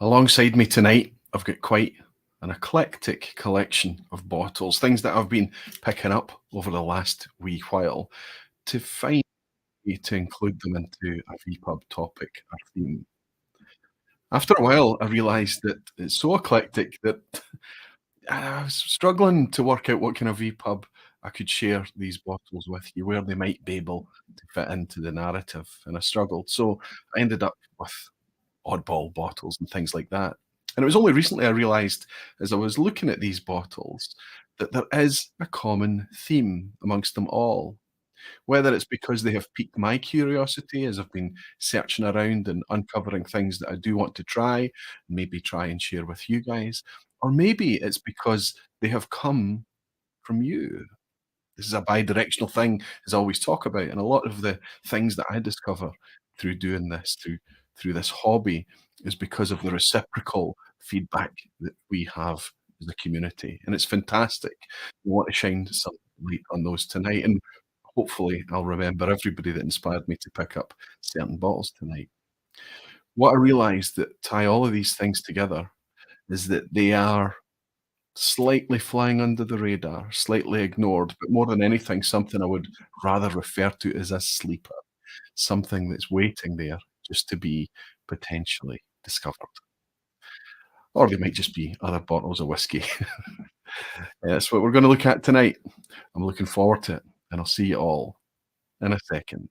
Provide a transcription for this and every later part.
Alongside me tonight, I've got quite an eclectic collection of bottles, things that I've been picking up over the last wee while to find a way to include them into a vPub topic or theme. After a while, I realised that it's so eclectic that I was struggling to work out what kind of vPub I could share these bottles with you, where they might be able to fit into the narrative, and I struggled. So I ended up with oddball bottles and things like that. And it was only recently I realized, as I was looking at these bottles, that there is a common theme amongst them all. Whether it's because they have piqued my curiosity as I've been searching around and uncovering things that I do want to try, maybe try and share with you guys, or maybe it's because they have come from you. This is a bi-directional thing, as I always talk about, and a lot of the things that I discover through doing this, through this hobby, is because of the reciprocal feedback that we have as a community, and it's fantastic. We want to shine some light on those tonight, and hopefully I'll remember everybody that inspired me to pick up certain bottles tonight. What I realized that tie all of these things together is that they are slightly flying under the radar, slightly ignored, but more than anything, something I would rather refer to as a sleeper, something that's waiting there just to be potentially discovered. Or they might just be other bottles of whiskey. That's what we're going to look at tonight. I'm looking forward to it, and I'll see you all in a second.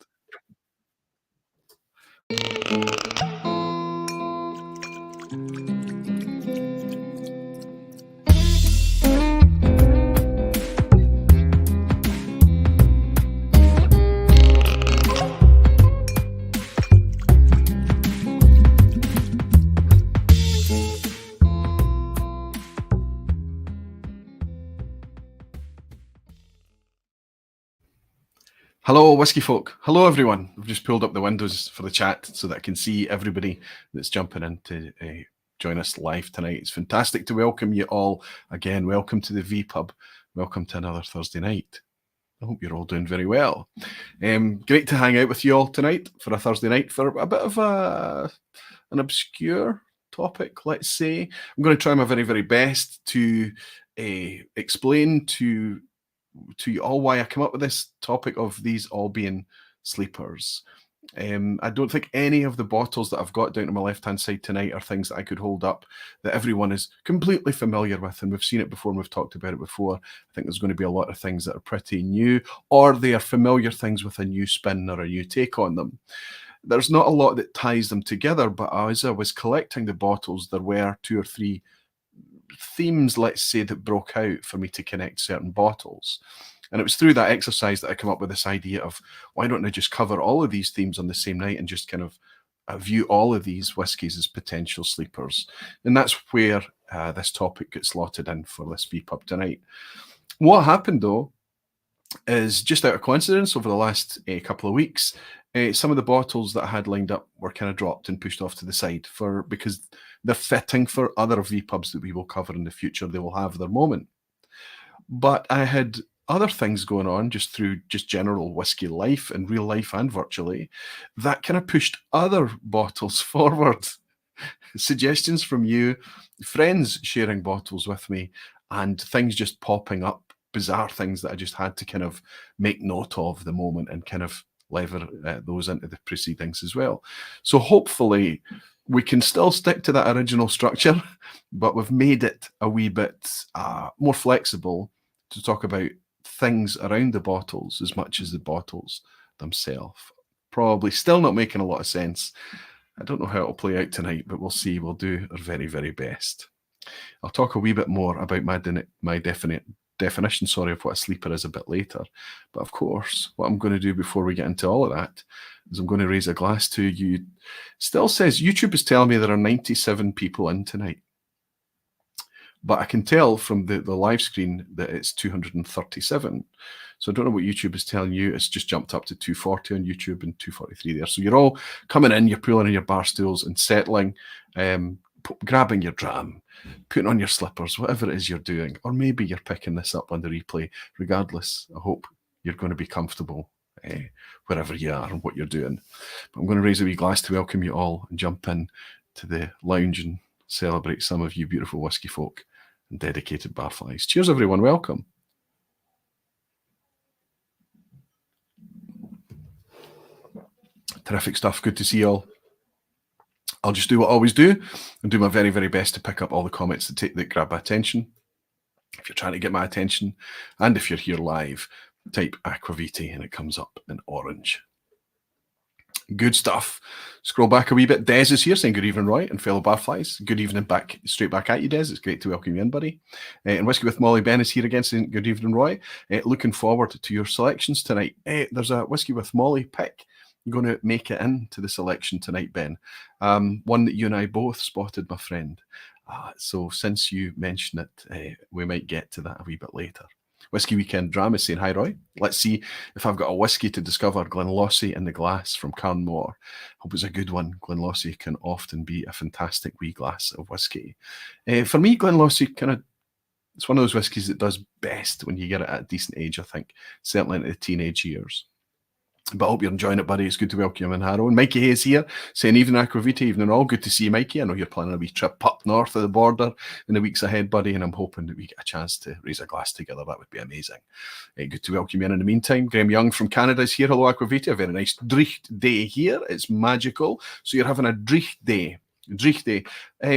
Hello, whiskey folk. Hello, everyone. I've just pulled up the windows for the chat so that I can see everybody that's jumping in to join us live tonight. It's fantastic to welcome you all again. Welcome to the vPub. Welcome to another Thursday night. I hope you're all doing very well. Great to hang out with you all tonight for a Thursday night for a bit of an obscure topic, let's say. I'm going to try my very, very best to explain to you all why I come up with this topic of these all being sleepers. I don't think any of the bottles that I've got down to my left-hand side tonight are things that I could hold up that everyone is completely familiar with, and we've seen it before and we've talked about it before. I think there's going to be a lot of things that are pretty new, or they are familiar things with a new spin or a new take on them. There's not a lot that ties them together, but as I was collecting the bottles, there were two or three themes, let's say, that broke out for me to connect certain bottles. And it was through that exercise that I came up with this idea of, why don't I just cover all of these themes on the same night and just kind of view all of these whiskies as potential sleepers. And that's where this topic gets slotted in for this vPub tonight. What happened, though, is just out of coincidence over the last couple of weeks, some of the bottles that I had lined up were kind of dropped and pushed off to the side because they're fitting for other vPubs that we will cover in the future. They will have their moment. But I had other things going on just through just general whiskey life in real life and virtually that kind of pushed other bottles forward. Suggestions from you, friends sharing bottles with me, and things just popping up, bizarre things that I just had to kind of make note of the moment and kind of lever those into the proceedings as well. So hopefully we can still stick to that original structure, but we've made it a wee bit more flexible to talk about things around the bottles as much as the bottles themselves. Probably still not making a lot of sense. I don't know how it'll play out tonight, but we'll see. We'll do our very, very best. I'll talk a wee bit more about my definition, of what a sleeper is a bit later. But of course, what I'm going to do before we get into all of that is I'm going to raise a glass to you. Still says YouTube is telling me there are 97 people in tonight. But I can tell from the live screen that it's 237. So I don't know what YouTube is telling you. It's just jumped up to 240 on YouTube and 243 there. So you're all coming in, you're pulling in your bar stools and settling, grabbing your dram, putting on your slippers, whatever it is you're doing. Or maybe you're picking this up on the replay. Regardless, I hope you're going to be comfortable wherever you are and what you're doing. But I'm going to raise a wee glass to welcome you all and jump in to the lounge and celebrate some of you beautiful whiskey folk and dedicated barflies. Cheers, everyone. Welcome. Terrific stuff. Good to see you all. I'll just do what I always do and do my very, very best to pick up all the comments that grab my attention. If you're trying to get my attention, and if you're here live, type Aquavite and it comes up in orange. Good stuff. Scroll back a wee bit. Des is here saying good evening, Roy, and fellow barflies. Good evening back, straight back at you, Des. It's great to welcome you in, buddy. And Whiskey with Molly Ben is here again saying good evening, Roy. Looking forward to your selections tonight. There's a Whiskey with Molly pick. I'm going to make it into the selection tonight, Ben. One that you and I both spotted, my friend. So since you mentioned it, we might get to that a wee bit later. Whiskey Weekend Drama is saying, hi, Roy. Let's see if I've got a whiskey to discover. Glenlossie in the glass from Carnmore. Hope it's a good one. Glenlossie can often be a fantastic wee glass of whiskey. For me, Glenlossie it's one of those whiskies that does best when you get it at a decent age, I think. Certainly into the teenage years. But I hope you're enjoying it, buddy. It's good to welcome you in Harrow. And Mikey Hayes here, saying evening Aquavite, evening all. Good to see you, Mikey. I know you're planning a wee trip up north of the border in the weeks ahead, buddy, and I'm hoping that we get a chance to raise a glass together. That would be amazing. Good to welcome you in the meantime. Graham Young from Canada is here. Hello, Aquavite. A very nice Dricht day here. It's magical. So you're having a Dricht day.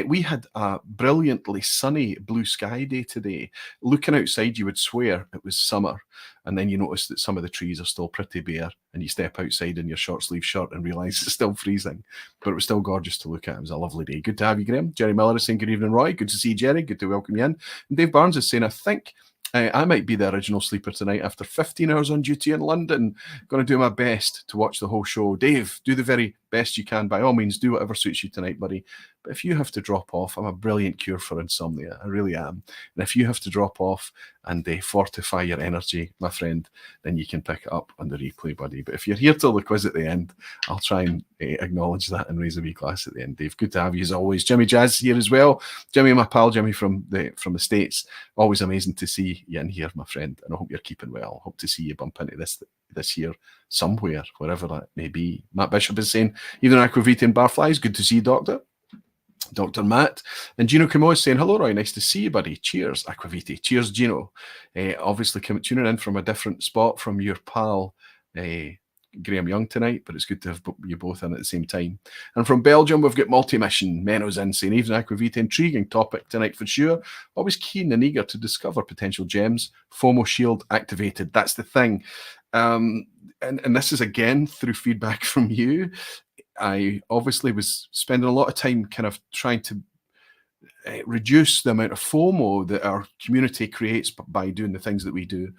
We had a brilliantly sunny blue sky day today. Looking outside, you would swear it was summer. And then you notice that some of the trees are still pretty bare. And you step outside in your short sleeve shirt and realise it's still freezing. But it was still gorgeous to look at. It was a lovely day. Good to have you, Graham. Jerry Miller is saying good evening, Roy. Good to see you, Jerry. Good to welcome you in. And Dave Barnes is saying, I think I might be the original sleeper tonight after 15 hours on duty in London. Going to do my best to watch the whole show. Dave, do the very best you can. By all means, do whatever suits you tonight, buddy. But if you have to drop off, I'm a brilliant cure for insomnia. I really am. And if you have to drop off and fortify your energy, my friend, then you can pick it up on the replay, buddy. But if you're here till the quiz at the end, I'll try and acknowledge that and raise a wee glass at the end, Dave. Good to have you as always. Jimmy Jazz here as well. Jimmy, my pal, Jimmy from the States. Always amazing to see you in here, my friend. And I hope you're keeping well. Hope to see you bump into this year somewhere, wherever that may be. Matt Bishop is saying, even Aquavite and Barflies, good to see you, Doctor. Dr. Matt. And Gino Camo is saying, hello, Roy. Nice to see you, buddy. Cheers, Aquavite. Cheers, Gino. Obviously, tuning in from a different spot from your pal, Graham Young tonight, but it's good to have you both in at the same time. And from Belgium, we've got Multi-Mission. Menno's in saying, even Aquavite, intriguing topic tonight for sure. Always keen and eager to discover potential gems. FOMO shield activated. That's the thing. And this is again through feedback from you. I obviously was spending a lot of time kind of trying to reduce the amount of FOMO that our community creates by doing the things that we do.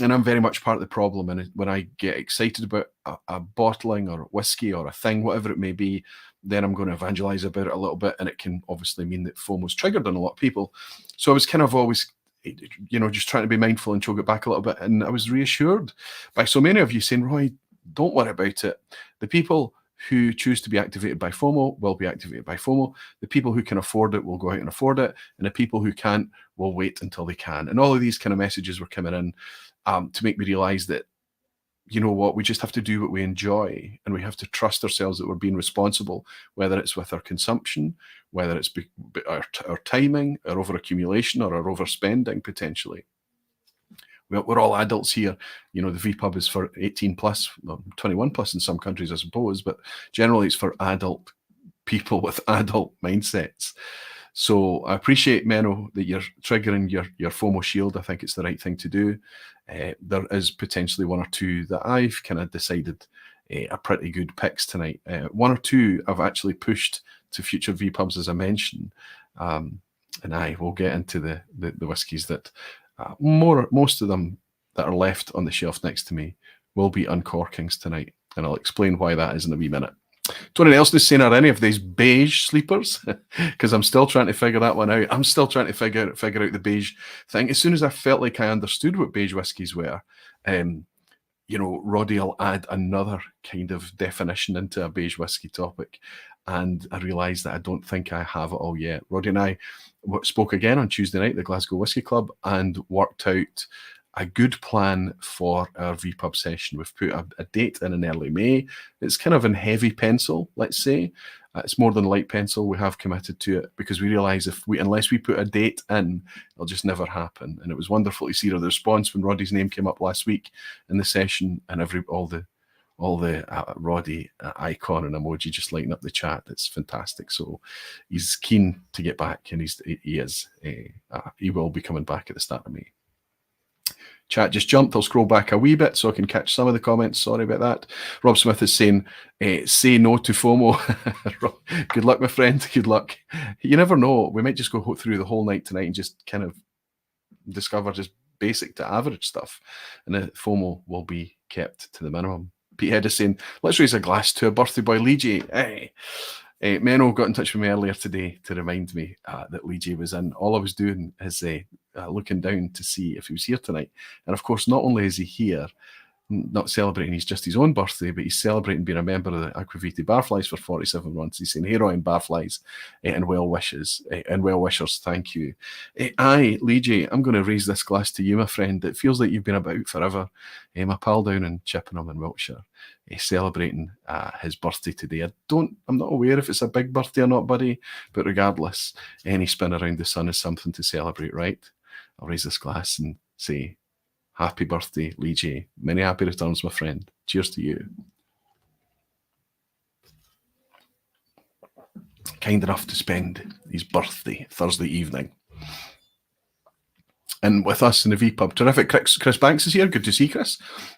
And I'm very much part of the problem. And when I get excited about a bottling or whiskey or a thing, whatever it may be, then I'm going to evangelize about it a little bit. And it can obviously mean that FOMO's triggered on a lot of people. So I was kind of always, just trying to be mindful and choke it back a little bit. And I was reassured by so many of you saying, Roy, don't worry about it. The people who choose to be activated by FOMO will be activated by FOMO. The people who can afford it will go out and afford it. And the people who can't will wait until they can. And all of these kind of messages were coming in to make me realize that, you know what, we just have to do what we enjoy. And we have to trust ourselves that we're being responsible, whether it's with our consumption, whether it's our timing, our over-accumulation, or our overspending potentially. We're all adults here. The vPub is for 18 plus, 21 plus in some countries, I suppose, but generally it's for adult people with adult mindsets. So I appreciate, Menno, that you're triggering your FOMO shield. I think it's the right thing to do. There is potentially one or two that I've kind of decided are pretty good picks tonight. One or two I've actually pushed to future vPubs, as I mentioned. And I will get into the whiskies that most of them that are left on the shelf next to me will be uncorkings tonight, and I'll explain why that is in a wee minute. Tony Nelson is saying, are any of these beige sleepers? Because I'm still trying to figure that one out. I'm still trying to figure out the beige thing. As soon as I felt like I understood what beige whiskies were, Roddy will add another kind of definition into a beige whiskey topic. And I realised that I don't think I have it all yet. Roddy and I spoke again on Tuesday night, the Glasgow Whisky Club, and worked out a good plan for our vPub session. We've put a date in early May. It's kind of in heavy pencil, let's say. It's more than light pencil. We have committed to it because we realise unless we put a date in, it'll just never happen. And it was wonderful to see the response when Roddy's name came up last week in the session, and all the Roddy icon and emoji just lighting up the chat. It's fantastic. So he's keen to get back, and he will be coming back at the start of May. Chat just jumped. I'll scroll back a wee bit so I can catch some of the comments. Sorry about that. Rob Smith is saying, say no to FOMO. Good luck, my friend. Good luck. You never know. We might just go through the whole night tonight and just kind of discover just basic to average stuff. And the FOMO will be kept to the minimum. Pete Head is saying, let's raise a glass to a birthday boy, Lee J. Hey. Menno got in touch with me earlier today to remind me that Lee J was in. All I was doing is looking down to see if he was here tonight. And of course, not only is he here, not celebrating just his own birthday, but he's celebrating being a member of the Aquaviti Barflies for 47 months. He's saying, hey, Roy and Barflies, and well wishes, and well wishers, thank you. Aye, Lee J, I'm going to raise this glass to you, my friend. It feels like you've been about forever. My pal down in Chippenham in Wiltshire, celebrating his birthday today. I'm not aware if it's a big birthday or not, buddy, but regardless, any spin around the sun is something to celebrate, right? I'll raise this glass and say, happy birthday, Lee J. Many happy returns, my friend. Cheers to you. Kind enough to spend his birthday Thursday evening. And with us in the vPub, terrific. Chris Banks is here. Good to see Chris.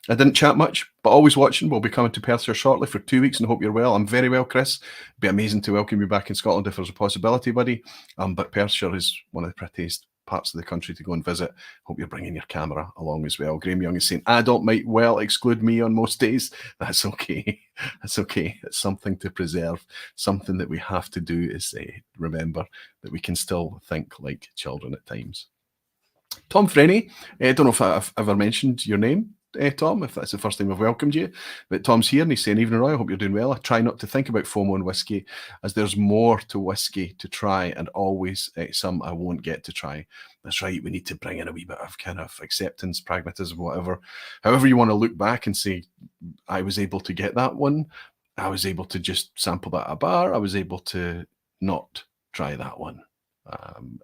I didn't chat much, but always watching. We'll be coming to Perth here shortly for 2 weeks and hope you're well. I'm very well, Chris. It'd be amazing to welcome you back in Scotland if there's a possibility, buddy. But Perthshire is one of the prettiest parts of the country to go and visit. Hope you're bringing your camera along as well. Graham Young is saying, adult might well exclude me on most days. That's okay. That's okay. It's something to preserve. Something that we have to do is remember that we can still think like children at times. Tom Frenny, I don't know if I've ever mentioned your name, Tom, if that's the first time I've welcomed you, but Tom's here and he's saying, evening Roy, I hope you're doing well. I try not to think about FOMO and whiskey as there's more to whiskey to try and always some I won't get to try. That's right, we need to bring in a wee bit of kind of acceptance, pragmatism, whatever. However you want to look back and say, I was able to get that one, I was able to just sample that at a bar, I was able to not try that one.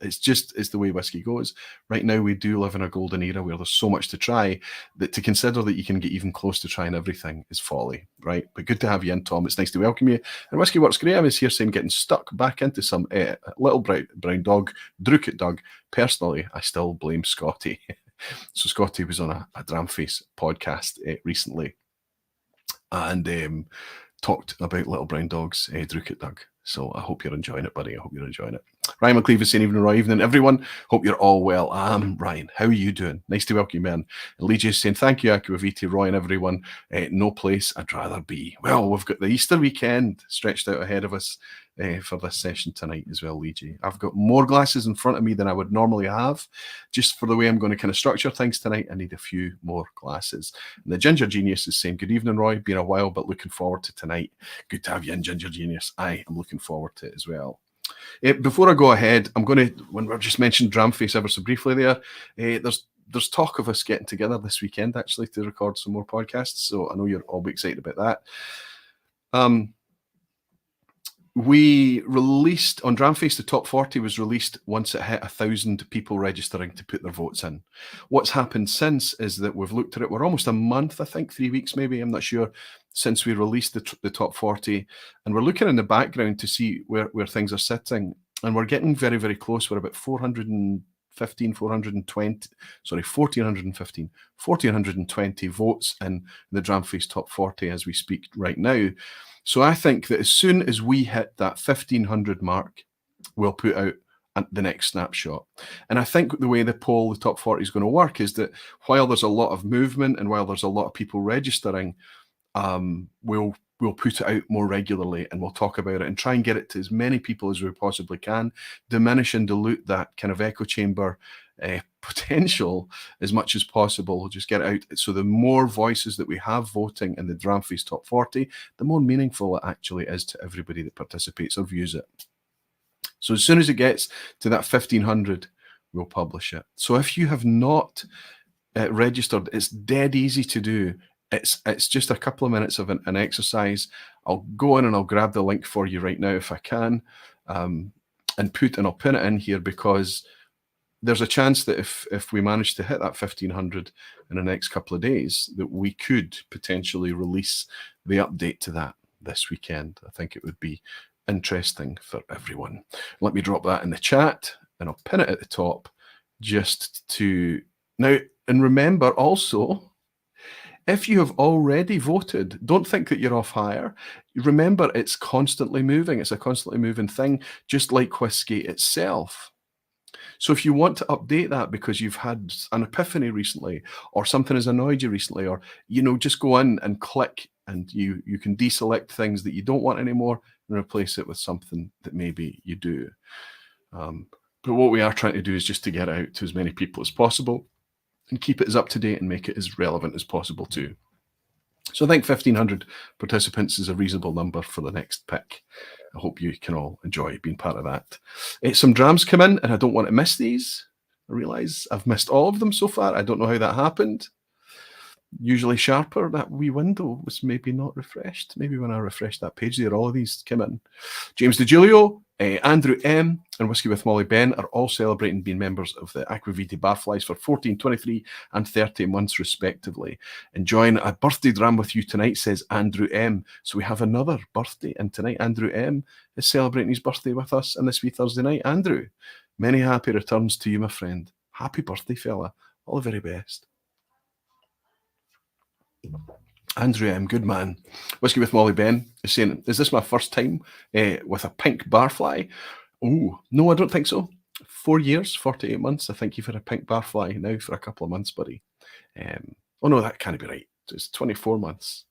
It's the way whiskey goes. Right now, we do live in a golden era where there's so much to try that to consider that you can get even close to trying everything is folly, right? But good to have you in, Tom. It's nice to welcome you. And Whiskey Works Graham is here saying getting stuck back into some little brown dog, Druitt Doug. Personally, I still blame Scotty. So Scotty was on a Dramface podcast recently and talked about little brown dogs, Druitt Doug. So I hope you're enjoying it, buddy. I hope you're enjoying it. Ryan McCleave is saying, evening, Roy, evening, everyone. Hope you're all well. Ryan, how are you doing? Nice to welcome you, man. And Lee J is saying, thank you, Aquaviti, Roy, and everyone. No place I'd rather be. Well, we've got the Easter weekend stretched out ahead of us for this session tonight as well, Lee J. I've got more glasses in front of me than I would normally have. Just for the way I'm going to kind of structure things tonight, I need a few more glasses. And the Ginger Genius is saying, good evening, Roy. Been a while, but looking forward to tonight. Good to have you in, Ginger Genius. I am looking forward to it as well. Before I go ahead, I'm going to, when we've just mentioned Dramface ever so briefly there, there's talk of us getting together this weekend actually to record some more podcasts. So I know you're all excited about that. We released on Dramface, the top 40 was released once it hit 1,000 people registering to put their votes in. What's happened since is that we've looked at it. We're almost a month, I think, 3 weeks maybe, I'm not sure, since we released the top 40. And we're looking in the background to see where things are sitting. And we're getting very, very close. We're about 1,420 votes in the Dramface top 40 as we speak right now. So I think that as soon as we hit that 1,500 mark, we'll put out the next snapshot. And I think the way the poll, the top 40 is going to work is that while there's a lot of movement and while there's a lot of people registering, we'll put it out more regularly and we'll talk about it and try and get it to as many people as we possibly can, diminish and dilute that kind of echo chamber potential as much as possible. We'll just get it out. So the more voices that we have voting in the Dramface top 40, the more meaningful it actually is to everybody that participates or views it. So as soon as it gets to that 1,500, we'll publish it. So if you have not registered, it's dead easy to do. It's just a couple of minutes of an exercise. I'll go in and I'll grab the link for you right now if I can, and I'll pin it in here, because there's a chance that if we manage to hit that 1500 in the next couple of days, that we could potentially release the update to that this weekend. I think it would be interesting for everyone. Let me drop that in the chat and I'll pin it at the top just to now. And remember also, if you have already voted, don't think that you're off higher. Remember, it's constantly moving. It's a constantly moving thing, just like whiskey itself. So if you want to update that because you've had an epiphany recently, or something has annoyed you recently, or, just go in and click and you can deselect things that you don't want anymore and replace it with something that maybe you do. But what we are trying to do is just to get out to as many people as possible and keep it as up to date and make it as relevant as possible too. So I think 1,500 participants is a reasonable number for the next pick. I hope you can all enjoy being part of that. Some drams come in and I don't want to miss these. I realise I've missed all of them so far. I don't know how that happened. Usually sharper. That wee window was maybe not refreshed. Maybe when I refreshed that page there, all of these came in. James DeGiulio, Andrew M, and Whiskey with Molly Ben are all celebrating being members of the Aquaviti Barflies for 14, 23, and 30 months respectively. Enjoying a birthday dram with you tonight, says Andrew M. So we have another birthday, and tonight Andrew M is celebrating his birthday with us on this wee Thursday night. Andrew, many happy returns to you, my friend. Happy birthday, fella. All the very best. Andrew M, good man. Whiskey with Molly Ben is saying, is this my first time with a pink barfly? Oh, no, I don't think so. 4 years, 48 months. I think you've had a pink barfly now for a couple of months, buddy. Oh no, that can't be right. It's 24 months.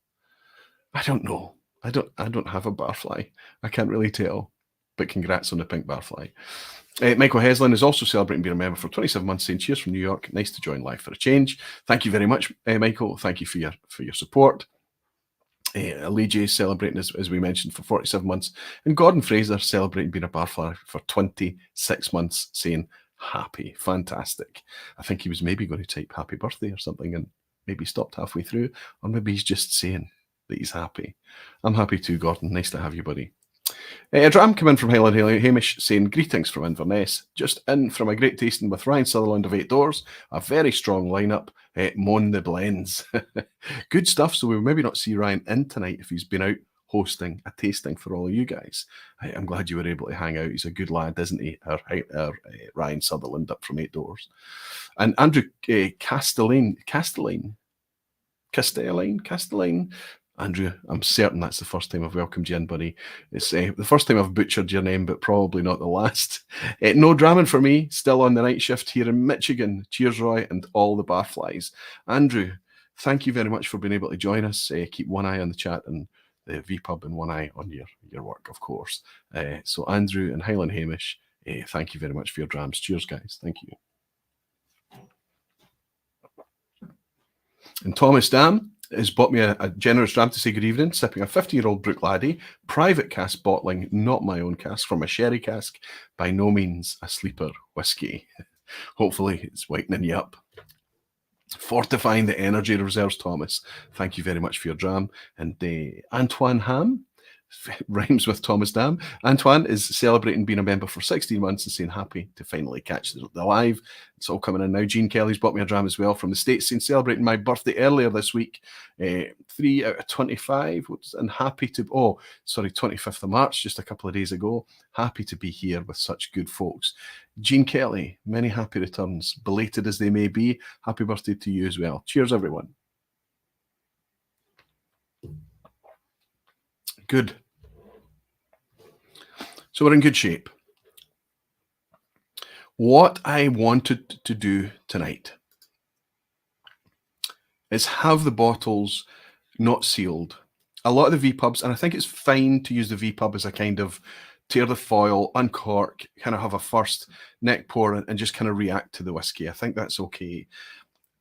I don't know. I don't have a barfly. I can't really tell. But congrats on the pink barfly. Michael Heslin is also celebrating being a member for 27 months, saying cheers from New York. Nice to join live for a change. Thank you very much, Michael. Thank you for your support. Lee J is celebrating, as we mentioned, for 47 months. And Gordon Fraser celebrating being a barfly for 26 months, saying happy. Fantastic. I think he was maybe going to type happy birthday or something and maybe stopped halfway through. Or maybe he's just saying that he's happy. I'm happy too, Gordon. Nice to have you, buddy. A dram come in from Highland Hamish saying, greetings from Inverness. Just in from a great tasting with Ryan Sutherland of 8 Doors. A very strong lineup. Moan the blends. Good stuff. So we'll maybe not see Ryan in tonight if he's been out hosting a tasting for all of you guys. I'm glad you were able to hang out. He's a good lad, isn't he? Our Ryan Sutherland up from 8 Doors. And Andrew Castellane. Andrew, I'm certain that's the first time I've welcomed you in, buddy. It's the first time I've butchered your name, but probably not the last. No dramming for me, still on the night shift here in Michigan. Cheers, Roy, and all the barflies. Andrew, thank you very much for being able to join us. Keep one eye on the chat and the vPub and one eye on your work, of course. So Andrew and Highland Hamish, thank you very much for your drams. Cheers, guys. Thank you. And Thomas Dam has bought me a generous dram to say good evening, sipping a 50-year-old Brook Laddie, private cask bottling, not my own cask, from a sherry cask, by no means a sleeper whiskey. Hopefully it's whitening you up. Fortifying the energy reserves, Thomas. Thank you very much for your dram. And Antoine Ham, rhymes with Thomas Dam. Antoine is celebrating being a member for 16 months and saying happy to finally catch the live. It's all coming in now. Gene Kelly's bought me a dram as well from the States, saying celebrating my birthday earlier this week. 3 out of 25. And happy to, 25th of March, just a couple of days ago. Happy to be here with such good folks. Gene Kelly, many happy returns. Belated as they may be, happy birthday to you as well. Cheers, everyone. Good. So we're in good shape. What I wanted to do tonight is have the bottles not sealed. A lot of the vPubs, and I think it's fine to use the vPub as a kind of tear the foil, uncork, kind of have a first neck pour and just kind of react to the whiskey. I think that's okay.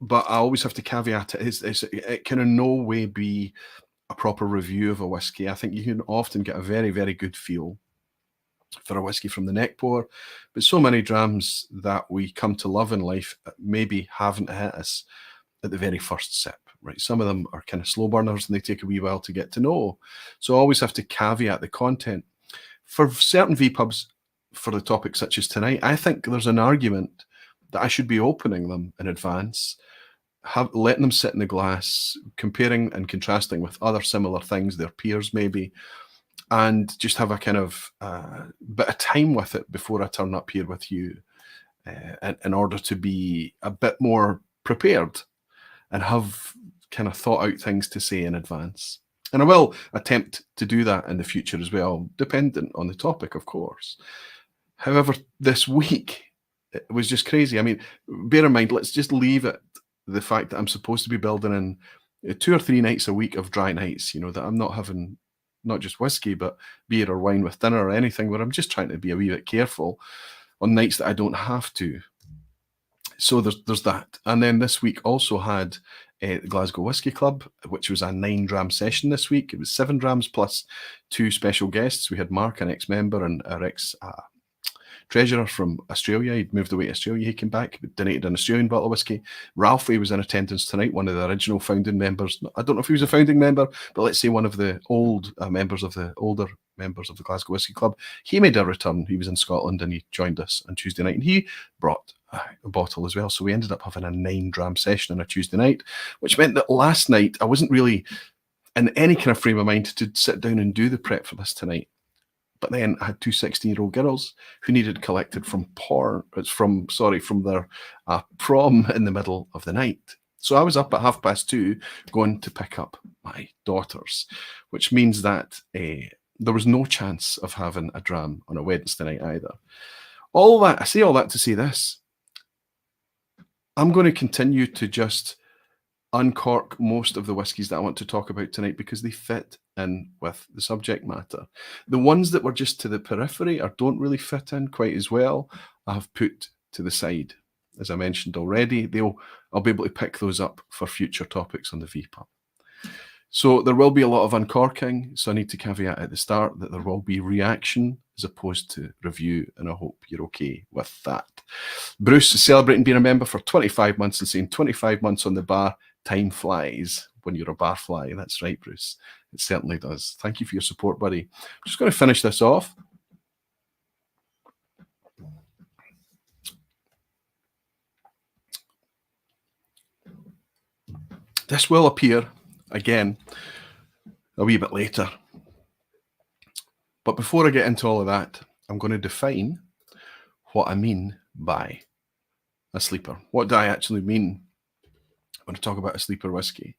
But I always have to caveat it. It can in no way be a proper review of a whiskey. I think you can often get a very, very good feel for a whiskey from the neck pour, but so many drams that we come to love in life maybe haven't hit us at the very first sip, right? Some of them are kind of slow burners and they take a wee while to get to know. So I always have to caveat the content. For certain vPubs, for the topic such as tonight, I think there's an argument that I should be opening them in advance, letting them sit in the glass, comparing and contrasting with other similar things, their peers maybe, and just have a kind of bit of time with it before I turn up here with you, in order to be a bit more prepared and have kind of thought out things to say in advance. And I will attempt to do that in the future as well, dependent on the topic, of course. However, this week, it was just crazy. I mean, bear in mind, let's just leave it the fact that I'm supposed to be building in 2 or 3 nights a week of dry nights, that I'm not having not just whiskey, but beer or wine with dinner or anything, where I'm just trying to be a wee bit careful on nights that I don't have to. So there's that. And then this week also had the Glasgow Whisky Club, which was a 9 dram session this week. It was 7 drams plus 2 special guests. We had Mark, an ex-member, and our treasurer from Australia. He'd moved away to Australia. He came back, donated an Australian bottle of whiskey. Ralphie was in attendance tonight, one of the original founding members. I don't know if he was a founding member, but let's say one of the old members of the older members of the Glasgow Whisky Club. He made a return. He was in Scotland and he joined us on Tuesday night, and he brought a bottle as well. So we ended up having a 9 dram session on a Tuesday night, which meant that last night I wasn't really in any kind of frame of mind to sit down and do the prep for this tonight. But then I had 2 16-year-old girls who needed collected from their prom in the middle of the night. So I was up at 2:30 going to pick up my daughters, which means that there was no chance of having a dram on a Wednesday night either. I say all that to say this. I'm going to continue to just uncork most of the whiskies that I want to talk about tonight because they fit in with the subject matter. The ones that were just to the periphery or don't really fit in quite as well, I have put to the side. As I mentioned already, I'll be able to pick those up for future topics on the vPub. So there will be a lot of uncorking, so I need to caveat at the start that there will be reaction as opposed to review, and I hope you're okay with that. Bruce is celebrating being a member for 25 months and saying 25 months on the bar, time flies when you're a bar fly. That's right, Bruce. It certainly does. Thank you for your support, buddy. I'm just going to finish this off. This will appear again a wee bit later. But before I get into all of that, I'm going to define what I mean by a sleeper. What do I actually mean when I talk about a sleeper whiskey?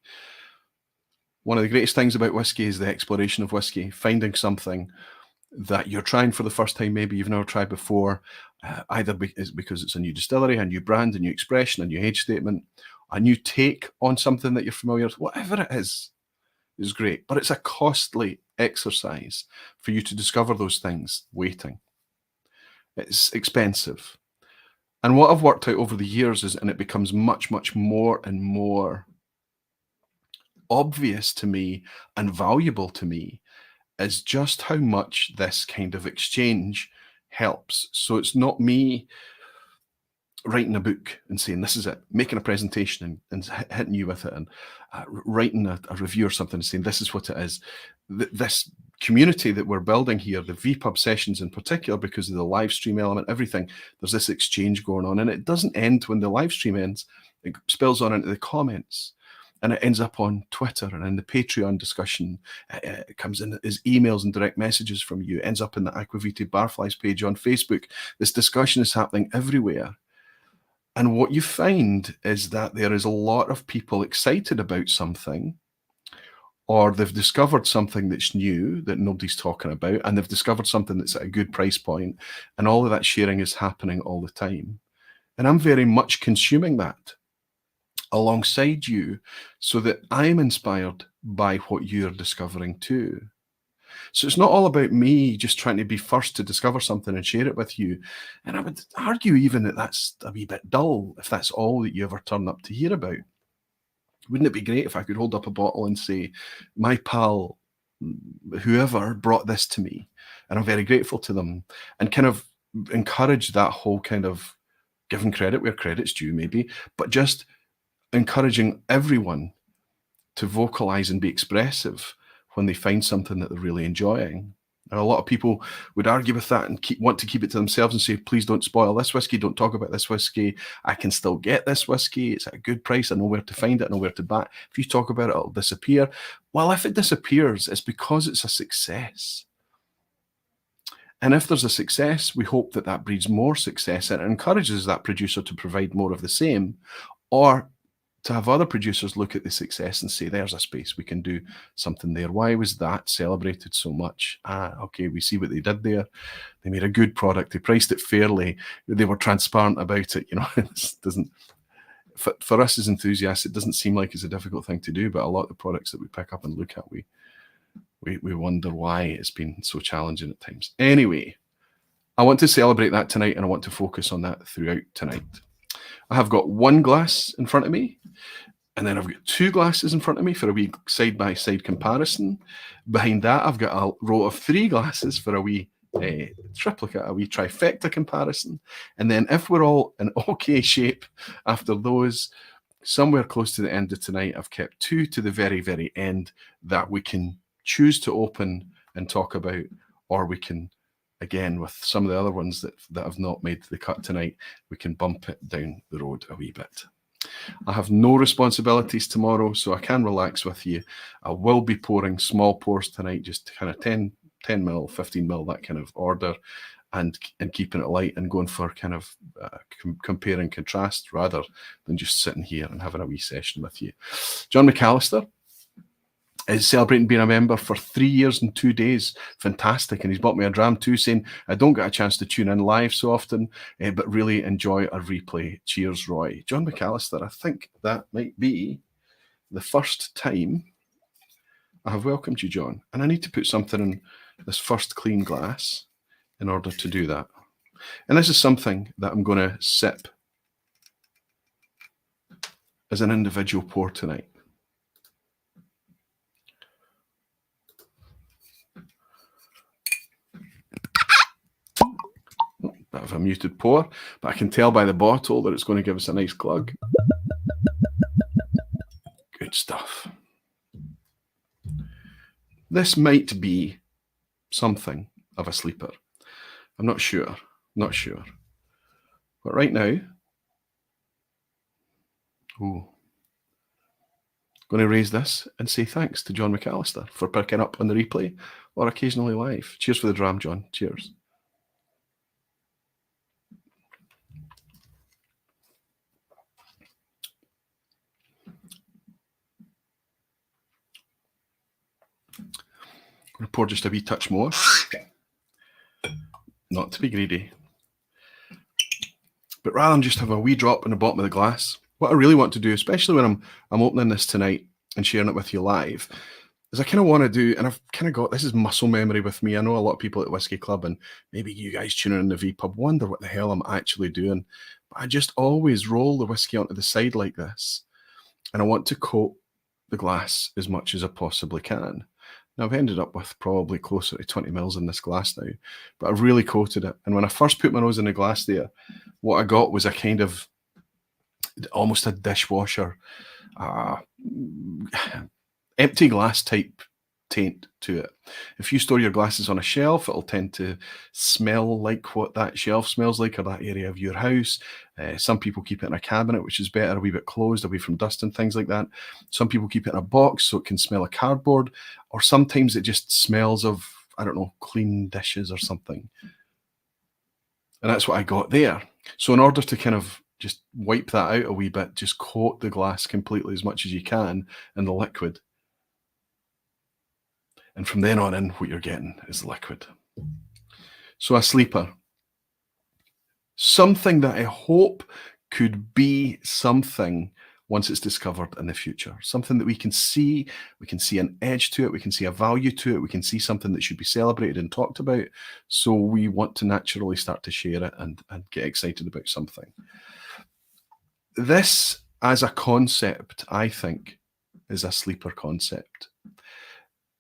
One of the greatest things about whiskey is the exploration of whiskey, finding something that you're trying for the first time, maybe you've never tried before, either because it's a new distillery, a new brand, a new expression, a new age statement, a new take on something that you're familiar with. Whatever it is great, but it's a costly exercise for you to discover those things waiting. It's expensive. And what I've worked out over the years is, and it becomes much, much more and more obvious to me and valuable to me, is just how much this kind of exchange helps. So it's not me writing a book and saying, this is it, making a presentation and hitting you with it, and writing a review or something and saying, this is what it is. This community that we're building here, the vPub sessions in particular, because of the live stream element, everything, there's this exchange going on, and it doesn't end when the live stream ends. It spills on into the comments, and it ends up on Twitter and in the Patreon discussion. It comes in as emails and direct messages from you. It ends up in the Aquavitae Barflies page on Facebook. This discussion is happening everywhere. And what you find is that there is a lot of people excited about something, or they've discovered something that's new that nobody's talking about, and they've discovered something that's at a good price point, and all of that sharing is happening all the time. And I'm very much consuming that alongside you so that I'm inspired by what you're discovering too. So it's not all about me just trying to be first to discover something and share it with you. And I would argue even that that's a wee bit dull if that's all that you ever turn up to hear about. Wouldn't it be great if I could hold up a bottle and say, my pal, whoever, brought this to me, and I'm very grateful to them, and kind of encourage that whole kind of giving credit where credit's due maybe, but just encouraging everyone to vocalize and be expressive when they find something that they're really enjoying. And a lot of people would argue with that and want to keep it to themselves and say, please don't spoil this whiskey, don't talk about this whiskey. I can still get this whiskey. It's at a good price. I know where to find it. I know where to buy. If you talk about it, it'll disappear. Well, if it disappears, it's because it's a success. And if there's a success, we hope that that breeds more success and it encourages that producer to provide more of the same, or to have other producers look at the success and say, there's a space, we can do something there. Why was that celebrated so much? Okay, we see what they did there. They made a good product. They priced it fairly. They were transparent about it. You know, it doesn't, for us as enthusiasts, it doesn't seem like it's a difficult thing to do, but a lot of the products that we pick up and look at, we wonder why it's been so challenging at times. Anyway, I want to celebrate that tonight, and I want to focus on that throughout tonight. I have got one glass in front of me, and then I've got two glasses in front of me for a wee side-by-side comparison. Behind that, I've got a row of three glasses for a wee triplicate, a wee trifecta comparison. And then if we're all in okay shape after those, somewhere close to the end of tonight, I've kept two to the very, very end that we can choose to open and talk about, or we can, again, with some of the other ones that have not made the cut tonight, we can bump it down the road a wee bit. I have no responsibilities tomorrow, so I can relax with you. I will be pouring small pours tonight, just kind of 10 mil, 15 mil, that kind of order, and keeping it light and going for kind of compare and contrast rather than just sitting here and having a wee session with you. John McAllister is celebrating being a member for 3 years and 2 days. Fantastic. And he's bought me a dram too, saying, I don't get a chance to tune in live so often, but really enjoy a replay. Cheers, Roy. John McAllister, I think that might be the first time I have welcomed you, John. And I need to put something in this first clean glass in order to do that. And this is something that I'm going to sip as an individual pour tonight. Bit of a muted pour, but I can tell by the bottle that it's going to give us a nice glug. Good stuff. This might be something of a sleeper. I'm not sure. Not sure. But right now, going to raise this and say thanks to John McAllister for picking up on the replay or occasionally live. Cheers for the dram, John. Cheers. I'm going to pour just a wee touch more. Not to be greedy. But rather than just have a wee drop in the bottom of the glass, what I really want to do, especially when I'm opening this tonight and sharing it with you live, is I kind of want to do, and I've kind of got, this is muscle memory with me. I know a lot of people at Whiskey Club, and maybe you guys tuning in the vPub wonder what the hell I'm actually doing. But I just always roll the whiskey onto the side like this. And I want to coat the glass as much as I possibly can. Now, I've ended up with probably closer to 20 mils in this glass now, but I've really coated it. And when I first put my nose in the glass there, what I got was a kind of almost a dishwasher, empty glass type taint to it. If you store your glasses on a shelf, it'll tend to smell like what that shelf smells like, or that area of your house. Some people keep it in a cabinet, which is better, a wee bit closed, away from dust and things like that. Some people keep it in a box so it can smell of cardboard, or sometimes it just smells of, I don't know, clean dishes or something. And that's what I got there. So in order to kind of just wipe that out a wee bit, just coat the glass completely as much as you can in the liquid. And from then on in, what you're getting is liquid. So a sleeper. Something that I hope could be something once it's discovered in the future. Something that we can see an edge to it, we can see a value to it, we can see something that should be celebrated and talked about. So we want to naturally start to share it and get excited about something. This, as a concept, I think, is a sleeper concept.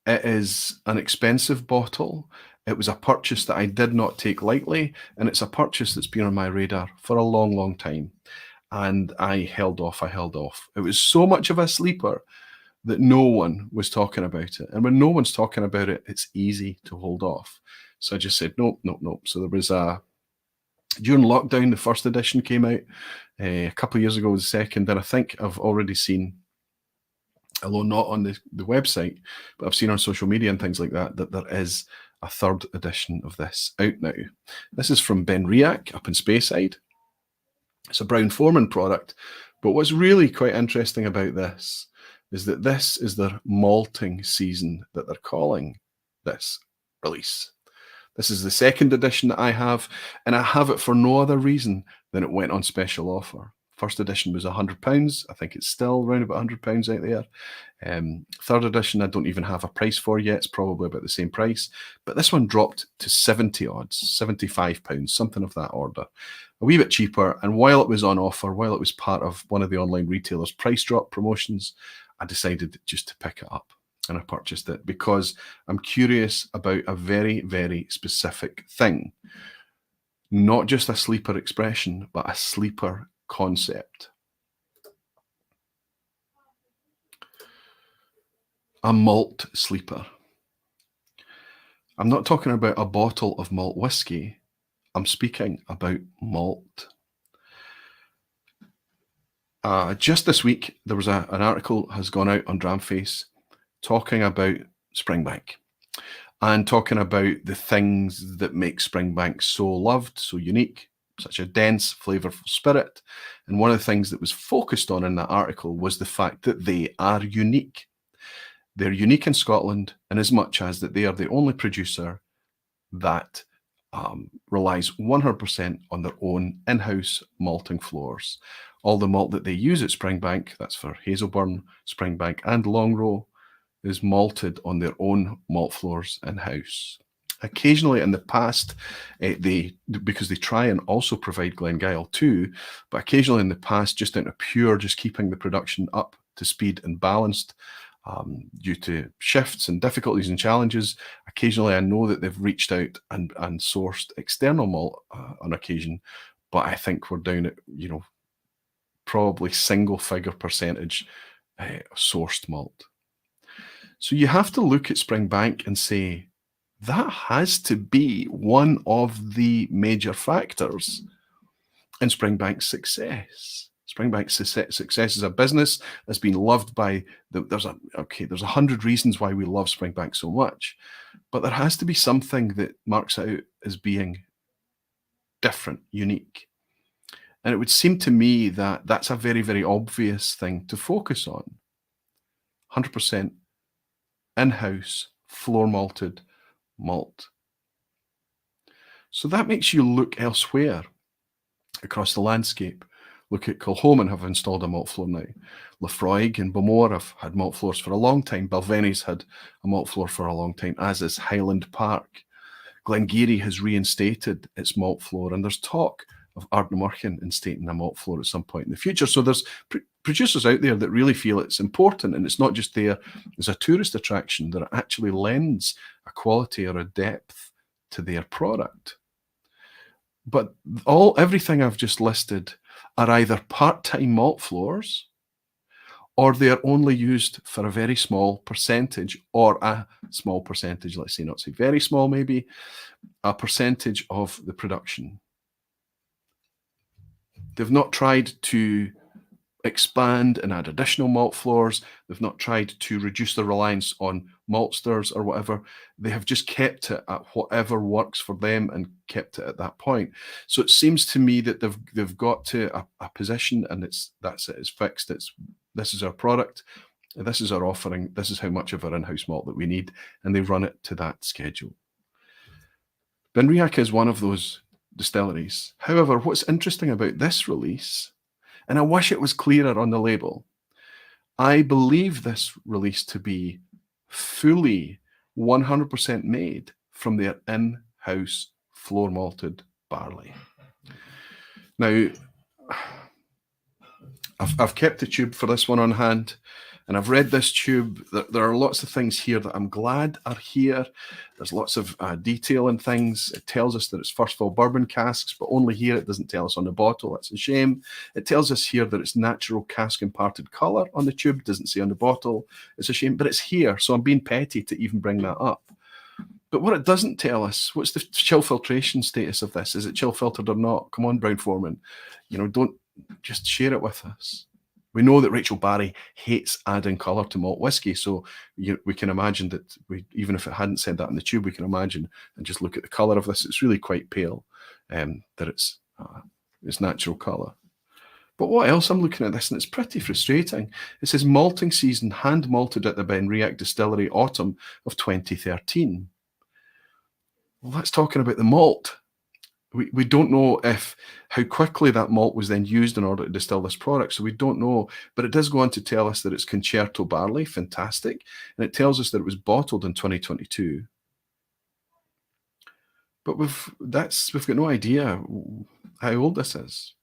It is an expensive bottle. It was a purchase that I did not take lightly, and it's a purchase that's been on my radar for a long, long time. And I held off. It was so much of a sleeper that no one was talking about it. And when no one's talking about it, it's easy to hold off. So I just said, nope. So there was during lockdown, the first edition came out. A couple of years ago, the second. And I think I've already seen, although not on the website, but I've seen on social media and things like that, that there is a third edition of this out now. This is from Benriach up in Speyside. It's a Brown-Forman product. But what's really quite interesting about this is that this is their malting season that they're calling this release. This is the second edition that I have, and I have it for no other reason than it went on special offer. First edition was £100. I think it's still around about £100 out there. Third edition, I don't even have a price for yet. It's probably about the same price. But this one dropped to 70 odds, £75, something of that order. A wee bit cheaper. And while it was on offer, while it was part of one of the online retailers' price drop promotions, I decided just to pick it up. And I purchased it because I'm curious about a very, very specific thing. Not just a sleeper expression, but a sleeper concept. A malt sleeper. I'm not talking about a bottle of malt whiskey. I'm speaking about malt. Just this week, there was an article has gone out on Dramface talking about Springbank and talking about the things that make Springbank so loved, so unique, such a dense, flavourful spirit. And one of the things that was focused on in that article was the fact that they are unique. They're unique in Scotland in as much as that they are the only producer that relies 100% on their own in-house malting floors. All the malt that they use at Springbank, that's for Hazelburn, Springbank and Longrow, is malted on their own malt floors in-house. Occasionally in the past, because they try and also provide Glengyle too, but occasionally in the past, just out of pure, just keeping the production up to speed and balanced, due to shifts and difficulties and challenges, occasionally I know that they've reached out and sourced external malt on occasion, but I think we're down at, probably single-figure percentage sourced malt. So you have to look at Springbank and say, that has to be one of the major factors in Springbank's success. Springbank's success as a business has been loved by, there's 100 reasons why we love Springbank so much, but there has to be something that marks it out as being different, unique. And it would seem to me that that's a very, very obvious thing to focus on. 100% in-house, floor malted malt. So that makes you look elsewhere across the landscape. Look at Kilchoman have installed a malt floor now. Lefroig and Beaumont have had malt floors for a long time. Balvenie's had a malt floor for a long time, as is Highland Park. Glengarry has reinstated its malt floor, and there's talk of Ardnamurchan instating a malt floor at some point in the future. So there's producers out there that really feel it's important, and it's not just there as a tourist attraction, that it actually lends a quality or a depth to their product. But everything I've just listed are either part-time malt floors, or they're only used for a very small percentage, or a small percentage, let's say, not say very small, maybe a percentage of the production. They've not tried to expand and add additional malt floors. They've not tried to reduce the reliance on maltsters or whatever. They have just kept it at whatever works for them and kept it at that point. So it seems to me that they've got to a position, and that's it. It's fixed. This is our product. This is our offering. This is how much of our in-house malt that we need, and they run it to that schedule. Benriach is one of those distilleries. However, what's interesting about this release, and I wish it was clearer on the label, I believe this release to be fully 100% made from their in-house floor malted barley. Now, I've kept the tube for this one on hand. And I've read this tube. There are lots of things here that I'm glad are here. There's lots of detail and things. It tells us that it's first fill bourbon casks, but only here. It doesn't tell us on the bottle. That's a shame. It tells us here that it's natural cask imparted color on the tube. It doesn't say on the bottle. It's a shame, but it's here. So I'm being petty to even bring that up. But what it doesn't tell us, what's the chill filtration status of this? Is it chill filtered or not? Come on, Brown Foreman. Don't just share it with us. We know that Rachel Barry hates adding colour to malt whiskey, so we can imagine that even if it hadn't said that in the tube, we can imagine and just look at the colour of this. It's really quite pale, that it's natural colour. But what else? I'm looking at this and it's pretty frustrating. It says malting season hand malted at the Benriach distillery autumn of 2013. Well, that's talking about the malt. We don't know how quickly that malt was then used in order to distill this product, so we don't know. But it does go on to tell us that it's concerto barley, fantastic, and it tells us that it was bottled in 2022. But we've got no idea how old this is.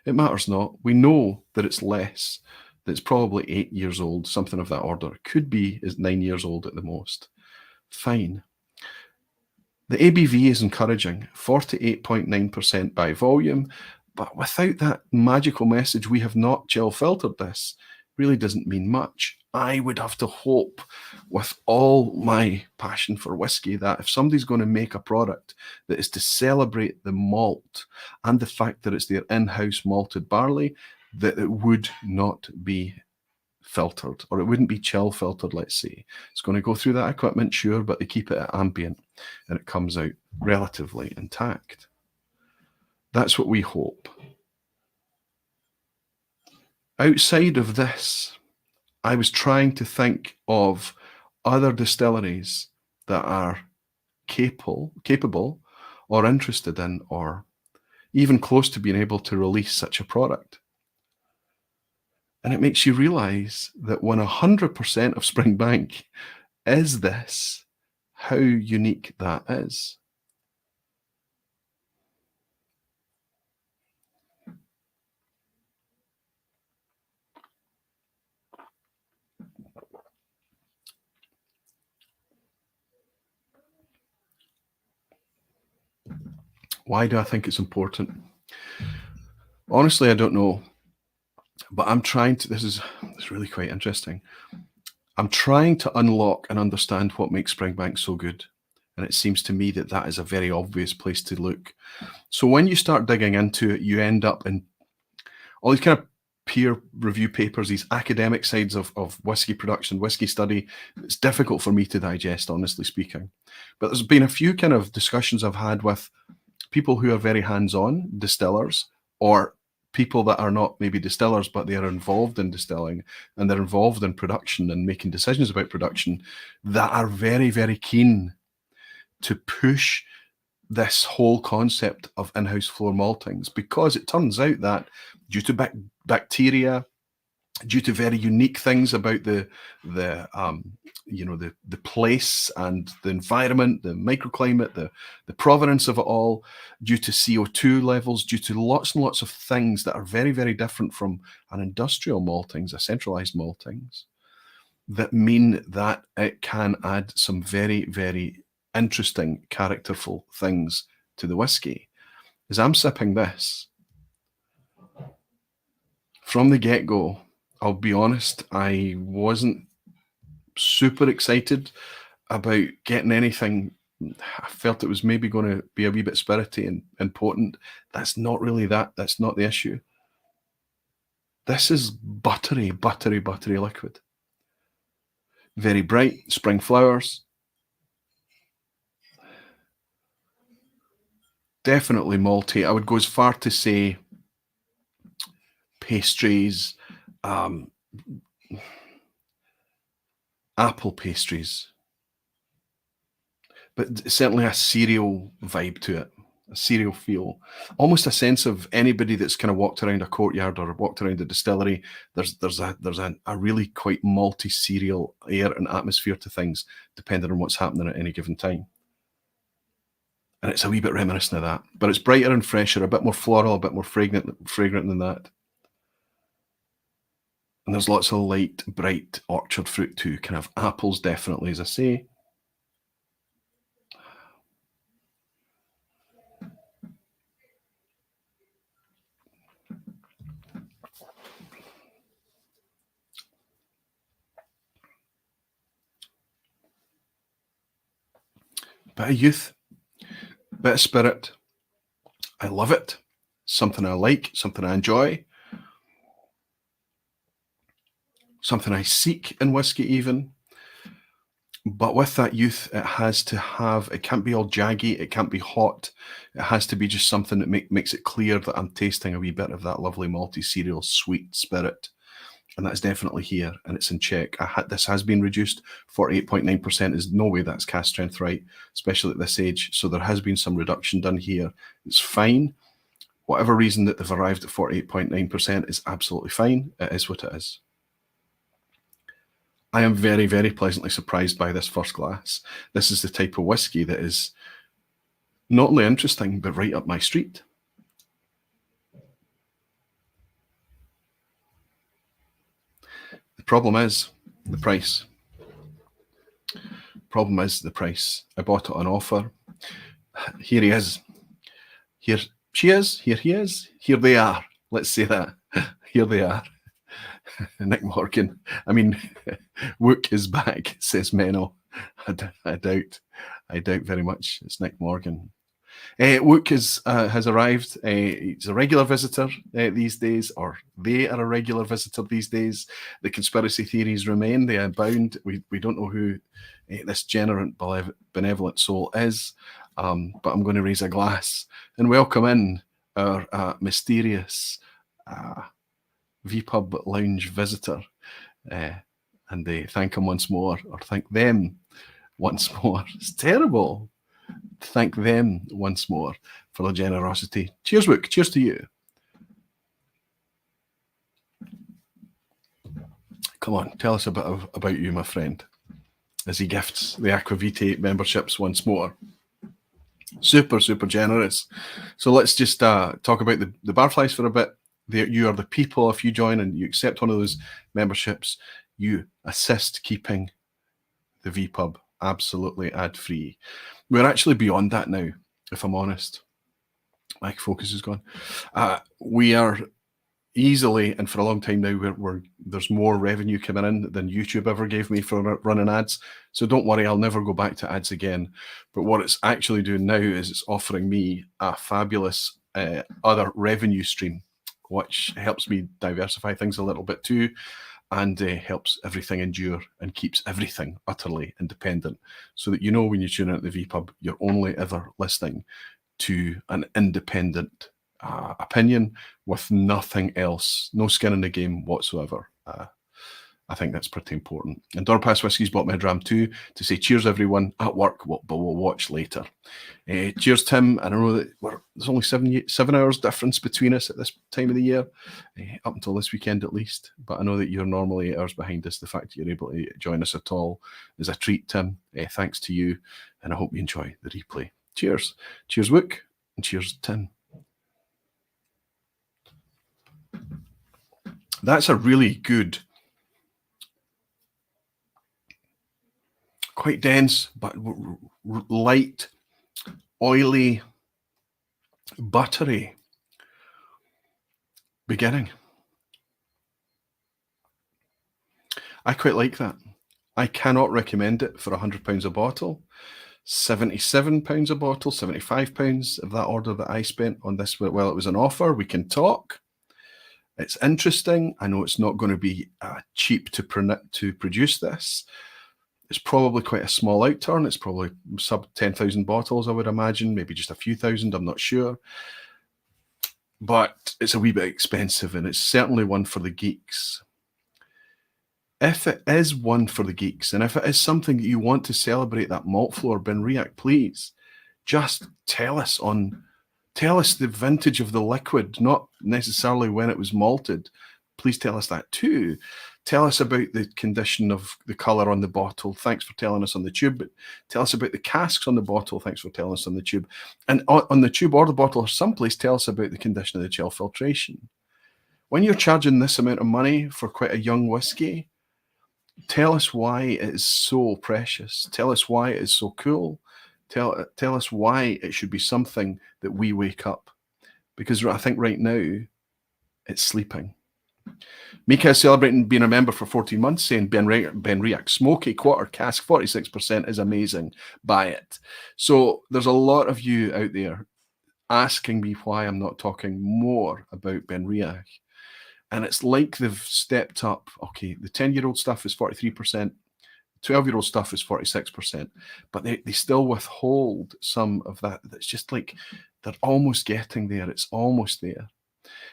It matters not. We know that it's less. That it's probably 8 years old, something of that order. It could be 9 years old at the most. Fine. The ABV is encouraging, 48.9% by volume, but without that magical message, we have not chill filtered this, really doesn't mean much. I would have to hope with all my passion for whiskey that if somebody's going to make a product that is to celebrate the malt and the fact that it's their in-house malted barley, that it would not be filtered, or it wouldn't be chill filtered, let's say. It's going to go through that equipment, sure, but they keep it at ambient and it comes out relatively intact. That's what we hope. Outside of this, I was trying to think of other distilleries that are capable or interested in, or even close to being able to release such a product. And it makes you realize that when 100% of Springbank is this, how unique that is. Why do I think it's important? Honestly, I don't know. But I'm trying to, this is really quite interesting. I'm trying to unlock and understand what makes Springbank so good. And it seems to me that that is a very obvious place to look. So when you start digging into it, you end up in all these kind of peer review papers, these academic sides of whiskey production, whiskey study. It's difficult for me to digest, honestly speaking. But there's been a few kind of discussions I've had with people who are very hands-on, distillers, or people that are not maybe distillers, but they are involved in distilling and they're involved in production and making decisions about production, that are very, very keen to push this whole concept of in-house floor maltings, because it turns out that due to bacteria, due to very unique things about the place and the environment, the microclimate, the provenance of it all, due to CO2 levels, due to lots and lots of things that are very, very different from an industrial maltings, a centralized maltings, that mean that it can add some very, very interesting, characterful things to the whiskey. As I'm sipping this, from the get-go, I'll be honest, I wasn't super excited about getting anything. I felt it was maybe going to be a wee bit spirity and potent. That's not really that. That's not the issue. This is buttery, buttery, buttery liquid. Very bright, spring flowers. Definitely malty. I would go as far to say pastries, apple pastries, but certainly a cereal vibe to it, a cereal feel, almost a sense of anybody that's kind of walked around a courtyard or walked around a distillery. There's a really quite malty cereal air and atmosphere to things, depending on what's happening at any given time. And it's a wee bit reminiscent of that, but it's brighter and fresher, a bit more floral, a bit more fragrant than that. And there's lots of light, bright orchard fruit too, kind of apples definitely, as I say. Bit of youth, bit of spirit. I love it. Something I like, something I enjoy, something I seek in whiskey even. But with that youth, it has to have, it can't be all jaggy, it can't be hot. It has to be just something that makes it clear that I'm tasting a wee bit of that lovely malty cereal sweet spirit. And that's definitely here, and it's in check. This has been reduced. 48.9% is no way that's cask strength right, especially at this age. So there has been some reduction done here. It's fine. Whatever reason that they've arrived at 48.9% is absolutely fine. It is what it is. I am very, very pleasantly surprised by this first glass. This is the type of whiskey that is not only interesting, but right up my street. The problem is the price. Problem is the price. I bought it on offer. Here he is. Here she is. Here he is. Here they are. Let's say that. Here they are. Nick Morgan. I mean, Wook is back, says Menno. I doubt very much it's Nick Morgan. Wook has arrived. He's a regular visitor these days, or they are a regular visitor these days. The conspiracy theories remain. They abound. We don't know who this generous, benevolent soul is, but I'm going to raise a glass and welcome in our mysterious vPub lounge visitor, and they thank him once more, or thank them once more. It's terrible. Thank them once more for their generosity. Cheers, Wook. Cheers to you. Come on, tell us a bit about you, my friend, as he gifts the Aquavitae memberships once more. Super, super generous. So let's just talk about the barflies for a bit. You are the people. If you join and you accept one of those memberships, you assist keeping the vPub absolutely ad-free. We're actually beyond that now, if I'm honest. My focus is gone. We are easily, and for a long time now, there's more revenue coming in than YouTube ever gave me for running ads. So don't worry, I'll never go back to ads again. But what it's actually doing now is it's offering me a fabulous other revenue stream, which helps me diversify things a little bit too, and helps everything endure and keeps everything utterly independent, so that you know when you tune in at the vPub, you're only ever listening to an independent opinion with nothing else, no skin in the game whatsoever. I think that's pretty important. And Dorpass Whiskies bought me a dram too to say cheers everyone at work, but we'll watch later. Cheers, Tim. And I know that there's only 7 hours difference between us at this time of the year, up until this weekend at least. But I know that you're normally 8 hours behind us. The fact that you're able to join us at all is a treat, Tim. Thanks to you, and I hope you enjoy the replay. Cheers. Cheers, Wook, and cheers, Tim. That's a really good, quite dense, but light, oily, buttery beginning. I quite like that. I cannot recommend it for £100 a bottle. £77 a bottle, £75 of that order that I spent on this. Well, it was an offer. We can talk. It's interesting. I know it's not going to be cheap to produce this. It's probably quite a small outturn. It's probably sub 10,000 bottles, I would imagine, maybe just a few thousand, I'm not sure. But it's a wee bit expensive, and it's certainly one for the geeks. If it is one for the geeks, and if it is something that you want to celebrate that malt floor, Benriach, please just tell us the vintage of the liquid, not necessarily when it was malted. Please tell us that too. Tell us about the condition of the colour on the bottle. Thanks for telling us on the tube. But tell us about the casks on the bottle. Thanks for telling us on the tube. And on the tube or the bottle or someplace, tell us about the condition of the chill filtration. when you're charging this amount of money for quite a young whiskey, tell us why it is so precious. Tell us why it is so cool. Tell us why it should be something that we wake up. Because I think right now, it's sleeping. Mika is celebrating being a member for 14 months, saying Benriach smoky quarter cask 46% is amazing. Buy it. So there's a lot of you out there asking me why I'm not talking more about Benriach. And it's like they've stepped up. Okay, the 10-year-old stuff is 43%, 12-year-old stuff is 46%, but they still withhold some of that. That's just like they're almost getting there. It's almost there.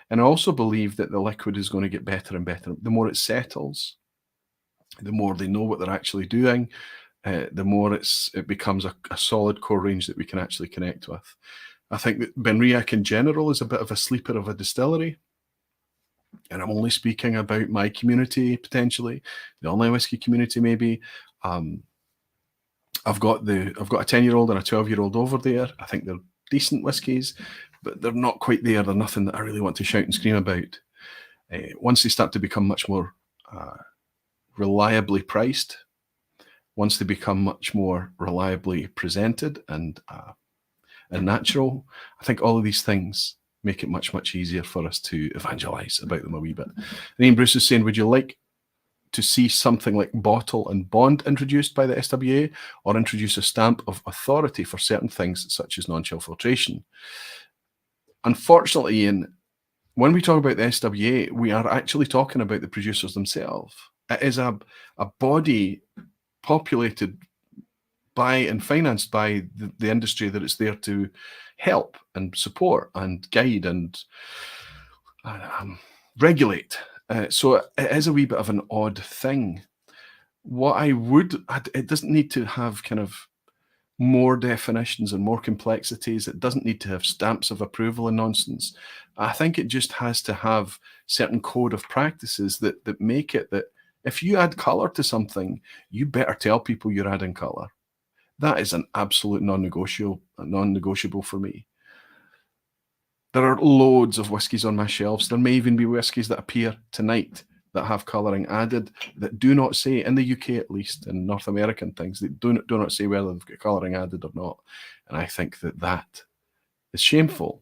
And I also believe that the liquid is going to get better and better. The more it settles, the more they know what they're actually doing, the more it becomes a solid core range that we can actually connect with. I think that Benriach in general is a bit of a sleeper of a distillery. And I'm only speaking about my community, potentially, the online whiskey community, maybe. I've got a 10-year-old and a 12-year-old over there. I think they're decent whiskies, but they're not quite there. They're nothing that I really want to shout and scream about. Once they start to become much more reliably priced, once they become much more reliably presented and natural, I think all of these things make it much, much easier for us to evangelize about them a wee bit. And Ian Bruce is saying, would you like to see something like bottle and bond introduced by the SWA, or introduce a stamp of authority for certain things such as non-chill filtration? Unfortunately, Ian, when we talk about the SWA, we are actually talking about the producers themselves. It is a body populated by and financed by the industry that it's there to help and support and guide and regulate. So it is a wee bit of an odd thing. It doesn't need to have kind of more definitions and more complexities. It doesn't need to have stamps of approval and nonsense. I think it just has to have certain code of practices that make it that if you add color to something, you better tell people you're adding color. That is an absolute non-negotiable for me. There are loads of whiskies on my shelves. There may even be whiskies that appear tonight that have colouring added that do not say, in the UK at least, in North American things, they do not say whether they've got colouring added or not. And I think that is shameful.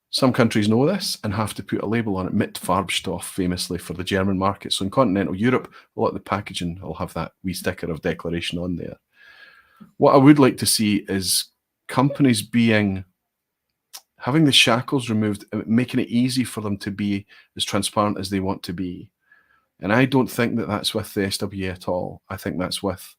Some countries know this and have to put a label on it, mit Farbstoff, famously for the German market. So in continental Europe, a lot of the packaging will have that wee sticker of declaration on there. What I would like to see is companies having the shackles removed, making it easy for them to be as transparent as they want to be. And I don't think that that's with the SWA at all. I think that's with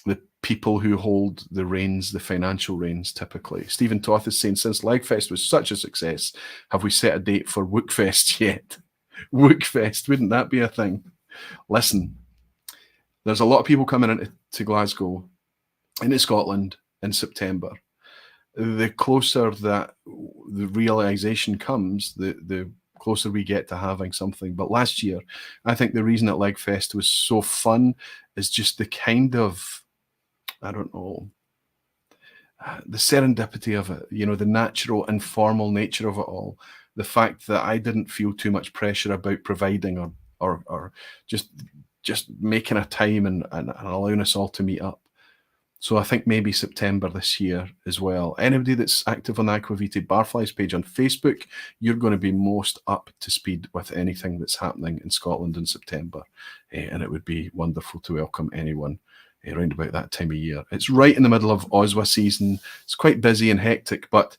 the people who hold the reins, the financial reins, typically. Stephen Toth is saying, since Lagfest was such a success, have we set a date for Wookfest yet? Wookfest, wouldn't that be a thing? Listen, there's a lot of people coming into Glasgow, into Scotland in September. The closer that the realization comes, the closer we get to having something. But last year, I think the reason that Legfest was so fun is just the kind of, I don't know, the serendipity of it, the natural, informal nature of it all. The fact that I didn't feel too much pressure about providing or just making a time and allowing us all to meet up. So I think maybe September this year as well. Anybody that's active on the Aquavitae Barflies page on Facebook, you're going to be most up to speed with anything that's happening in Scotland in September. And it would be wonderful to welcome anyone around about that time of year. It's right in the middle of OSWA season. It's quite busy and hectic, but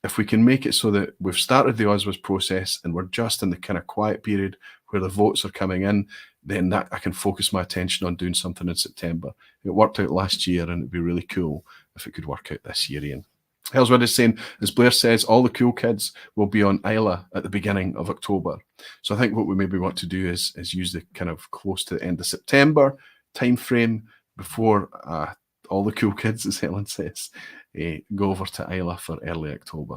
if we can make it so that we've started the OSWA's process and we're just in the kind of quiet period where the votes are coming in, then that I can focus my attention on doing something in September. It worked out last year, and it'd be really cool if it could work out this year, Ian. Hellswood is saying, as Blair says, all the cool kids will be on Isla at the beginning of October. So I think what we maybe want to do is use the kind of close to the end of September time frame before all the cool kids, as Helen says, go over to Isla for early October.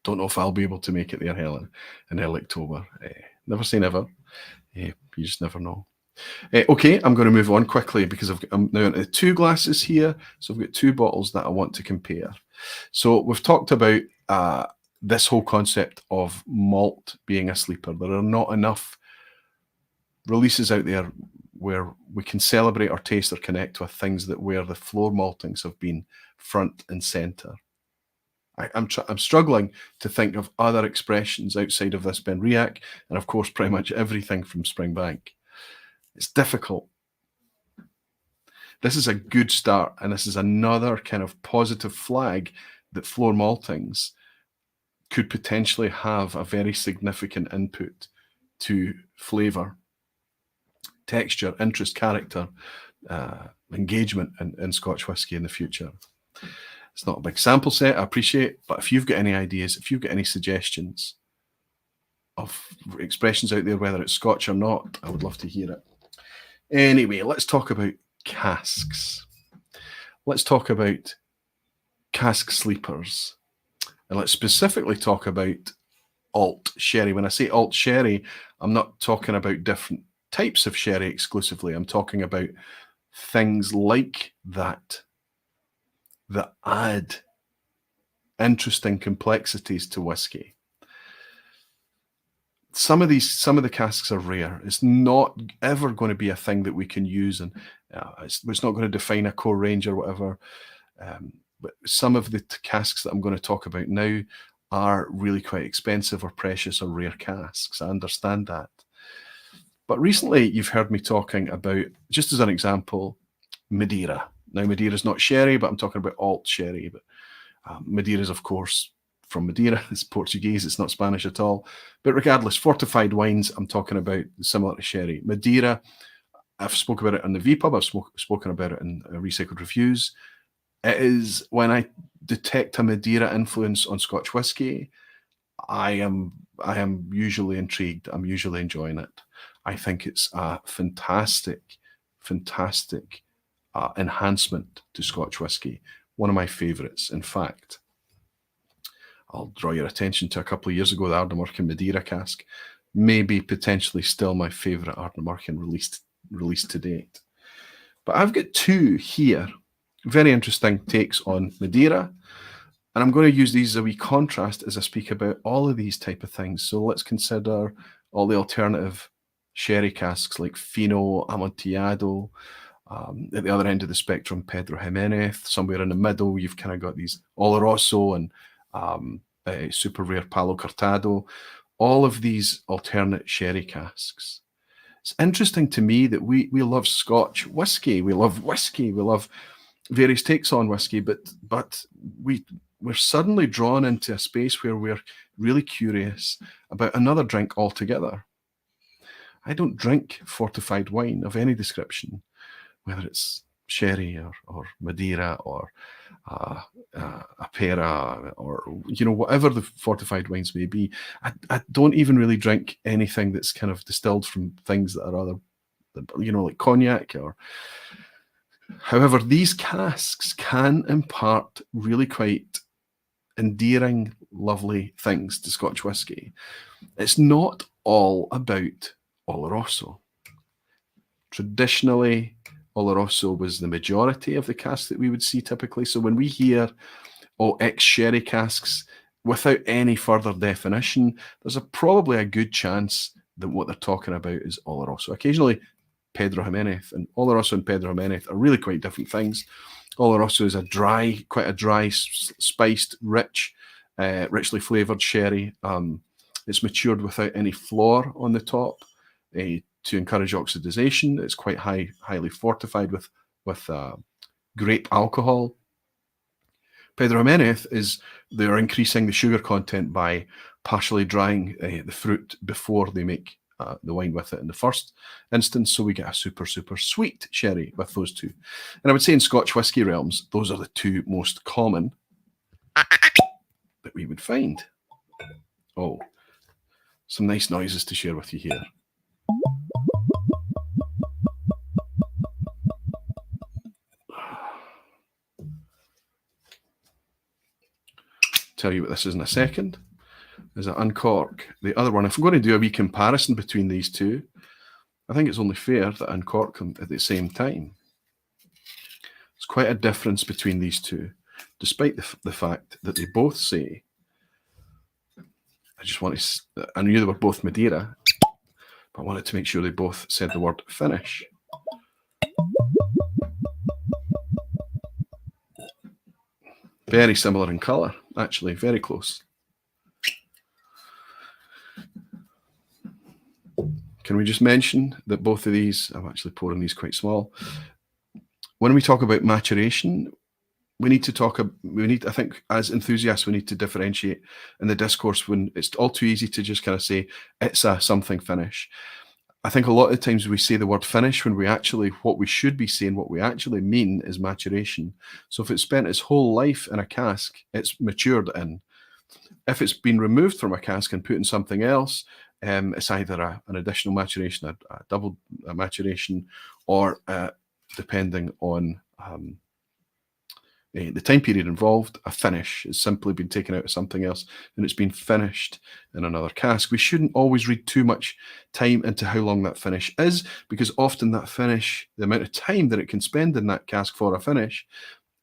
Don't know if I'll be able to make it there, Helen, in early October. Never say never. You just never know. Okay, I'm going to move on quickly because I'm now into 2 glasses here. So I've got 2 bottles that I want to compare. So we've talked about this whole concept of malt being a sleeper. There are not enough releases out there where we can celebrate or taste or connect with things that where the floor maltings have been front and center. I'm struggling to think of other expressions outside of this Benriach, and of course pretty much everything from Springbank. It's difficult. This is a good start, and this is another kind of positive flag that floor maltings could potentially have a very significant input to flavour, texture, interest, character, engagement in Scotch whisky in the future. It's not a big sample set, I appreciate, but if you've got any ideas, if you've got any suggestions of expressions out there, whether it's Scotch or not, I would love to hear it. Anyway, let's talk about casks. Let's talk about cask sleepers. And let's specifically talk about alt sherry. When I say alt sherry, I'm not talking about different types of sherry exclusively. I'm talking about things like that add interesting complexities to whiskey. Some of the casks are rare. It's not ever going to be a thing that we can use, and it's not going to define a core range or whatever. But some of the casks that I'm going to talk about now are really quite expensive or precious or rare casks. I understand that. But recently you've heard me talking about, just as an example, Madeira. Now, Madeira is not sherry, but I'm talking about alt sherry. But Madeira is, of course, from Madeira. It's Portuguese. It's not Spanish at all. But regardless, fortified wines, I'm talking about similar to sherry. Madeira, I've spoken about it on the vPub. I've spoken about it in Recycled Reviews. It is, when I detect a Madeira influence on Scotch whisky, I am usually intrigued. I'm usually enjoying it. I think it's a fantastic enhancement to Scotch whisky. One of my favourites. In fact, I'll draw your attention to a couple of years ago, the Ardnamurchan Madeira cask. Maybe potentially still my favourite Ardnamurchan released to date. But I've got two here. Very interesting takes on Madeira. And I'm going to use these as a wee contrast as I speak about all of these type of things. So let's consider all the alternative sherry casks like Fino, Amontillado. At the other end of the spectrum, Pedro Jimenez. Somewhere in the middle, you've kind of got these Oloroso and super rare Palo Cortado. All of these alternate sherry casks. It's interesting to me that we love Scotch whisky. We love whiskey. We love various takes on whiskey, but we're suddenly drawn into a space where we're really curious about another drink altogether. I don't drink fortified wine of any description, whether it's sherry or Madeira or a pera or whatever the fortified wines may be. I don't even really drink anything that's kind of distilled from things that are other, like cognac or. However, these casks can impart really quite endearing, lovely things to Scotch whisky. It's not all about Oloroso. Traditionally, Oloroso was the majority of the casks that we would see typically. So when we hear, ex-sherry casks, without any further definition, there's probably a good chance that what they're talking about is Oloroso. Occasionally, Pedro Jimenez, and Oloroso and Pedro Jimenez are really quite different things. Oloroso is quite a dry, spiced, richly flavoured sherry. It's matured without any floor on the top to encourage oxidization. It's quite highly fortified with grape alcohol. Pedro Jimenez they're increasing the sugar content by partially drying the fruit before they make the wine with it in the first instance, so we get a super sweet sherry with those two. And I would say in Scotch whisky realms, those are the two most common that we would find. Oh, some nice noises to share with you here. Tell you what this is in a second. As I uncork the other one, if we're going to do a wee comparison between these two, I think it's only fair that I uncork them at the same time. It's quite a difference between these two, despite the fact that they both say I knew they were both Madeira, but I wanted to make sure they both said the word finish. Very similar in colour, actually, very close. Can we just mention that both of these, I'm actually pouring these quite small. When we talk about maturation, I think as enthusiasts, we need to differentiate in the discourse when it's all too easy to just kind of say it's a something finish. I think a lot of times we say the word finish when what we should be saying, what we actually mean is maturation. So if it's spent its whole life in a cask, it's matured in. If it's been removed from a cask and put in something else, it's either an additional maturation, a double maturation, or depending on the time period involved, a finish. It's simply been taken out of something else and it's been finished in another cask. We shouldn't always read too much time into how long that finish is, because often that finish, the amount of time that it can spend in that cask for a finish,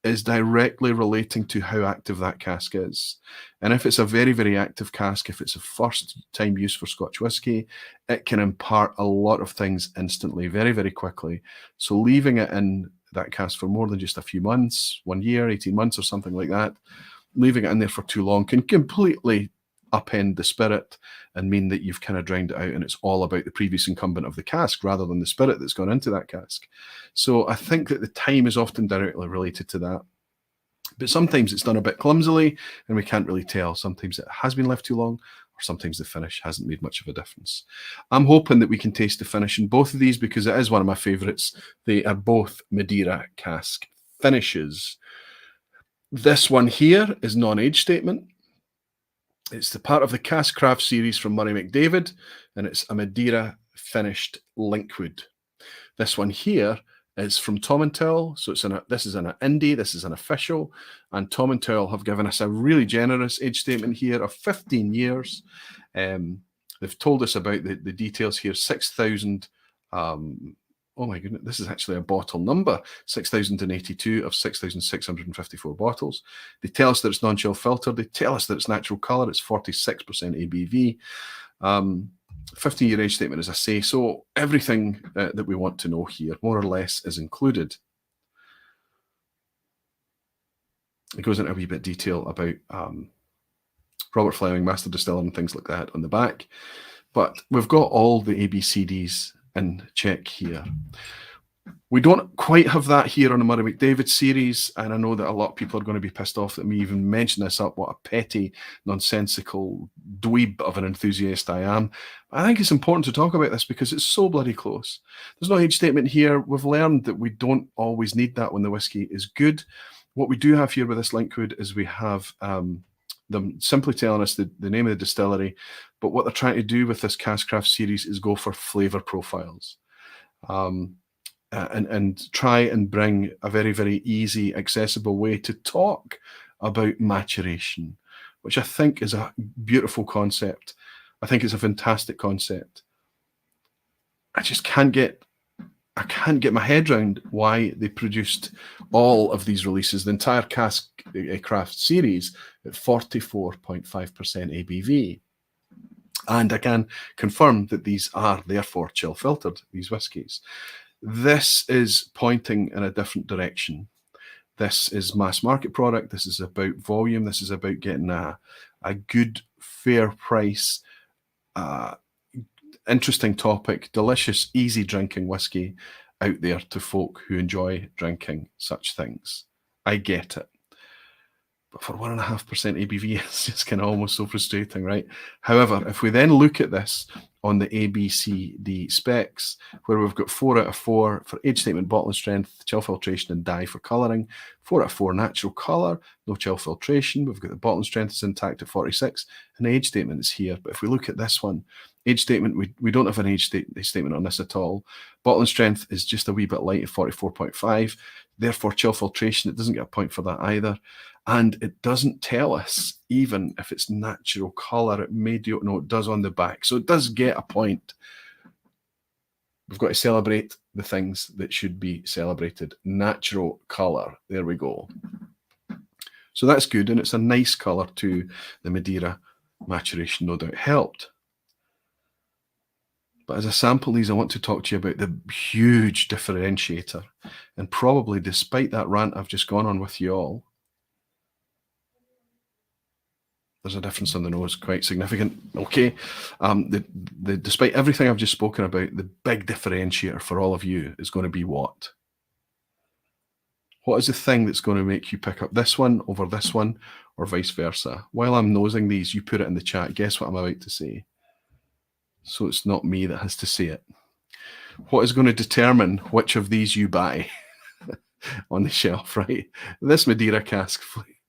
is directly relating to how active that cask is. And if it's a very, very active cask, if it's a first time use for Scotch whisky, it can impart a lot of things instantly, very, very quickly. So leaving it in that cask for more than just a few months, 1 year, 18 months or something like that, leaving it in there for too long can completely upend the spirit and mean that you've kind of drowned it out and it's all about the previous incumbent of the cask rather than the spirit that's gone into that cask. So I think that the time is often directly related to that. But sometimes it's done a bit clumsily and we can't really tell. Sometimes it has been left too long, or sometimes the finish hasn't made much of a difference. I'm hoping that we can taste the finish in both of these because it is one of my favourites. They are both Madeira cask finishes. This one here is non-age statement. It's the part of the Cask Craft series from Murray McDavid, and it's a Madeira finished linkwood. This one here is from Tomintoul, so this is an indie, this is an official, and Tomintoul have given us a really generous age statement here of 15 years. They've told us about the details here, 6,000. Oh my goodness, this is actually a bottle number, 6,082 of 6,654 bottles. They tell us that it's non-chill filtered. They tell us that it's natural colour. It's 46% ABV. 15-year age statement, as I say. So everything that we want to know here, more or less, is included. It goes into a wee bit of detail about Robert Fleming, Master Distiller, and things like that on the back. But we've got all the ABCDs in check here. We don't quite have that here on the Murray McDavid series, and I know that a lot of people are going to be pissed off that me even mention this up. What a petty, nonsensical dweeb of an enthusiast I am. I think it's important to talk about this because it's so bloody close. There's no age statement here. We've learned that we don't always need that when the whiskey is good. What we do have here with this linkwood is we have them simply telling us the name of the distillery, but what they're trying to do with this Cask Craft series is go for flavour profiles. And try and bring a very, very easy, accessible way to talk about maturation, which I think is a beautiful concept. I think it's a fantastic concept. I just can't get my head around why they produced all of these releases, the entire Cask Craft series at 44.5% ABV. And I can confirm that these are therefore chill filtered, these whiskies. This is pointing in a different direction. This is mass market product. This is about volume. This is about getting a good, fair price, interesting topic, delicious, easy drinking whiskey out there to folk who enjoy drinking such things. I get it. But for 1.5% ABV, it's just kind of almost so frustrating, right? However, if we then look at this on the ABCD specs, where we've got 4 out of 4 for age statement, bottling strength, chill filtration, and dye for colouring, 4 out of 4 natural colour, no chill filtration. We've got the bottling strength is intact at 46, and the age statement is here. But if we look at this one, age statement, we don't have an age statement on this at all. Bottling strength is just a wee bit light at 44.5. Therefore, chill filtration, it doesn't get a point for that either. And it doesn't tell us even if it's natural colour. It may do, no, it does on the back. So it does get a point. We've got to celebrate the things that should be celebrated. Natural colour. There we go. So that's good. And it's a nice colour to the Madeira maturation no doubt helped. But as I sample these, I want to talk to you about the huge differentiator. And probably despite that rant I've just gone on with you all, there's a difference on the nose, quite significant. Okay, despite everything I've just spoken about, the big differentiator for all of you is going to be what? What is the thing that's going to make you pick up this one over this one, or vice versa? While I'm nosing these, you put it in the chat. Guess what I'm about to say? So it's not me that has to say it. What is going to determine which of these you buy on the shelf, right? This Madeira cask,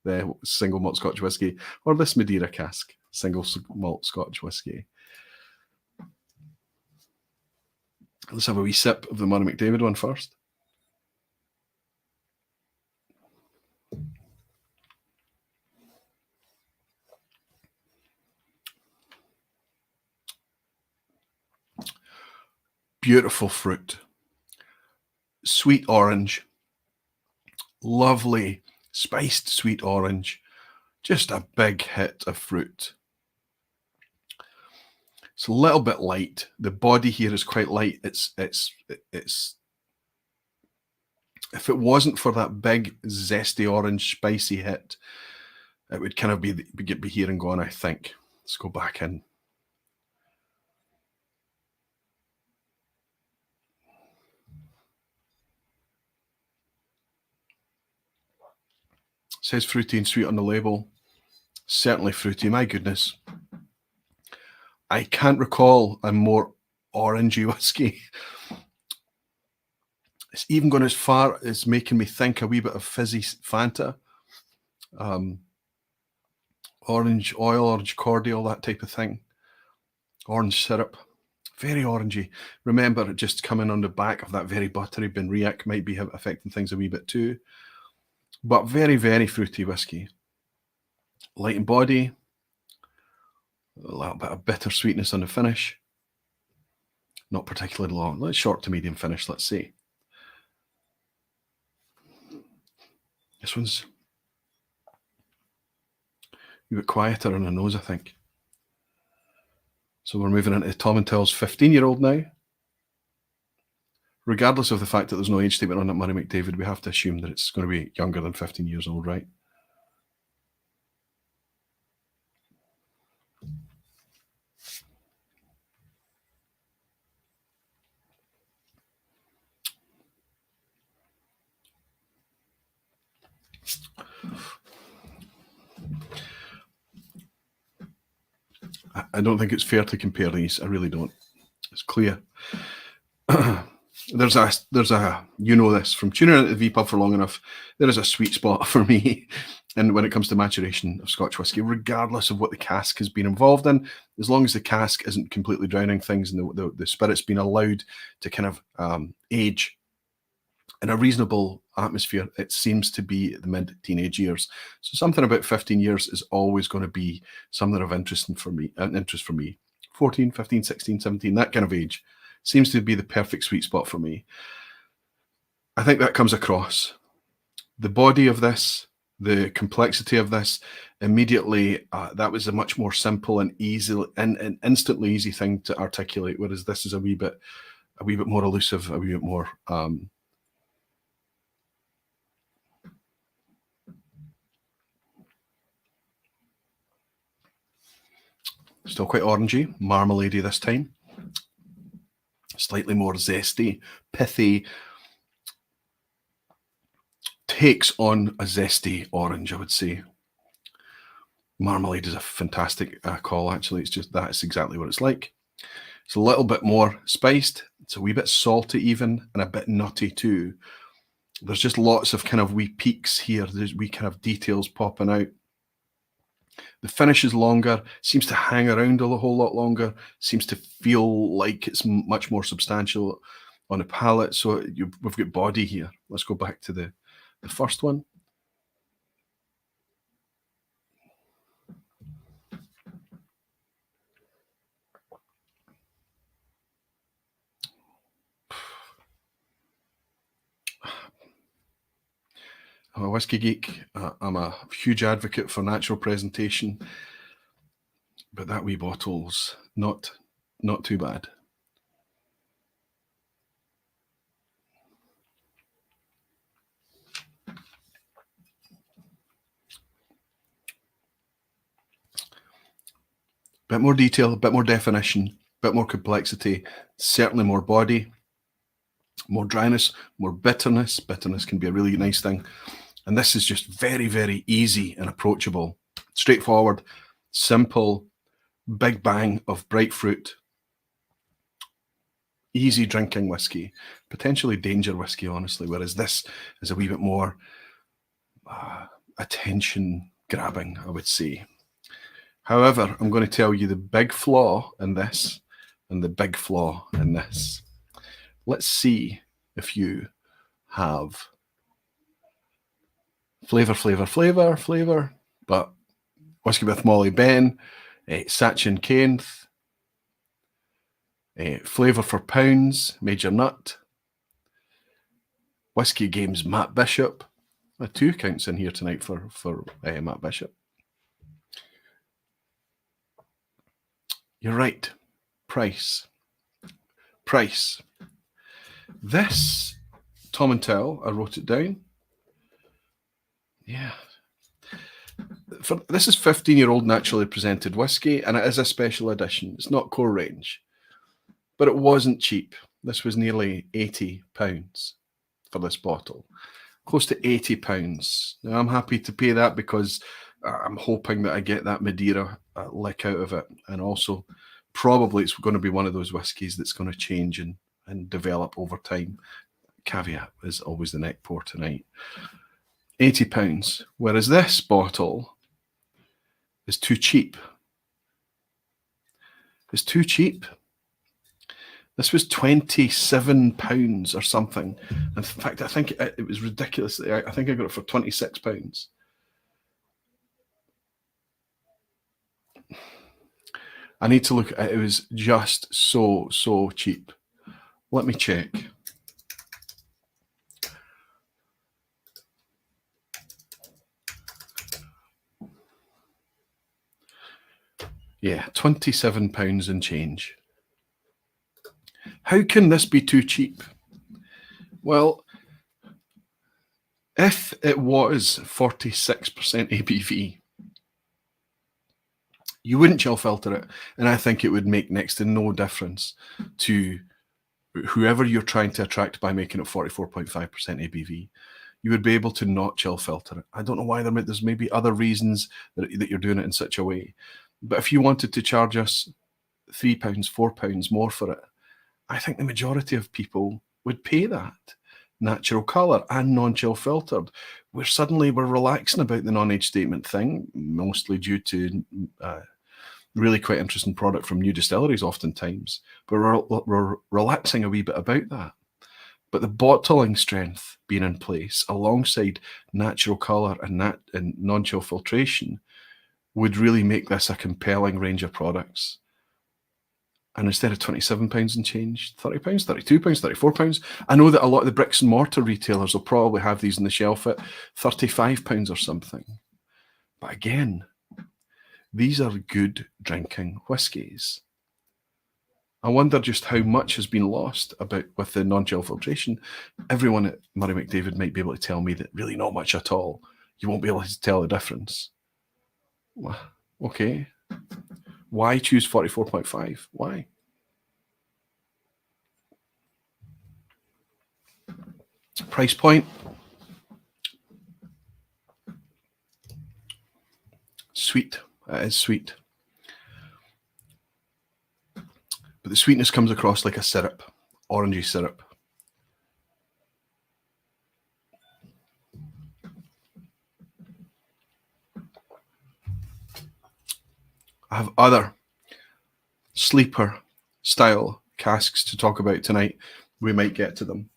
the single malt Scotch whisky, or this Madeira cask, single malt Scotch whisky. Let's have a wee sip of the Murray McDavid one first. Beautiful fruit, sweet orange, lovely spiced sweet orange, just a big hit of fruit. It's a little bit light. The body here is quite light. It's if it wasn't for that big zesty orange spicy hit, it would kind of be here and gone, I think. Let's go back in. It says fruity and sweet on the label. Certainly fruity, my goodness. I can't recall a more orangey whiskey. It's even gone as far as making me think a wee bit of fizzy Fanta. Orange oil, orange cordial, that type of thing. Orange syrup. Very orangey. Remember, just coming on the back of that very buttery Benriach might be affecting things a wee bit too. But very, very fruity whiskey. Light in body. A little bit of bitter sweetness on the finish. Not particularly long. Let's short to medium finish, let's see. This one's a bit quieter on the nose, I think. So we're moving into Tomintoul's 15-year-old now. Regardless of the fact that there's no age statement on that Murray McDavid, we have to assume that it's going to be younger than 15 years old, right? I don't think it's fair to compare these. I really don't. It's clear. There's a you know this from tuning into the vPub for long enough. There is a sweet spot for me, and when it comes to maturation of Scotch whisky, regardless of what the cask has been involved in, as long as the cask isn't completely drowning things and the spirit's been allowed to kind of age in a reasonable atmosphere, it seems to be the mid-teenage years. So something about 15 years is always going to be something of interest for me. 14, 15, 16, 17, that kind of age seems to be the perfect sweet spot for me. I think that comes across. The body of this, the complexity of this, immediately, that was a much more simple and easy and instantly easy thing to articulate, whereas this is a wee bit more elusive, a wee bit more still quite orangey, marmalade-y this time. Slightly more zesty, pithy. Takes on a zesty orange, I would say. Marmalade is a fantastic call, actually. It's just that's exactly what it's like. It's a little bit more spiced. It's a wee bit salty even, and a bit nutty too. There's just lots of kind of wee peaks here. There's wee kind of details popping out. The finish is longer, seems to hang around a whole lot longer, seems to feel like it's much more substantial on the palate. So we've got body here. Let's go back to the first one. I'm a whiskey geek. I'm a huge advocate for natural presentation. But that wee bottle's not too bad. Bit more detail, bit more definition, bit more complexity, certainly more body, more dryness, more bitterness. Bitterness can be a really nice thing. And this is just very, very easy and approachable. Straightforward, simple, big bang of bright fruit. Easy drinking whiskey, potentially danger whiskey, honestly, whereas this is a wee bit more attention grabbing, I would say. However, I'm going to tell you the big flaw in this and the big flaw in this. Let's see if you have flavour, but Whiskey with Molly Ben, Sachin Kainth, Flavour for Pounds, Major Nut, Whiskey Games Matt Bishop. 2 counts in here tonight for Matt Bishop. You're right. Price. This Tomintoul, I wrote it down. Yeah. This is 15-year-old naturally presented whiskey, and it is a special edition. It's not core range, but it wasn't cheap. This was nearly £80 for this bottle, close to £80. Now, I'm happy to pay that because I'm hoping that I get that Madeira lick out of it, and also probably it's going to be one of those whiskies that's going to change and develop over time. Caveat is always the neck pour tonight. £80, whereas this bottle is too cheap. It's too cheap. This was £27 or something. In fact, I think it was ridiculous. I think I got it for £26. I need to look at it. It was just so cheap. Let me check. Yeah, £27 and change. How can this be too cheap? Well, if it was 46% ABV, you wouldn't chill filter it, and I think it would make next to no difference to whoever you're trying to attract by making it 44.5% ABV. You would be able to not chill filter it. I don't know why there's maybe other reasons that you're doing it in such a way. But if you wanted to charge us £3, £4 more for it, I think the majority of people would pay that. Natural colour and non-chill filtered. We're relaxing about the non-age statement thing, mostly due to really quite interesting product from new distilleries oftentimes. But we're relaxing a wee bit about that. But the bottling strength being in place alongside natural colour and non-chill filtration would really make this a compelling range of products. And instead of £27 and change, £30, £32, £34. I know that a lot of the bricks and mortar retailers will probably have these on the shelf at £35 or something. But again, these are good drinking whiskies. I wonder just how much has been lost with the non-chill filtration. Everyone at Murray McDavid might be able to tell me that really not much at all. You won't be able to tell the difference. Okay. Why choose 44.5? Why? Price point. Sweet. It is sweet. But the sweetness comes across like a syrup, orangey syrup. I have other sleeper style casks to talk about tonight. We might get to them.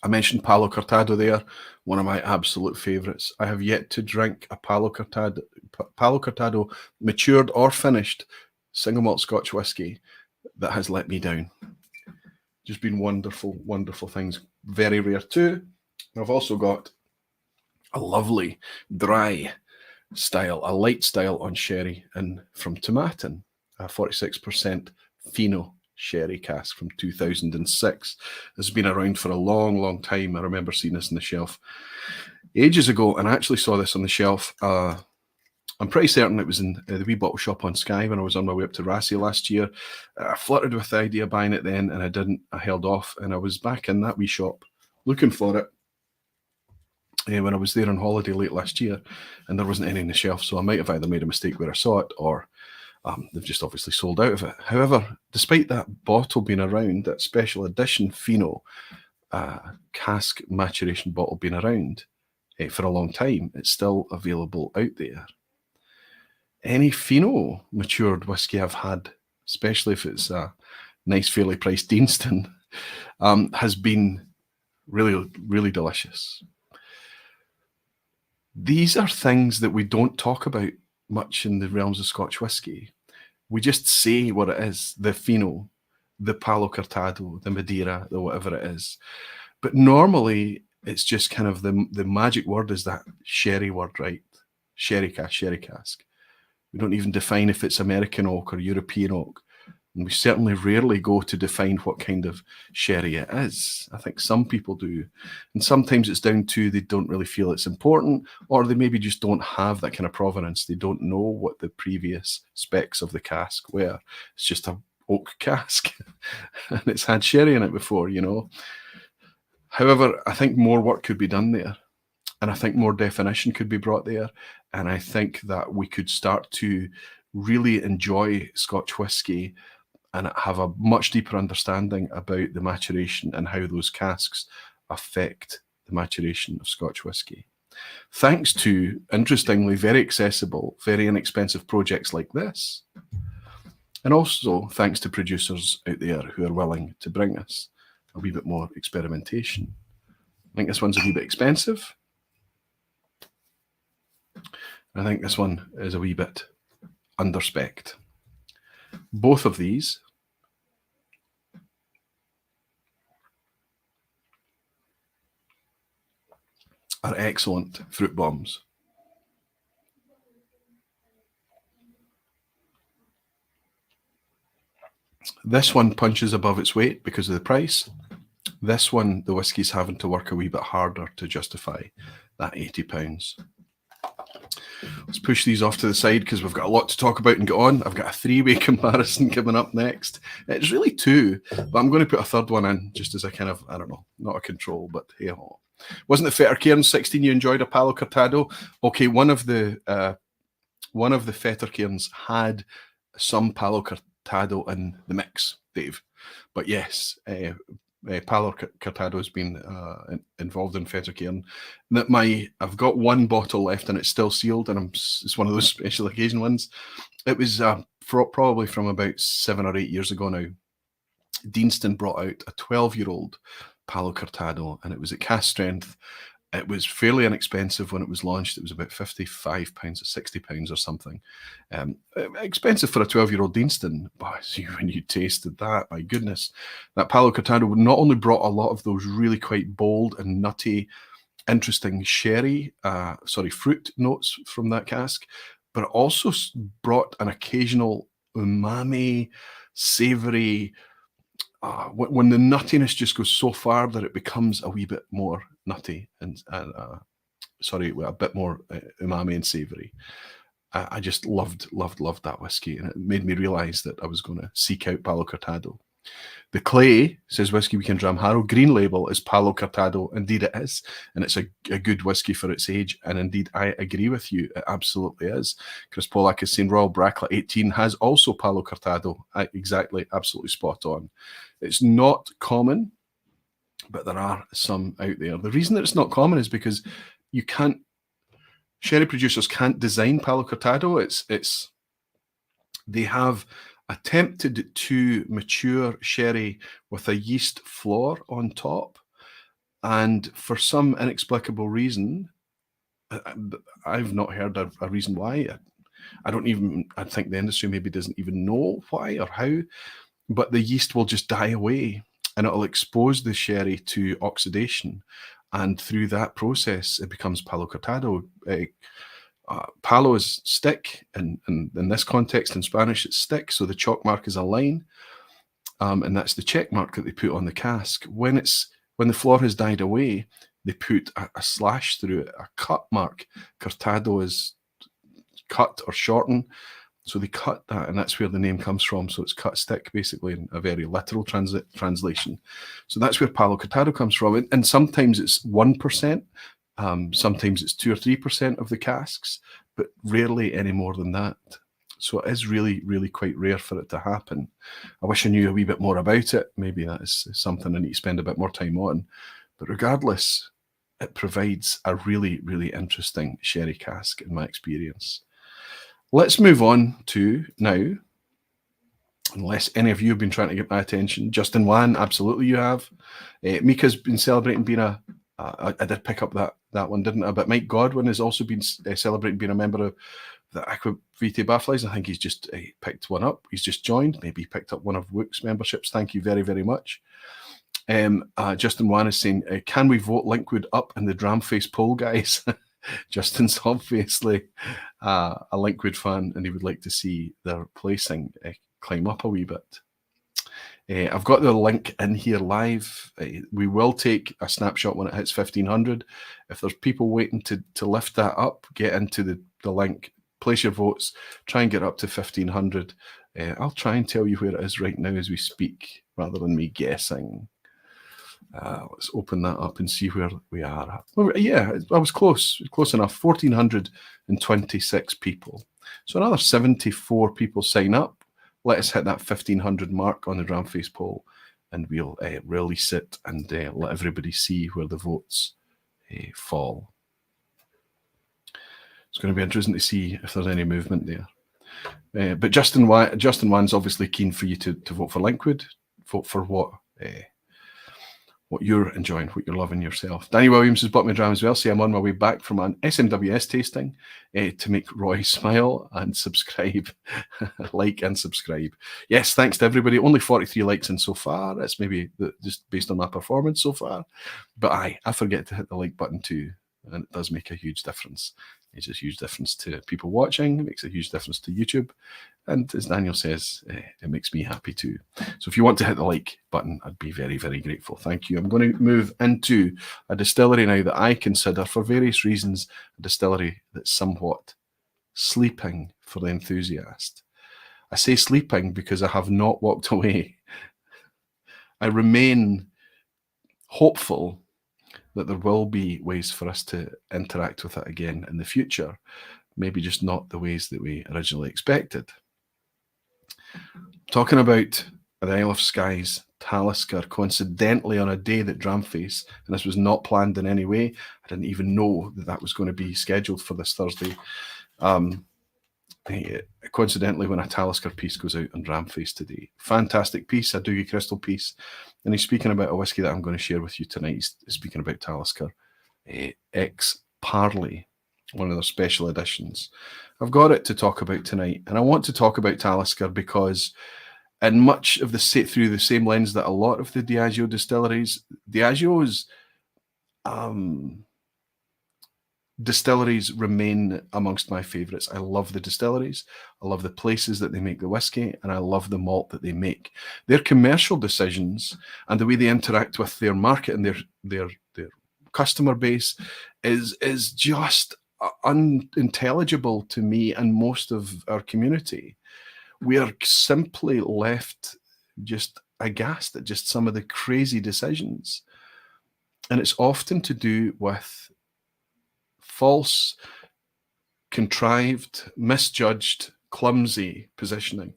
I mentioned Palo Cortado there, one of my absolute favourites. I have yet to drink a Palo Cortado matured or finished single malt Scotch whiskey that has let me down. Just been wonderful, wonderful things. Very rare too. I've also got a lovely dry style, a light style on sherry, and from Tomatin, a 46% Fino sherry cask from 2006. This has been around for a long, long time. I remember seeing this on the shelf ages ago, and I actually saw this on the shelf. I'm pretty certain it was in the wee bottle shop on Skye when I was on my way up to Rassie last year. I flirted with the idea of buying it then, and I didn't. I held off, and I was back in that wee shop looking for it when I was there on holiday late last year, and there wasn't any on the shelf, so I might have either made a mistake where I saw it, or they've just obviously sold out of it. However, despite that bottle being around, that special edition Fino cask maturation bottle being around for a long time, it's still available out there. Any Fino matured whiskey I've had, especially if it's a nice, fairly priced Deanston, has been really, really delicious. These are things that we don't talk about much in the realms of Scotch whiskey. We just say what it is, the Fino, the Palo Cortado, the Madeira, the whatever it is. But normally, it's just kind of the magic word is that sherry word, right? Sherry cask. We don't even define if it's American oak or European oak. And we certainly rarely go to define what kind of sherry it is. I think some people do. And sometimes it's down to they don't really feel it's important, or they maybe just don't have that kind of provenance. They don't know what the previous specs of the cask were. It's just a oak cask and it's had sherry in it before, you know. However, I think more work could be done there. And I think more definition could be brought there. And I think that we could start to really enjoy Scotch whisky and have a much deeper understanding about the maturation and how those casks affect the maturation of Scotch whisky. Thanks to, interestingly, very accessible, very inexpensive projects like this. And also thanks to producers out there who are willing to bring us a wee bit more experimentation. I think this one's a wee bit expensive. I think this one is a wee bit under-specced. Both of these are excellent fruit bombs. This one punches above its weight because of the price. This one, the whiskey's having to work a wee bit harder to justify that £80. Let's push these off to the side because we've got a lot to talk about and get on. I've got a three-way comparison coming up next. It's really two, but I'm going to put a third one in just as a kind of, I don't know, not a control, but hey-ho. Wasn't the Fetter Cairns 16 you enjoyed a Palo Cortado? Okay, one of the Fetter Cairns had some Palo Cortado in the mix, Dave. But yes, Palo Cortado has been involved in Fetter Cairn. I've got one bottle left and it's still sealed, and it's one of those special occasion ones. It was probably from about 7 or 8 years ago now. Deanston brought out a 12-year-old Palo Cortado, and it was at cask strength. It was fairly inexpensive when it was launched. It was about £55 or £60 or something. Expensive for a 12-year-old Deanston, but when you tasted that, my goodness, that Palo Cortado not only brought a lot of those really quite bold and nutty, interesting fruit notes from that cask, but it also brought an occasional umami, savoury, when the nuttiness just goes so far that it becomes a wee bit more nutty and a bit more umami and savoury. I just loved that whiskey, and it made me realise that I was going to seek out Palo Cortado. The clay, says Whiskey Weekend Dramharrow, green label is Palo Cortado. Indeed it is, and it's a good whiskey for its age, and indeed I agree with you, it absolutely is. Chris Pollack is saying Royal Bracklet 18 has also Palo Cortado. Exactly, absolutely spot on. It's not common, but there are some out there. The reason that it's not common is because sherry producers can't design Palo Cortado. They have attempted to mature sherry with a yeast floor on top, and for some inexplicable reason, I've not heard a reason why. I think the industry maybe doesn't even know why or how, but the yeast will just die away and it'll expose the sherry to oxidation, and through that process it becomes Palo Cortado. Palo is stick, and in this context in Spanish it's stick, so the chalk mark is a line, and that's the check mark that they put on the cask. When the flor has died away, they put a slash through it, a cut mark. Cortado is cut or shorten, so they cut that, and that's where the name comes from. So it's cut stick, basically, in a very literal translation. So that's where Palo Cortado comes from, and sometimes it's 1%. Sometimes it's 2 or 3% of the casks, but rarely any more than that. So it is really, really quite rare for it to happen. I wish I knew a wee bit more about it. Maybe that is something I need to spend a bit more time on. But regardless, it provides a really, really interesting sherry cask in my experience. Let's move on to now, unless any of you have been trying to get my attention. Justin Wan, absolutely you have. Mika's been celebrating being I did pick up that one, didn't I? But Mike Godwin has also been celebrating being a member of the Aqua Vitae Baflies. I think he's just picked one up. He's just joined. Maybe he picked up one of Wook's memberships. Thank you very, very much. Justin Wan is saying, can we vote Linkwood up in the Dramface poll, guys? Justin's obviously a Linkwood fan, and he would like to see their placing climb up a wee bit. I've got the link in here live. We will take a snapshot when it hits 1,500. If there's people waiting to lift that up, get into the link, place your votes, try and get up to 1,500. I'll try and tell you where it is right now as we speak, rather than me guessing. Let's open that up and see where we are. Well, yeah, I was close enough. 1,426 people. So another 74 people sign up. Let us hit that 1,500 mark on the Dramface poll, and we'll release it and let everybody see where the votes fall. It's going to be interesting to see if there's any movement there. But Justin Wan's obviously keen for you to vote for Linkwood. Vote for what you're enjoying, what you're loving yourself. Danny Williams has bought me a dram as well. See, I'm on my way back from an SMWS tasting to make Roy smile and subscribe. Like and subscribe. Yes, thanks to everybody. Only 43 likes in so far. That's maybe just based on my performance so far. But I forget to hit the like button too, and it does make a huge difference. It's a huge difference to people watching. It makes a huge difference to YouTube. And as Daniel says, it makes me happy too. So if you want to hit the like button, I'd be very, very grateful. Thank you. I'm going to move into a distillery now that I consider, for various reasons, a distillery that's somewhat sleeping for the enthusiast. I say sleeping because I have not walked away. I remain hopeful that there will be ways for us to interact with it again in the future, maybe just not the ways that we originally expected. Talking about the Isle of Skye's Talisker, coincidentally on a day that Dramface, and this was not planned in any way, I didn't even know that was going to be scheduled for this Thursday. Coincidentally, when a Talisker piece goes out on Dramface today. Fantastic piece, a Doogie Crystal piece. And he's speaking about a whiskey that I'm going to share with you tonight. He's speaking about Talisker, X Parley, one of their special editions. I've got it to talk about tonight, and I want to talk about Talisker because in much of through the same lens that a lot of the Diageo distilleries, Diageo's distilleries remain amongst my favourites. I love the distilleries, I love the places that they make the whiskey, and I love the malt that they make. Their commercial decisions and the way they interact with their market and their customer base is just unintelligible to me and most of our community. We are simply left just aghast at just some of the crazy decisions. And it's often to do with false, contrived, misjudged, clumsy positioning.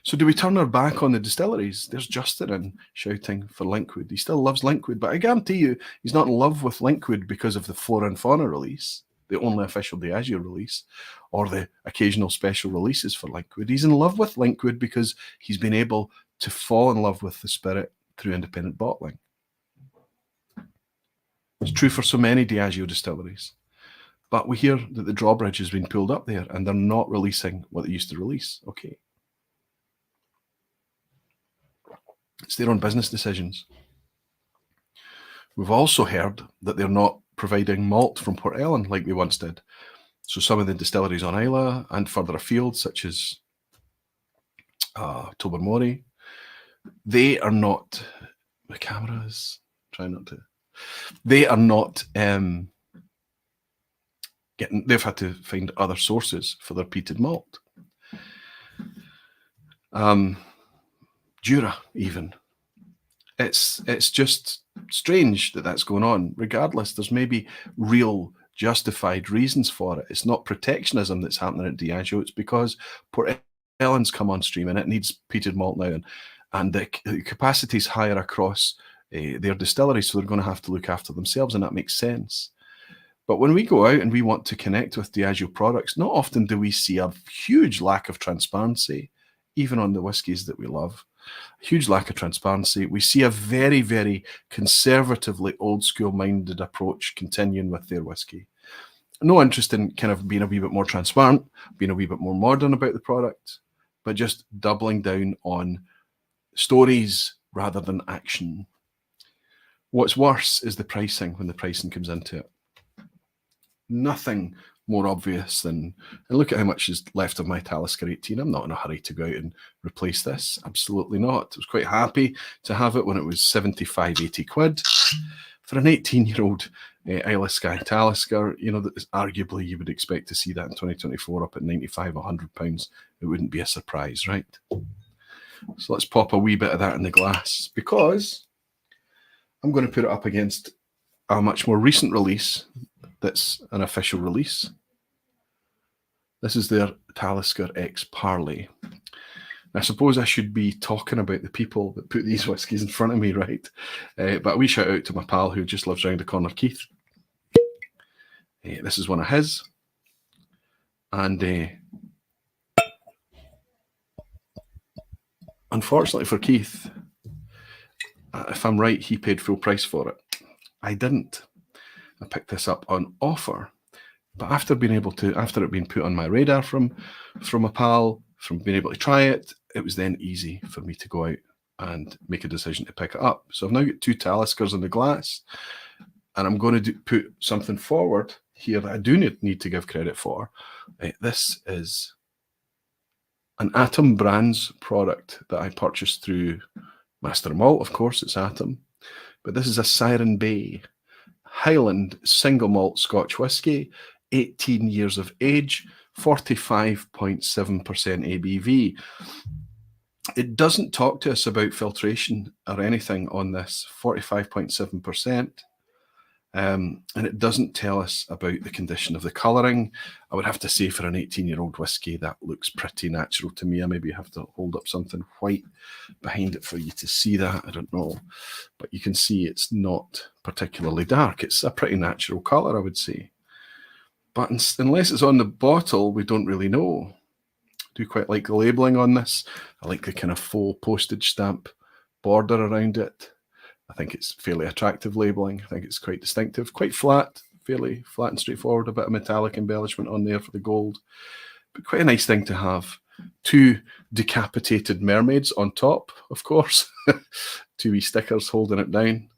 So do we turn our back on the distilleries? There's Justin in shouting for Linkwood. He still loves Linkwood, but I guarantee you he's not in love with Linkwood because of the Flora and Fauna release, the only official Diageo release, or the occasional special releases for Linkwood. He's in love with Linkwood because he's been able to fall in love with the spirit through independent bottling. It's true for so many Diageo distilleries. But we hear that the drawbridge has been pulled up there and they're not releasing what they used to release. Okay. It's their own business decisions. We've also heard that they're not providing malt from Port Ellen like they once did. So some of the distilleries on Islay and further afield, such as Tobermory, they are not, the cameras, try not to, they are not they've had to find other sources for their peated malt. Jura, even. It's just strange that that's going on. Regardless, there's maybe real justified reasons for it. It's not protectionism that's happening at Diageo. It's because Port Ellen's come on stream and it needs peated malt now, and the capacity is higher across their distillery, so they're going to have to look after themselves, and that makes sense. But when we go out and we want to connect with Diageo products, not often do we see a huge lack of transparency, even on the whiskies that we love. A huge lack of transparency. We see a very, very conservatively old school minded approach continuing with their whiskey. No interest in kind of being a wee bit more transparent, being a wee bit more modern about the product, but just doubling down on stories rather than action. What's worse is the pricing when the pricing comes into it. Nothing more obvious than, and look at how much is left of my Talisker 18. I'm not in a hurry to go out and replace this. Absolutely not. I was quite happy to have it when it was 75, 80 quid. For an 18-year-old Islay Sky Talisker, you know, that is arguably you would expect to see that in 2024 up at 95, 100 pounds. It wouldn't be a surprise, right? So let's pop a wee bit of that in the glass, because I'm going to put it up against a much more recent release that's an official release. This is their Talisker X Parley. I suppose I should be talking about the people that put these whiskies in front of me, right? But a wee shout out to my pal who just lives round the corner, Keith. This is one of his. And unfortunately for Keith, if I'm right, he paid full price for it. I didn't. I picked this up on offer, but after it being put on my radar from a pal, from being able to try it, it was then easy for me to go out and make a decision to pick it up. So I've now got 2 Taliskers in the glass, and I'm going to put something forward here that I do need to give credit for. This is an Atom Brands product that I purchased through Master Malt. Of course, it's Atom, but this is a Siren Bay Highland single malt Scotch whisky, 18 years of age, 45.7% ABV. It doesn't talk to us about filtration or anything on this, 45.7%. And it doesn't tell us about the condition of the colouring. I would have to say for an 18-year-old whiskey, that looks pretty natural to me. I maybe have to hold up something white behind it for you to see that. I don't know. But you can see it's not particularly dark. It's a pretty natural colour, I would say. But unless it's on the bottle, we don't really know. I do quite like the labelling on this. I like the kind of faux postage stamp border around it. I think it's fairly attractive labelling. I think it's quite distinctive, quite flat, fairly flat and straightforward, a bit of metallic embellishment on there for the gold. But quite a nice thing to have. 2 decapitated mermaids on top, of course. 2 wee stickers holding it down.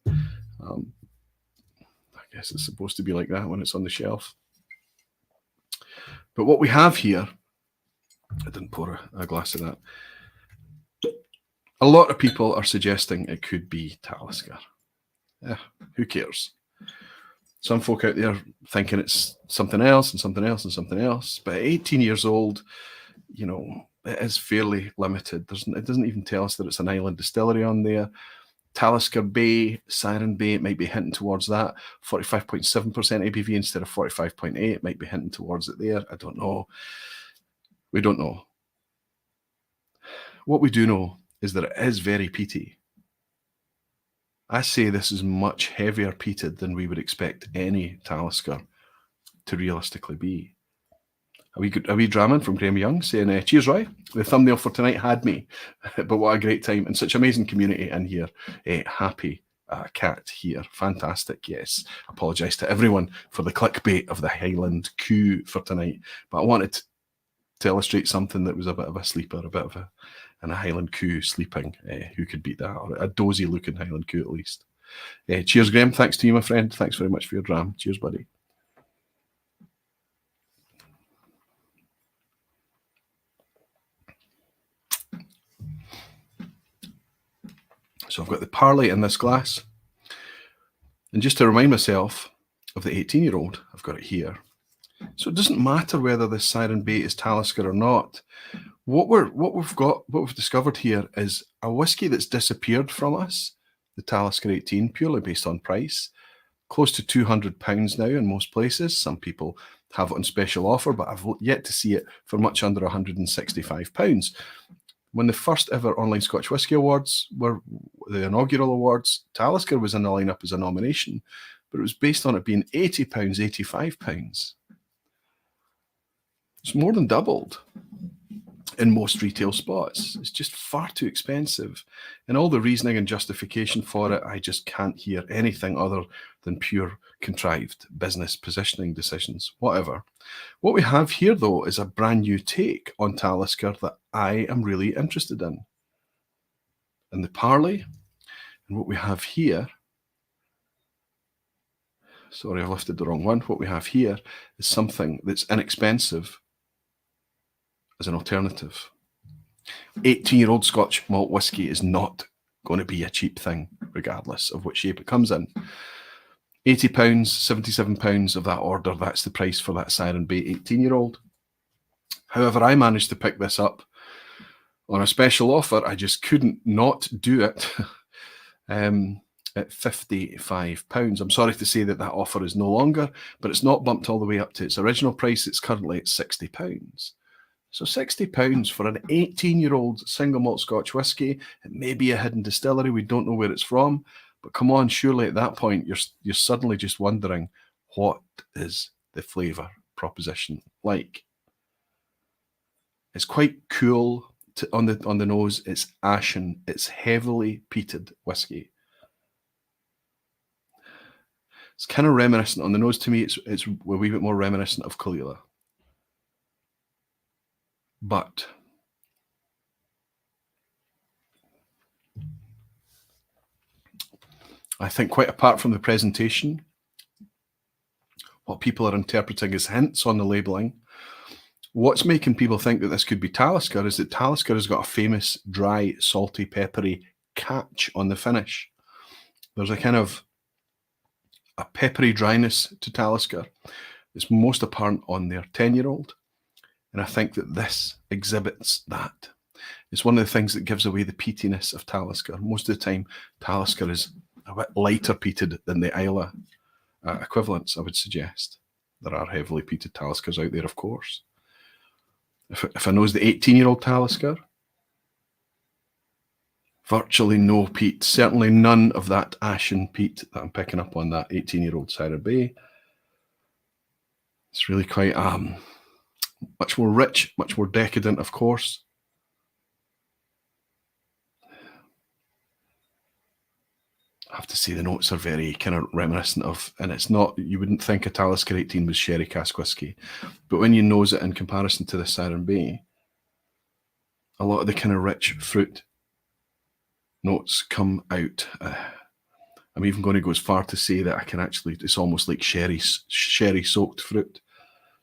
I guess it's supposed to be like that when it's on the shelf. But what we have here, I didn't pour a glass of that. A lot of people are suggesting it could be Talisker. Who cares? Some folk out there thinking it's something else and something else and something else. But at 18 years old, you know, it is fairly limited. It doesn't even tell us that it's an island distillery on there. Talisker Bay, Siren Bay, it might be hinting towards that. 45.7% ABV instead of 45.8. It might be hinting towards it there. I don't know. We don't know. What we do know is that it is very peaty. I say this is much heavier peated than we would expect any Talisker to realistically be. A wee drama from Graham Young saying, cheers, Roy. The thumbnail for tonight had me, but what a great time and such amazing community in here. Happy cat here. Fantastic, yes. Apologise to everyone for the clickbait of the Highland Q for tonight, but I wanted to illustrate something that was a bit of a sleeper, a Highland Q sleeping. Who could beat that? Or a dozy looking Highland Q at least. Cheers, Graham. Thanks to you, my friend. Thanks very much for your dram. Cheers, buddy. So I've got the Parley in this glass. And just to remind myself of the 18-year-old, I've got it here. So it doesn't matter whether this Siren Bay is Talisker or not. What we've discovered here is a whiskey that's disappeared from us, the Talisker 18, purely based on price. Close to £200 now in most places. Some people have it on special offer, but I've yet to see it for much under £165. When the first ever Online Scotch Whisky Awards were the inaugural awards, Talisker was in the lineup as a nomination, but it was based on it being £80, £85. It's more than doubled in most retail spots. It's just far too expensive. And all the reasoning and justification for it, I just can't hear anything other than pure contrived business positioning decisions, whatever. What we have here, though, is a brand new take on Talisker that I am really interested in. And the Parley, and what we have here, sorry, I lifted the wrong one. What we have here is something that's inexpensive as an alternative. 18-year-old Scotch malt whisky is not going to be a cheap thing, regardless of what shape it comes in. £80, £77 of that order, that's the price for that Siren Bay 18-year-old. However, I managed to pick this up on a special offer. I just couldn't not do it at £55. I'm sorry to say that offer is no longer, but it's not bumped all the way up to its original price. It's currently at £60. So £60 for an 18-year-old single malt Scotch whisky. It may be a hidden distillery. We don't know where it's from. But come on, surely at that point, you're suddenly just wondering, what is the flavour proposition like? It's quite cool on the nose. It's ashen. It's heavily peated whisky. It's kind of reminiscent on the nose. To me, it's a wee bit more reminiscent of Caol Ila. But I think quite apart from the presentation, what people are interpreting as hints on the labelling, what's making people think that this could be Talisker is that Talisker has got a famous dry, salty, peppery catch on the finish. There's a kind of a peppery dryness to Talisker. It's most apparent on their 10-year-old. And I think that this exhibits that. It's one of the things that gives away the peatiness of Talisker. Most of the time, Talisker is a bit lighter peated than the Islay equivalents, I would suggest. There are heavily peated Taliskers out there, of course. If I nose the 18-year-old Talisker, virtually no peat. Certainly none of that ashen peat that I'm picking up on that 18-year-old Siren Bay. It's really quite much more rich, much more decadent, of course. I have to say the notes are very kind of reminiscent of, and it's not, you wouldn't think a Talisker 18 was sherry cask whiskey, but when you nose it in comparison to the Siren Bay, a lot of the kind of rich fruit notes come out. I'm even going to go as far to say that I can actually, it's almost like sherry soaked fruit.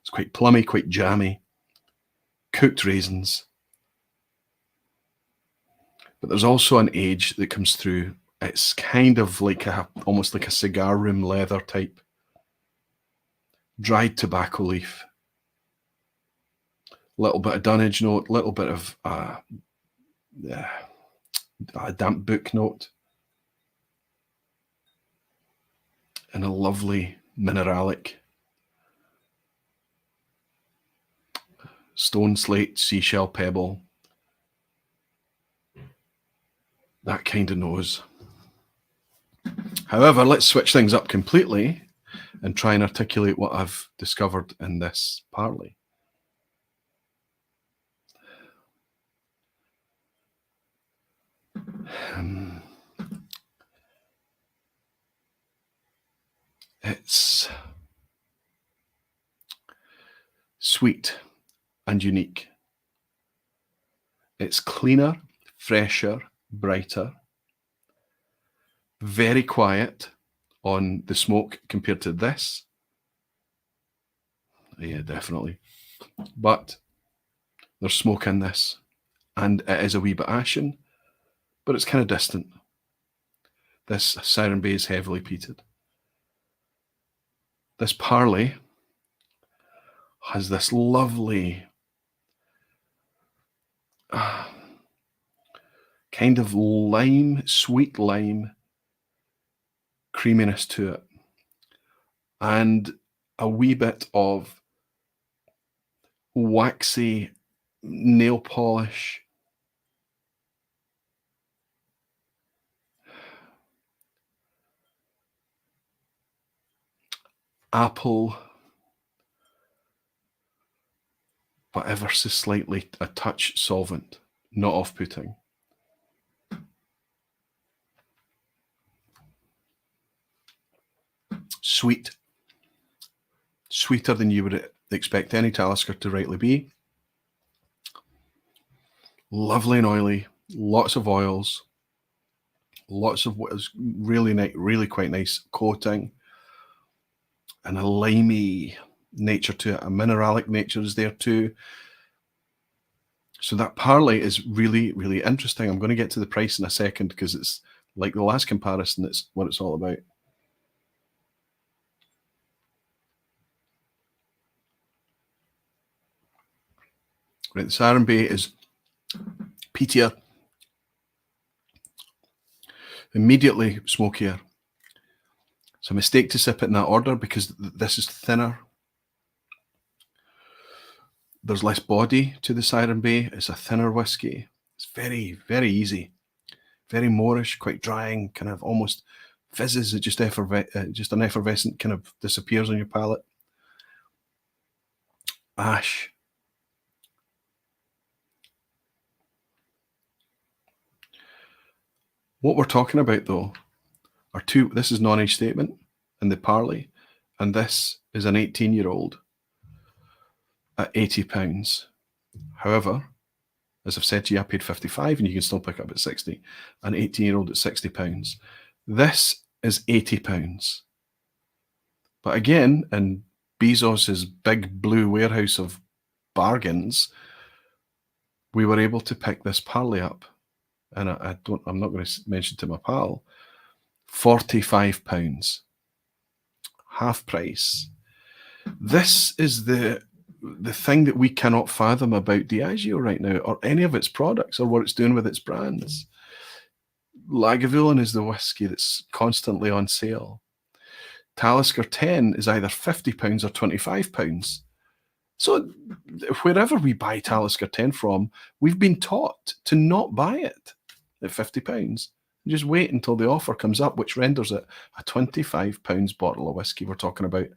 It's quite plummy, quite jammy, cooked raisins. But there's also an age that comes through. It's kind of like almost like a cigar room leather type. Dried tobacco leaf. Little bit of dunnage note, little bit of a damp book note. And a lovely mineralic stone slate, seashell pebble. That kind of nose. However, let's switch things up completely and try and articulate what I've discovered in this Parley. It's sweet and unique. It's cleaner, fresher, brighter. Very quiet on the smoke compared to this. Yeah, definitely. But there's smoke in this, and it is a wee bit ashen, but it's kind of distant. This Siren Bay is heavily peated. This Parley has this lovely kind of lime, sweet lime creaminess to it, and a wee bit of waxy nail polish, apple, but ever so slightly a touch solvent, not off-putting. Sweet, sweeter than you would expect any Talisker to rightly be. Lovely and oily, lots of oils, lots of what is really nice, really quite nice coating, and a limey nature to it. A mineralic nature is there too. So that Parley is really, really interesting. I'm going to get to the price in a second because it's like the last comparison. It's what it's all about. Right, the Siren Bay is peatier, immediately smokier. It's a mistake to sip it in that order because this is thinner. There's less body to the Siren Bay. It's a thinner whiskey. It's very, very easy, very moreish, quite drying, kind of almost fizzes. It just an effervescent kind of disappears on your palate. Ash. What we're talking about, though, are two. This is non-age statement in the Parley, and this is an 18-year-old at £80. However, as I've said to you, I paid 55, and you can still pick up at 60. An 18-year-old at £60. This is £80. But again, in Bezos's big blue warehouse of bargains, we were able to pick this Parley up. And I'm not going to mention to my pal, £45, half price. This is the thing that we cannot fathom about Diageo right now, or any of its products, or what it's doing with its brands. Lagavulin is the whiskey that's constantly on sale. Talisker 10 is either £50 or £25. So wherever we buy Talisker 10 from, we've been taught to not buy it at £50. Just wait until the offer comes up, which renders it a £25 bottle of whiskey. We're talking about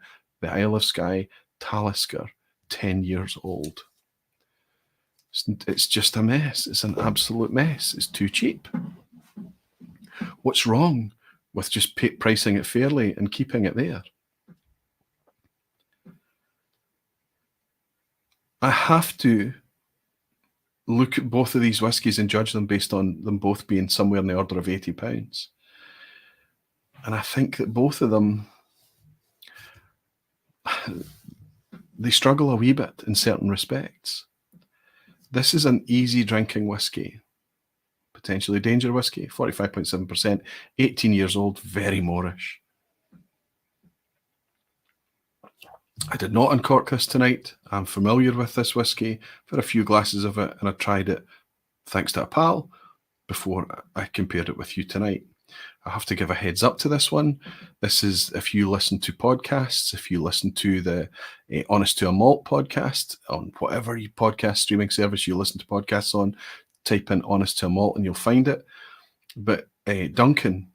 the Isle of Skye Talisker, 10 years old. It's just a mess. It's an absolute mess. It's too cheap. What's wrong with just pricing it fairly and keeping it there? I have to look at both of these whiskies and judge them based on them both being somewhere in the order of £80. And I think that both of them, they struggle a wee bit in certain respects. This is an easy drinking whiskey, potentially danger whiskey, 45.7%, 18 years old, very moreish. I did not uncork this tonight. I'm familiar with this whiskey. I've had a few glasses of it, and I tried it thanks to a pal before I compared it with you tonight. I have to give a heads up to this one. This is, if you listen to podcasts, if you listen to the Honest to a Malt podcast on whatever podcast streaming service you listen to podcasts on, type in Honest to a Malt and you'll find it. But Duncan,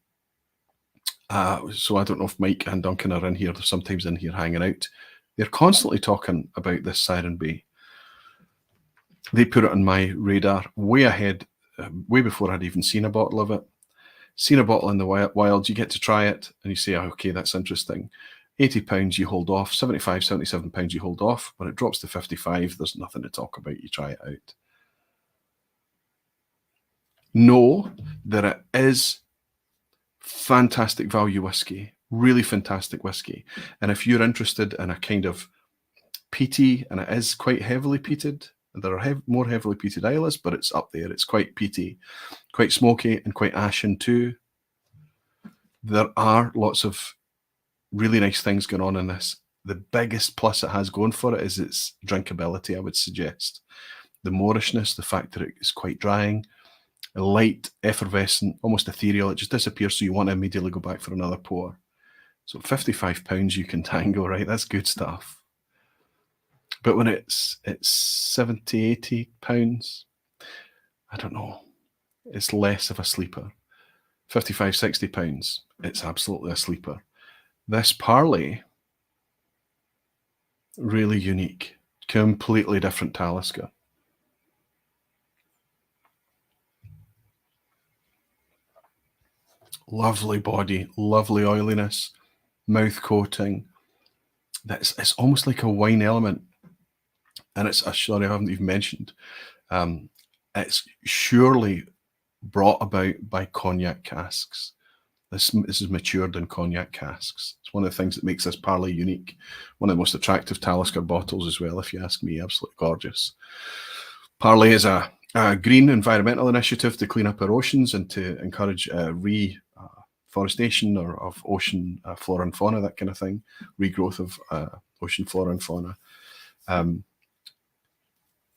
so I don't know if Mike and Duncan are in here. They're sometimes in here hanging out. They're constantly talking about this Siren Bay. They put it on my radar way ahead, way before I'd even seen a bottle of it. Seen a bottle in the wild, you get to try it, and you say, oh, okay, that's interesting. £80 you hold off, £75, £77 you hold off. When it drops to 55, there's nothing to talk about. You try it out. Know that it is fantastic value whiskey, really fantastic whiskey. And if you're interested in a kind of peaty, and it is quite heavily peated, and there are more heavily peated Islas, but it's up there. It's quite peaty, quite smoky, and quite ashen too. There are lots of really nice things going on in this. The biggest plus it has going for it is its drinkability, I would suggest. The moorishness, the fact that it is quite drying, light, effervescent, almost ethereal. It just disappears, so you want to immediately go back for another pour. So £55 you can tango, right? That's good stuff. But when it's 70, 80 pounds, I don't know. It's less of a sleeper. 55, 60 pounds, it's absolutely a sleeper. This Parley, really unique, completely different Talisker. Lovely body, lovely oiliness, mouth coating. It's almost like a wine element. And it's, sorry, I haven't even mentioned, it's surely brought about by cognac casks. This is matured in cognac casks. It's one of the things that makes this Parley unique. One of the most attractive Talisker bottles as well, if you ask me. Absolutely gorgeous. Parley is a green environmental initiative to clean up our oceans and to encourage reforestation of ocean flora and fauna, that kind of thing. Regrowth of ocean flora and fauna.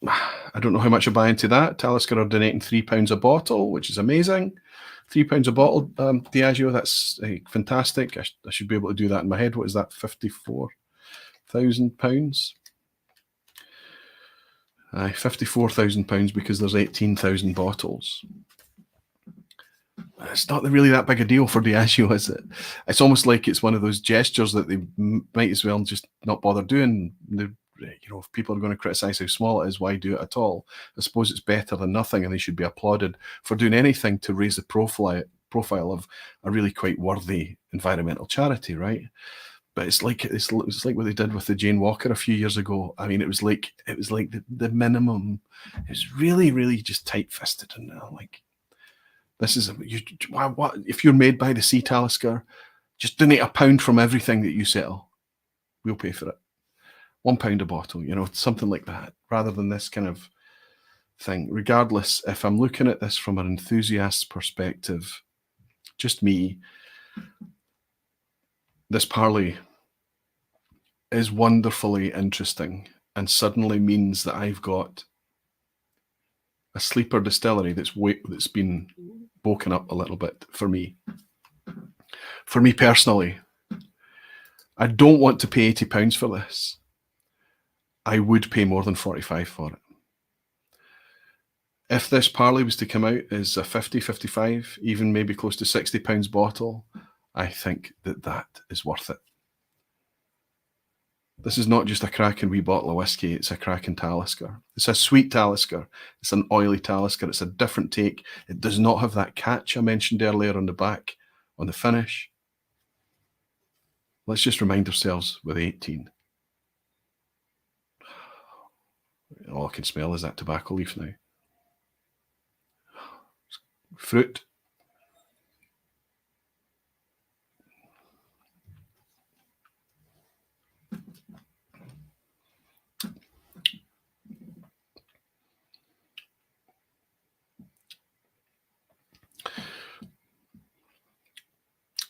I don't know how much I buy into that. Talisker are donating £3 a bottle, which is amazing. £3 a bottle, Diageo, that's fantastic. I should be able to do that in my head. What is that, £54,000? £54,000 because there's 18,000 bottles. It's not really that big a deal for Diageo, is it? It's almost like it's one of those gestures that they might as well just not bother doing. If people are going to criticise how small it is, why do it at all? I suppose it's better than nothing, and they should be applauded for doing anything to raise the profile of a really quite worthy environmental charity, right? But it's like what they did with the Jane Walker a few years ago. I mean, it was like the minimum. It's really, really just tight-fisted, and like this is what if you're made by the sea, Talisker, just donate £1 from everything that you sell. We'll pay for it. £1 a bottle, something like that, rather than this kind of thing. Regardless, if I'm looking at this from an enthusiast's perspective, just me, this Parley is wonderfully interesting and suddenly means that I've got a sleeper distillery that's been woken up a little bit for me. For me personally, I don't want to pay £80 for this. I would pay more than 45 for it. If this Parley was to come out as a 50, 55, even maybe close to £60 bottle, I think that is worth it. This is not just a cracking wee bottle of whiskey, it's a cracking Talisker. It's a sweet Talisker. It's an oily Talisker. It's a different take. It does not have that catch I mentioned earlier on the back, on the finish. Let's just remind ourselves with 18. All I can smell is that tobacco leaf now. Fruit.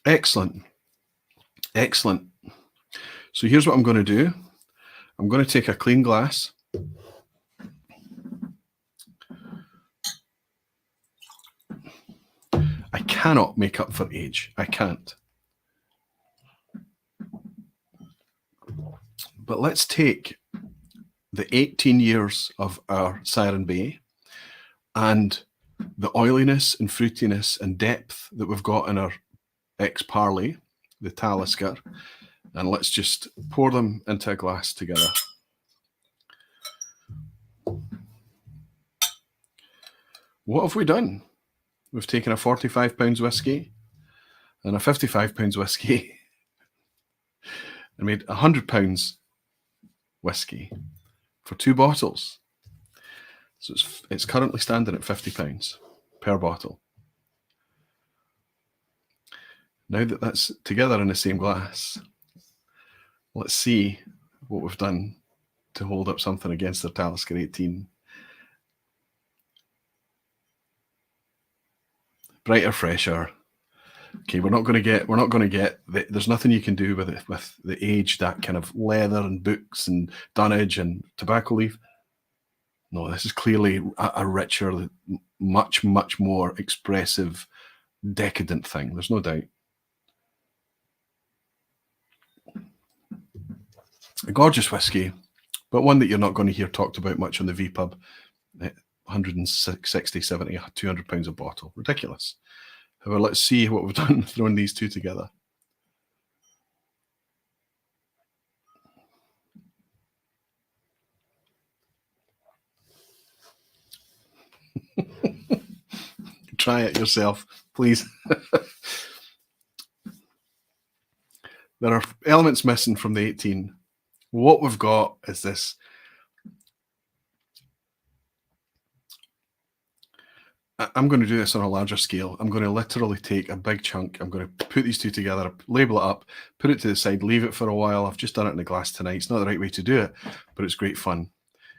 Excellent. Excellent. So here's what I'm going to do. I'm going to take a clean glass. I cannot make up for age. I can't. But let's take the 18 years of our Siren Bay and the oiliness and fruitiness and depth that we've got in our X Parley, the Talisker, and let's just pour them into a glass together. What have we done? We've taken a £45 whiskey and a £55 whiskey and made £100 whiskey for 2 bottles. So it's currently standing at £50 per bottle. Now that that's together in the same glass, let's see what we've done to hold up something against their Talisker 18. Brighter, fresher. Okay, we're not going to get. There's nothing you can do with it with the age, that kind of leather and books and dunnage and tobacco leaf. No, this is clearly a richer, much more expressive, decadent thing. There's no doubt. A gorgeous whiskey, but one that you're not going to hear talked about much on the vPub. 160, 70, 200 pounds a bottle. Ridiculous. However, let's see what we've done throwing these two together. Try it yourself, please. There are elements missing from the 18. What we've got is this. I'm going to do this on a larger scale. I'm going to literally take a big chunk. I'm going to put these two together, label it up, put it to the side, leave it for a while. I've just done it in a glass tonight. It's not the right way to do it, but it's great fun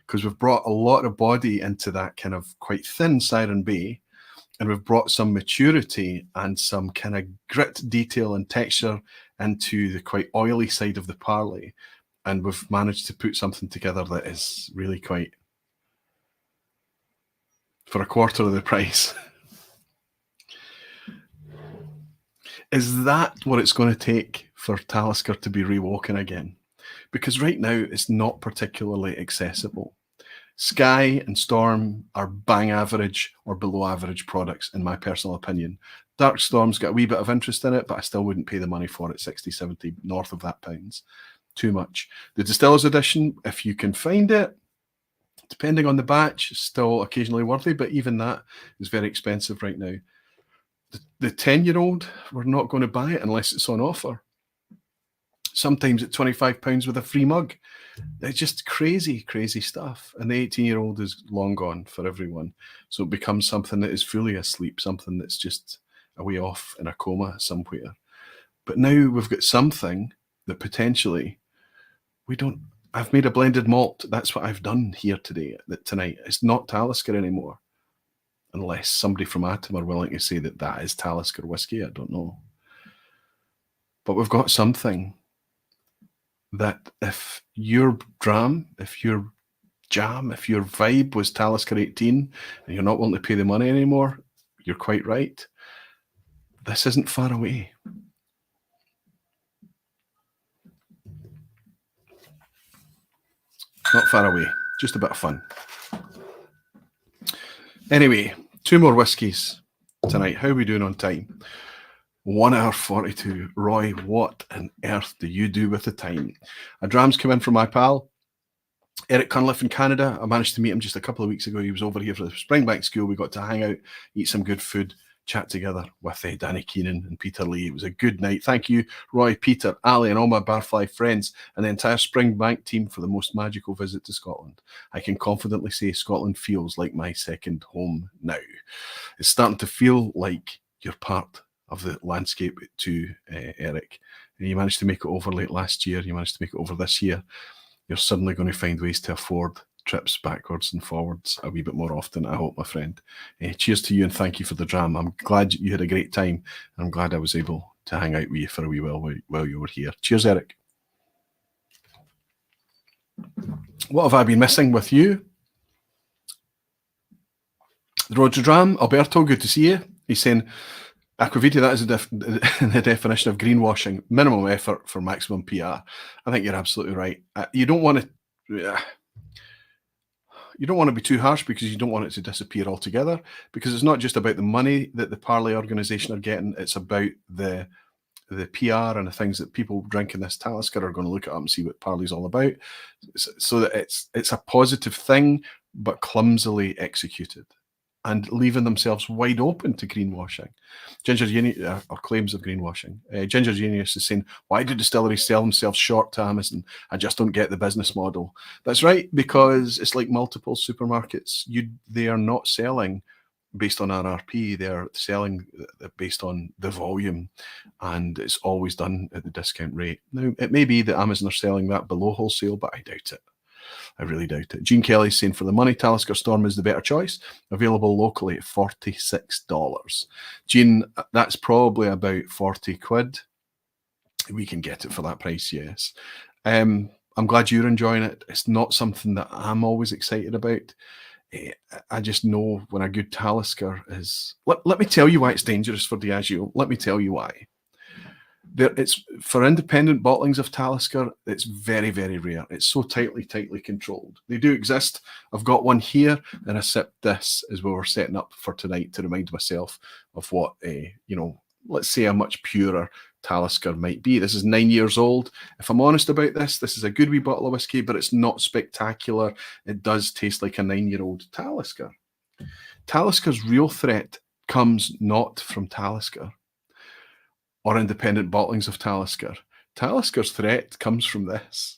because we've brought a lot of body into that kind of quite thin Siren Bay, and we've brought some maturity and some kind of grit, detail and texture into the quite oily side of the Parley. And we've managed to put something together that is really quite, for a quarter of the price. Is that what it's going to take for Talisker to be rewoken again? Because right now it's not particularly accessible. Sky and Storm are bang average or below average products, in my personal opinion. Dark Storm's got a wee bit of interest in it, but I still wouldn't pay the money for it, 60, 70, north of that pounds. Too much. The Distiller's Edition, if you can find it, depending on the batch, still occasionally worthy, but even that is very expensive right now. The 10-year-old, we're not going to buy it unless it's on offer. Sometimes at £25 with a free mug. It's just crazy, crazy stuff. And the 18-year-old is long gone for everyone. So it becomes something that is fully asleep, something that's just a way off in a coma somewhere. But now we've got something that potentially I've made a blended malt. That's what I've done here tonight. It's not Talisker anymore. Unless somebody from Atom are willing to say that that is Talisker whiskey. I don't know. But we've got something that if your dram, if your jam, if your vibe was Talisker 18 and you're not willing to pay the money anymore, you're quite right. This isn't far away. Not far away, just a bit of fun. Anyway, 2 more whiskies tonight. How are we doing on time? 1 hour 42. Roy, what on earth do you do with the time? A dram's come in from my pal, Eric Cunliffe in Canada. I managed to meet him just a couple of weeks ago. He was over here for the Springbank School. We got to hang out, eat some good food, chat together with Danny Keenan and Peter Lee. It was a good night. Thank you, Roy, Peter, Ali, and all my Barfly friends and the entire Springbank team for the most magical visit to Scotland. I can confidently say Scotland feels like my second home now. It's starting to feel like you're part of the landscape too, Eric. And you managed to make it over late last year. You managed to make it over this year. You're suddenly going to find ways to afford trips backwards and forwards a wee bit more often, I hope, my friend. Cheers to you and thank you for the dram. I'm glad you had a great time. I'm glad I was able to hang out with you for a wee while you were here. Cheers, Eric. What have I been missing with you? The Road to Dram, Alberto, good to see you. He's saying, Aquavita, that is the definition of greenwashing. Minimum effort for maximum PR. I think you're absolutely right. You don't want to... You don't want to be too harsh because you don't want it to disappear altogether, because it's not just about the money that the Parley organisation are getting, it's about the PR and the things that people drinking this Talisker are going to look it up and see what Parley's all about, so that it's a positive thing, but clumsily executed and leaving themselves wide open to greenwashing. Ginger Genius, or claims of greenwashing. Ginger Genius is saying, why do distilleries sell themselves short to Amazon? I just don't get the business model. That's right, because it's like multiple supermarkets. They are not selling based on RRP. They're selling based on the volume, and it's always done at the discount rate. Now, it may be that Amazon are selling that below wholesale, but I doubt it. I really doubt it. Gene Kelly's saying, for the money, Talisker Storm is the better choice. Available locally at $46. Gene, that's probably about 40 quid. We can get it for that price, yes. I'm glad you're enjoying it. It's not something that I'm always excited about. I just know when a good Talisker is... Let me tell you why it's dangerous for Diageo. Let me tell you why. It's for independent bottlings of Talisker, it's very, very rare. It's so tightly controlled. They do exist. I've got one here, and I sipped this as we were setting up for tonight to remind myself of what let's say a much purer Talisker might be. This is 9 years old. If I'm honest about this, this is a good wee bottle of whiskey, but it's not spectacular. It does taste like a 9-year-old Talisker. Talisker's real threat comes not from Talisker or independent bottlings of Talisker. Talisker's threat comes from this,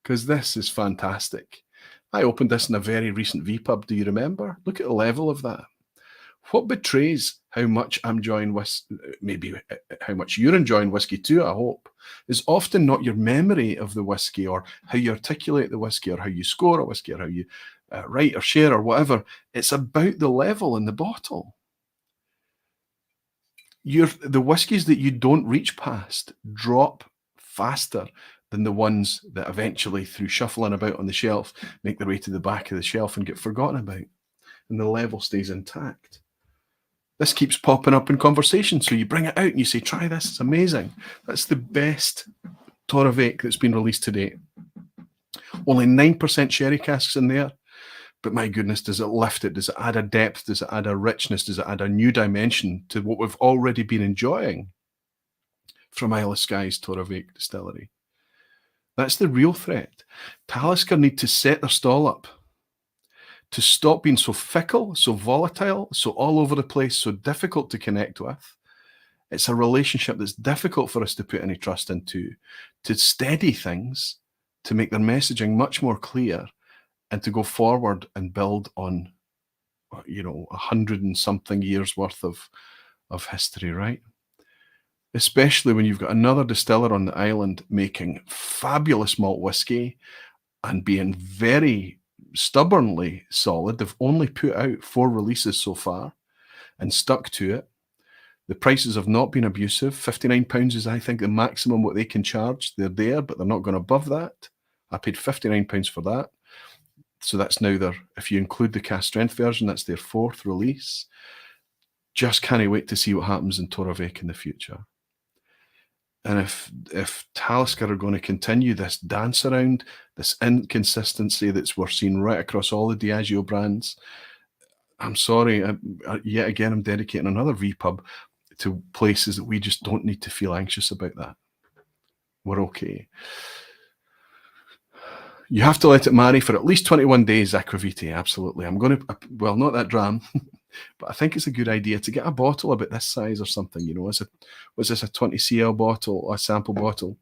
because this is fantastic. I opened this in a very recent vPub. Do you remember? Look at the level of that. What betrays how much I'm enjoying whiskey, maybe how much you're enjoying whiskey too, I hope, is often not your memory of the whiskey or how you articulate the whiskey or how you score a whiskey or how you write or share or whatever. It's about the level in the bottle. The whiskies that you don't reach past drop faster than the ones that eventually, through shuffling about on the shelf, make their way to the back of the shelf and get forgotten about. And the level stays intact. This keeps popping up in conversation. So you bring it out and you say, try this, it's amazing. That's the best Torabhaig that's been released to date. Only 9% sherry casks in there. But my goodness, does it lift it? Does it add a depth? Does it add a richness? Does it add a new dimension to what we've already been enjoying from Isle of Skye's Torabhaig distillery? That's the real threat. Talisker need to set their stall up to stop being so fickle, so volatile, so all over the place, so difficult to connect with. It's a relationship that's difficult for us to put any trust into, to steady things, to make their messaging much more clear, and to go forward and build on, 100 and something years worth of history, right? Especially when you've got another distiller on the island making fabulous malt whiskey and being very stubbornly solid. They've only put out 4 releases so far and stuck to it. The prices have not been abusive. £59 is, I think, the maximum what they can charge. They're there, but they're not going above that. I paid £59 for that. So that's now if you include the cast strength version, that's their 4th release. Just can't wait to see what happens in Torabhaig in the future. And if Talisker are going to continue this dance around, this inconsistency that's we're seeing right across all the Diageo brands, I'm sorry, yet again, I'm dedicating another vPub to places that we just don't need to feel anxious about that. We're okay. You have to let it marry for at least 21 days, Aquavite, absolutely. I'm going to, well, not that dram, but I think it's a good idea to get a bottle about this size or something, was this a 20 cl bottle or a sample bottle?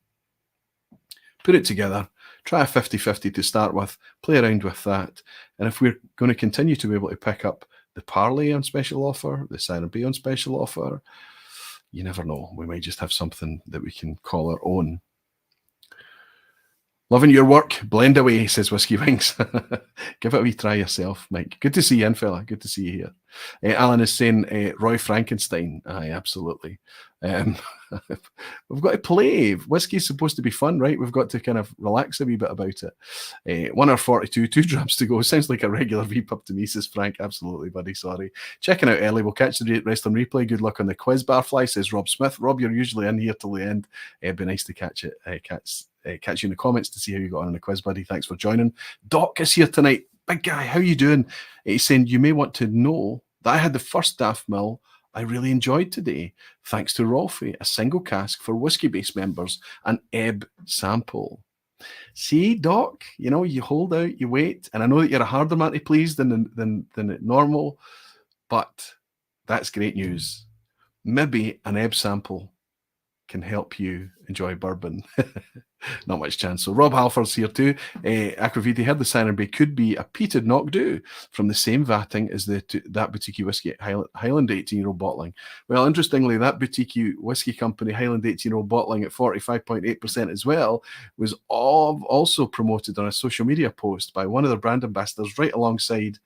Put it together, try a 50-50 to start with, play around with that. And if we're going to continue to be able to pick up the Parley on special offer, the Siren Bay on special offer, you never know. We might just have something that we can call our own. Loving your work. Blend away, says Whiskey Wings. Give it a wee try yourself, Mike. Good to see you in, fella. Good to see you here. Alan is saying Roy Frankenstein. Aye, absolutely. We've got to play. Whiskey's supposed to be fun, right? We've got to kind of relax a wee bit about it. 1 hour 42, 2 drums to go. Sounds like a regular vPub to me, says Frank. Absolutely, buddy. Sorry. Checking out early. We'll catch the rest on replay. Good luck on the quiz. Barfly, says Rob Smith. Rob, you're usually in here till the end. It'd be nice to catch you in the comments to see how you got on in the quiz, buddy. Thanks for joining. Doc is here tonight. Big guy, how you doing? He's saying, you may want to know that I had the first Daft Mill I really enjoyed today, thanks to Rolfie, a single cask for whiskey-based members, an Ebb sample. See, Doc, you hold out, you wait, and I know that you're a harder man to please than normal, but that's great news. Maybe an Ebb sample can help you enjoy bourbon. Not much chance. So Rob Halford's here too. Aquaviti heard the Siren Bay could be a peated knock-do from the same vatting as that boutique whiskey Highland 18-year-old bottling. Well, interestingly, that boutique whiskey company, Highland 18-year-old bottling at 45.8% as well, was also promoted on a social media post by one of their brand ambassadors right alongside,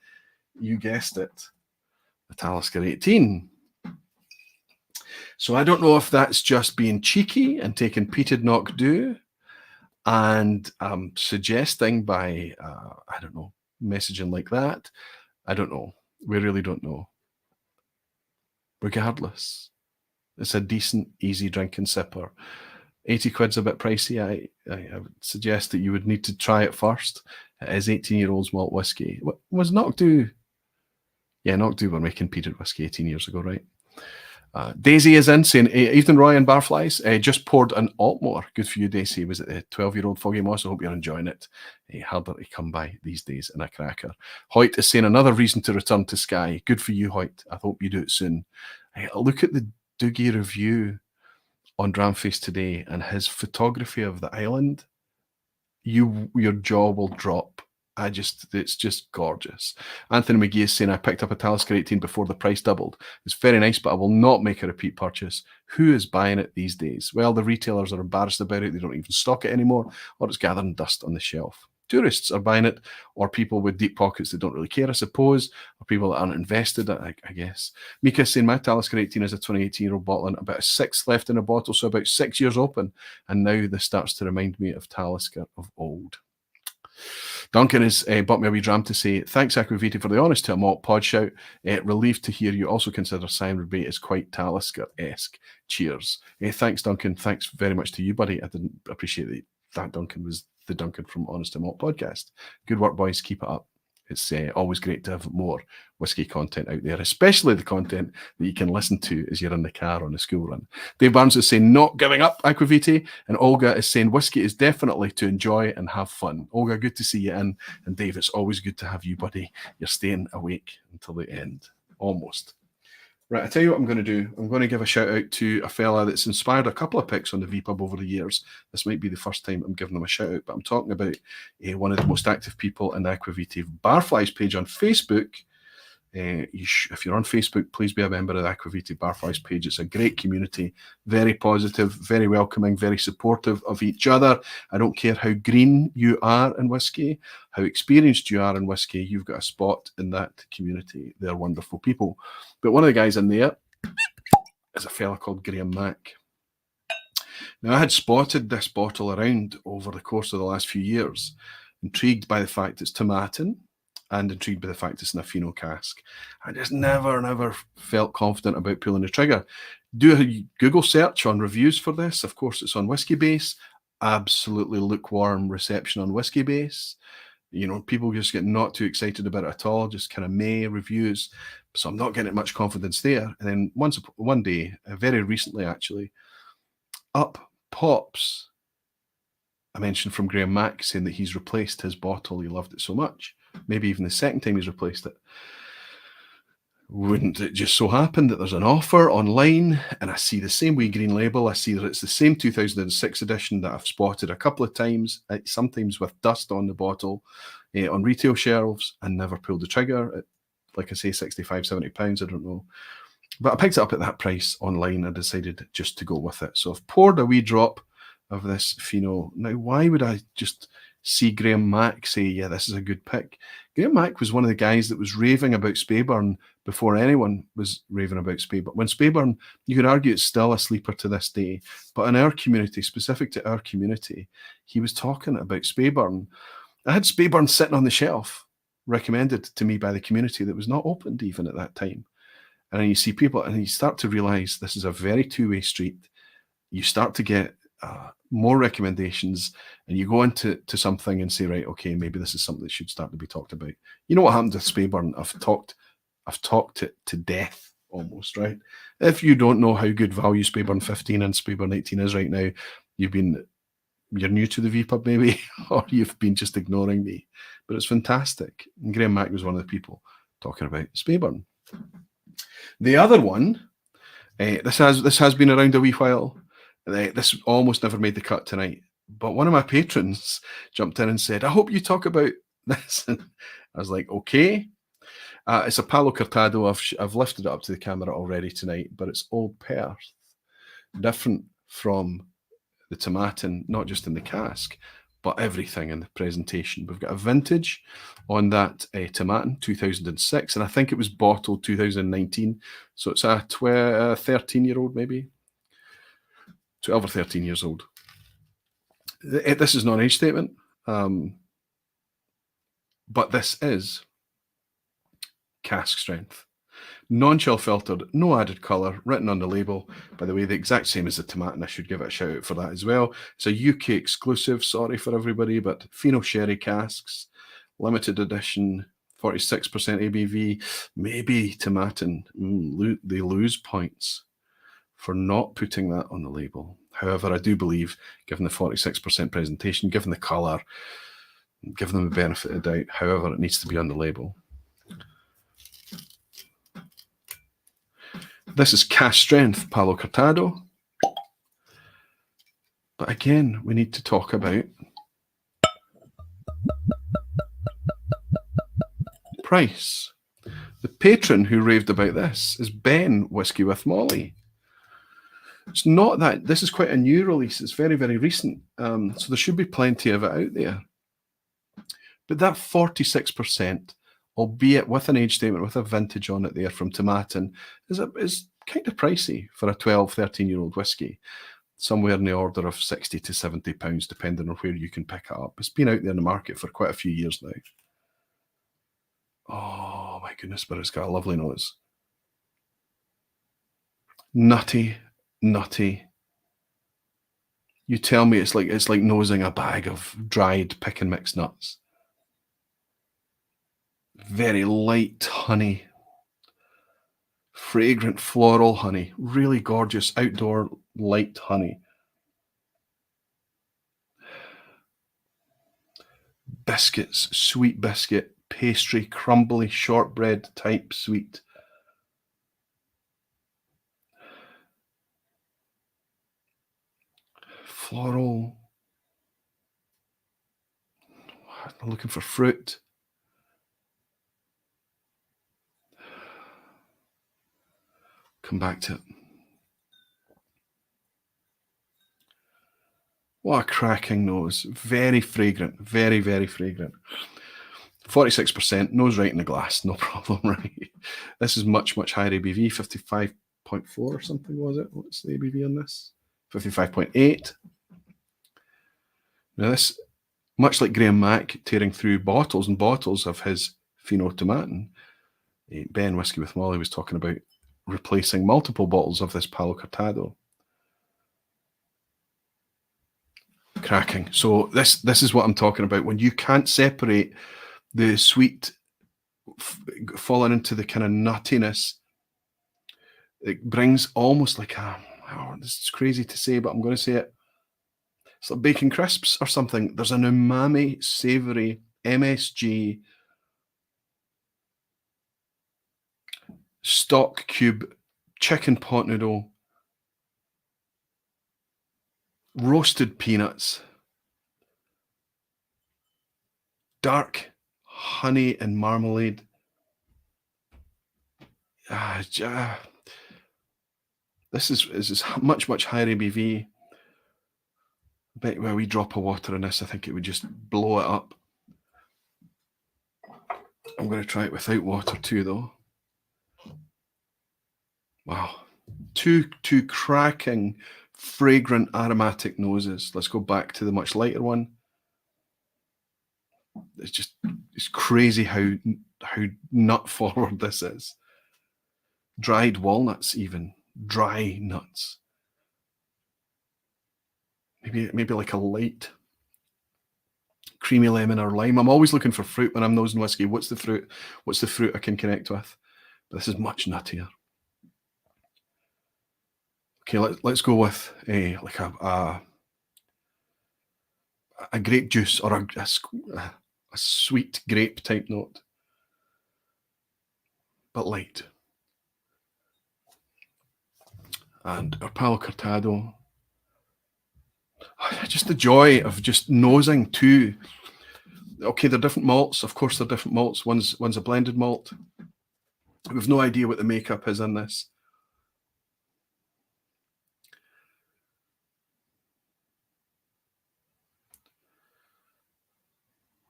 you guessed it, the Talisker 18. So I don't know if that's just being cheeky and taking peated knock-do and suggesting by, I don't know, messaging like that. I don't know. We really don't know. Regardless, it's a decent, easy drinking sipper. 80 quid's a bit pricey. I would suggest that you would need to try it first. It is 18-year-old's malt whiskey. Was knock-do? Yeah, knock-do were making peated whiskey 18 years ago, right? Daisy is in saying, Evening Roy and Barflies, just poured an Altmore. Good for you, Daisy. Was it the 12-year-old Foggy Moss? I hope you're enjoying it. Harder to come by these days in a cracker. Hoyt is saying, another reason to return to Skye. Good for you, Hoyt. I hope you do it soon. Look at the Doogie review on Dramface today and his photography of the island. Your jaw will drop. It's just gorgeous. Anthony McGee is saying, I picked up a Talisker 18 before the price doubled. It's very nice, but I will not make a repeat purchase. Who is buying it these days? Well, the retailers are embarrassed about it. They don't even stock it anymore, or it's gathering dust on the shelf. Tourists are buying it, or people with deep pockets that don't really care, I suppose, or people that aren't invested, I guess. Mika is saying, my Talisker 18 is a 2018-year-old bottle and about a sixth left in a bottle, so about 6 years open. And now this starts to remind me of Talisker of old. Duncan has bought me a wee dram to say, thanks, Aquaviti, for the honest to a malt pod shout. Relieved to hear you also consider Siren Bay is quite Talisker-esque. Cheers. Thanks, Duncan. Thanks very much to you, buddy. I didn't appreciate that Duncan was the Duncan from Honest to Malt podcast. Good work, boys. Keep it up. It's always great to have more whiskey content out there, especially the content that you can listen to as you're in the car on the school run. Dave Barnes is saying, not giving up, Aquaviti. And Olga is saying, whiskey is definitely to enjoy and have fun. Olga, good to see you in. And Dave, it's always good to have you, buddy. You're staying awake until the end. Almost. Right, I tell you what I'm going to do. I'm going to give a shout out to a fella that's inspired a couple of picks on the vPub over the years. This might be the first time I'm giving him a shout out, but I'm talking about one of the most active people in the Aquaviti Barflies page on Facebook. If you're on Facebook, please be a member of the Aquaviti Barflies page. It's a great community, very positive, very welcoming, very supportive of each other. I don't care how green you are in whiskey, how experienced you are in whiskey, you've got a spot in that community. They're wonderful people. But one of the guys in there is a fella called Graham Mack. Now, I had spotted this bottle around over the course of the last few years, intrigued by the fact it's Tomatin, and intrigued by the fact it's in a Fino cask. I just never felt confident about pulling the trigger. Do a Google search on reviews for this. Of course, it's on Whiskey Base. Absolutely lukewarm reception on Whiskey Base. You know, people just get not too excited about it at all, just kind of meh reviews. So I'm not getting much confidence there. And then one day, very recently actually, up pops a mention from Graham Mack saying that he's replaced his bottle. He loved it so much. Maybe even the second time he's replaced it. Wouldn't it just so happen that there's an offer online and I see the same wee green label? I see that it's the same 2006 edition that I've spotted a couple of times, sometimes with dust on the bottle, on retail shelves, and never pulled the trigger at, like I say, 65, 70 pounds, I don't know. But I picked it up at that price online and decided just to go with it. So I've poured a wee drop of this Fino. Now, why would I just see Graham Mack say, yeah, this is a good pick? Graham Mack was one of the guys that was raving about Speyburn before anyone was raving about Speyburn. When Speyburn, you could argue it's still a sleeper to this day, but in our community, specific to our community, he was talking about Speyburn. I had Speyburn sitting on the shelf, recommended to me by the community, that was not opened even at that time. And then you see people, and you start to realize this is a very two-way street. You start to get more recommendations, and you go into something and say, right, okay, maybe this is something that should start to be talked about. You know what happened with Speyburn? I've talked it to death almost, right? If you don't know how good value Speyburn 15 and Speyburn 18 is right now, you're new to the vPub maybe, or you've been just ignoring me. But it's fantastic. And Graham Mack was one of the people talking about Speyburn. The other one, this has been around a wee while. This almost never made the cut tonight, but one of my patrons jumped in and said, I hope you talk about this. And I was like, okay. It's a Palo Cortado. I've lifted it up to the camera already tonight, but it's Old Perth. Different from the Tomatin, not just in the cask, but everything in the presentation. We've got a vintage on that Tomatin, 2006, and I think it was bottled 2019. So it's a 13-year-old, maybe 12 or 13 years old. This is not an age statement, but this is cask strength. Non-chill filtered, no added colour, written on the label. By the way, the exact same as the Tomatin. I should give it a shout out for that as well. It's a UK exclusive, sorry for everybody, but Fino Sherry casks, limited edition, 46% ABV. Maybe Tomatin, they lose points for not putting that on the label. However, I do believe, given the 46% presentation, given the colour, given them the benefit of the doubt, however, it needs to be on the label. This is cask strength Palo Cortado. But again, we need to talk about price. The patron who raved about this is Ben Whiskey with Molly. It's not that, this is quite a new release. It's very, very recent. So there should be plenty of it out there. But that 46%, albeit with an age statement, with a vintage on it there from Tomatin, is kind of pricey for a 12, 13-year-old whiskey. Somewhere in the order of 60 to 70 pounds, depending on where you can pick it up. It's been out there in the market for quite a few years now. Oh my goodness, but it's got a lovely nose. Nutty, nutty. You tell me it's like nosing a bag of dried pick and mix nuts. Very light honey. Fragrant floral honey. Really gorgeous outdoor light honey. Biscuits, sweet biscuit, pastry, crumbly, shortbread type sweet. Floral. I'm looking for fruit. Come back to it. What a cracking nose. Very fragrant. Very, very fragrant. 46%, nose right in the glass. No problem, right? This is much, much higher ABV. 55.4 or something, was it? What's the ABV on this? 55.8. Now this, much like Graham Mack tearing through bottles and bottles of his Fino Tomatin, Ben Whiskey with Molly was talking about replacing multiple bottles of this Palo Cortado. Cracking. So this is what I'm talking about. When you can't separate the sweet falling into the kind of nuttiness, it brings almost like a, oh, this is crazy to say, but I'm going to say it. It's like bacon crisps or something. There's an umami, savory, MSG, stock cube, chicken pot noodle, roasted peanuts, dark honey and marmalade. This is much, much higher ABV. I bet where we drop of water in this, I think it would just blow it up. I'm going to try it without water too, though. Wow. Two cracking, fragrant, aromatic noses. Let's go back to the much lighter one. It's crazy how nut forward this is. Dried walnuts, even dry nuts. Maybe like a light creamy lemon or lime. I'm always looking for fruit when I'm nosing whiskey. What's the fruit? What's the fruit I can connect with? But this is much nuttier. Okay, let's go with a grape juice or a sweet grape type note, but light. And our Palo Cortado, just the joy of just nosing too. Okay, they're different malts. Of course, they're different malts. One's a blended malt. We've no idea what the makeup is in this.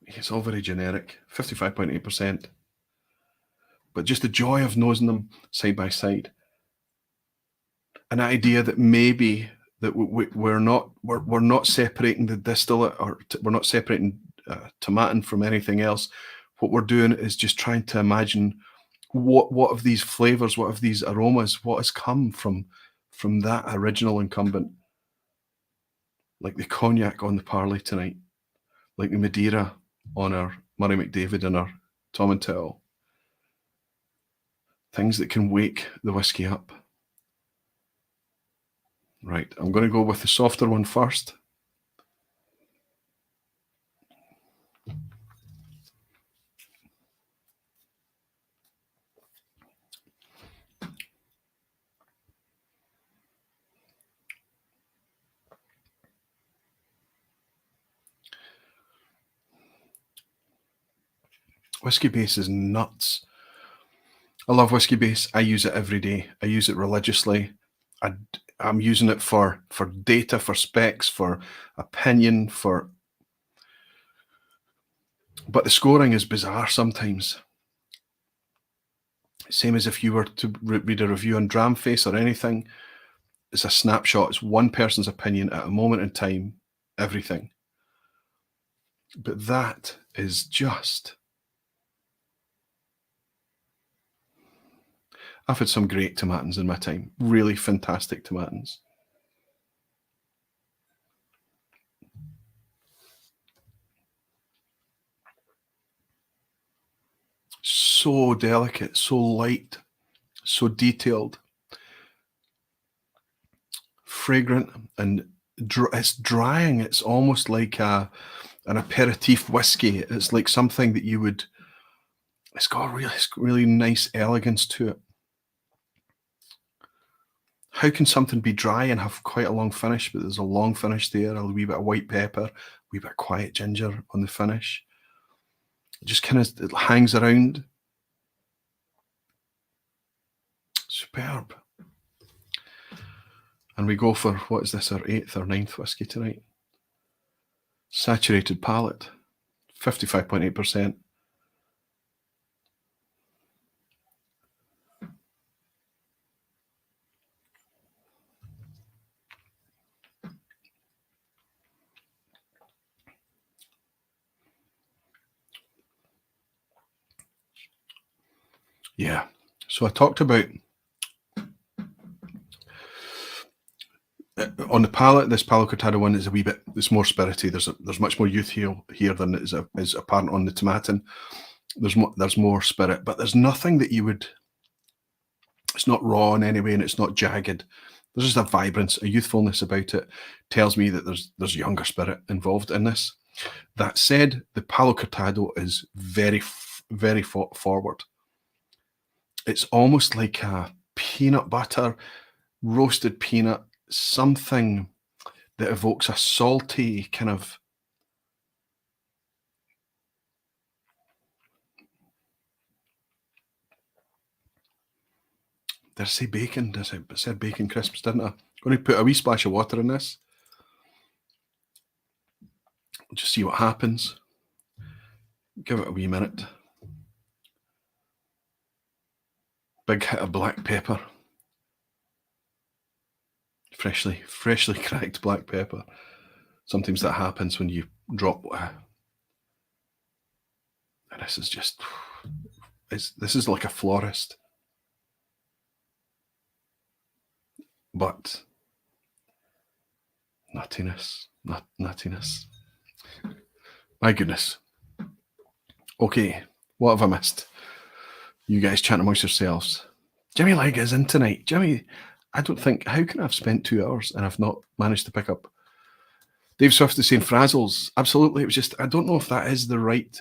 It's all very generic, 55.8%. But just the joy of nosing them side by side. An idea that maybe that we're not separating the distillate, or we're not separating Tomatin from anything else. What we're doing is just trying to imagine what of these flavors, what of these aromas, what has come from that original incumbent. Like the cognac on the Parley tonight, like the Madeira on our Murray McDavid and our Tomintoul. Things that can wake the whiskey up. Right, I'm going to go with the softer one first. Whiskey base is nuts. I love whiskey base. I use it every day. I use it religiously. I'm using it for data, for specs, for opinion, but the scoring is bizarre sometimes. Same as if you were to read a review on Dramface or anything. It's a snapshot. It's one person's opinion at a moment in time, everything. But that is just... I've had some great Tomatins in my time. Really fantastic Tomatins. So delicate, so light, so detailed. Fragrant, and it's drying. It's almost like an aperitif whiskey. It's like something that you would... It's got a really nice elegance to it. How can something be dry and have quite a long finish, but there's a long finish there, a wee bit of white pepper, a wee bit of quiet ginger on the finish. It just kind of, it hangs around. Superb. And we go for, what is this, our 8th or 9th whiskey tonight? Saturated palate, 55.8%. Yeah, so I talked about on the palate, this Palo Cortado one is a wee bit, it's more spirity. There's much more youth here than is apparent on the Tomatin. There's more spirit, but there's nothing that you would, it's not raw in any way, and it's not jagged. There's just a vibrance, a youthfulness about it. Tells me that there's younger spirit involved in this. That said, the Palo Cortado is very, very forward. It's almost like a peanut butter, roasted peanut, something that evokes a salty kind of... Did I say bacon? I said bacon crisps, didn't I? I'm going to put a wee splash of water in this. Just see what happens. Give it a wee minute. Big hit of black pepper. Freshly cracked black pepper. Sometimes that happens when you drop... and this is just... This is like a florist. But nuttiness. Nuttiness. My goodness. Okay, what have I missed? You guys chat amongst yourselves. Jimmy Legg is in tonight. Jimmy, I don't think, how can I have spent 2 hours and I've not managed to pick up? Dave Swift is saying frazzles. Absolutely. It was just, I don't know if that is the right,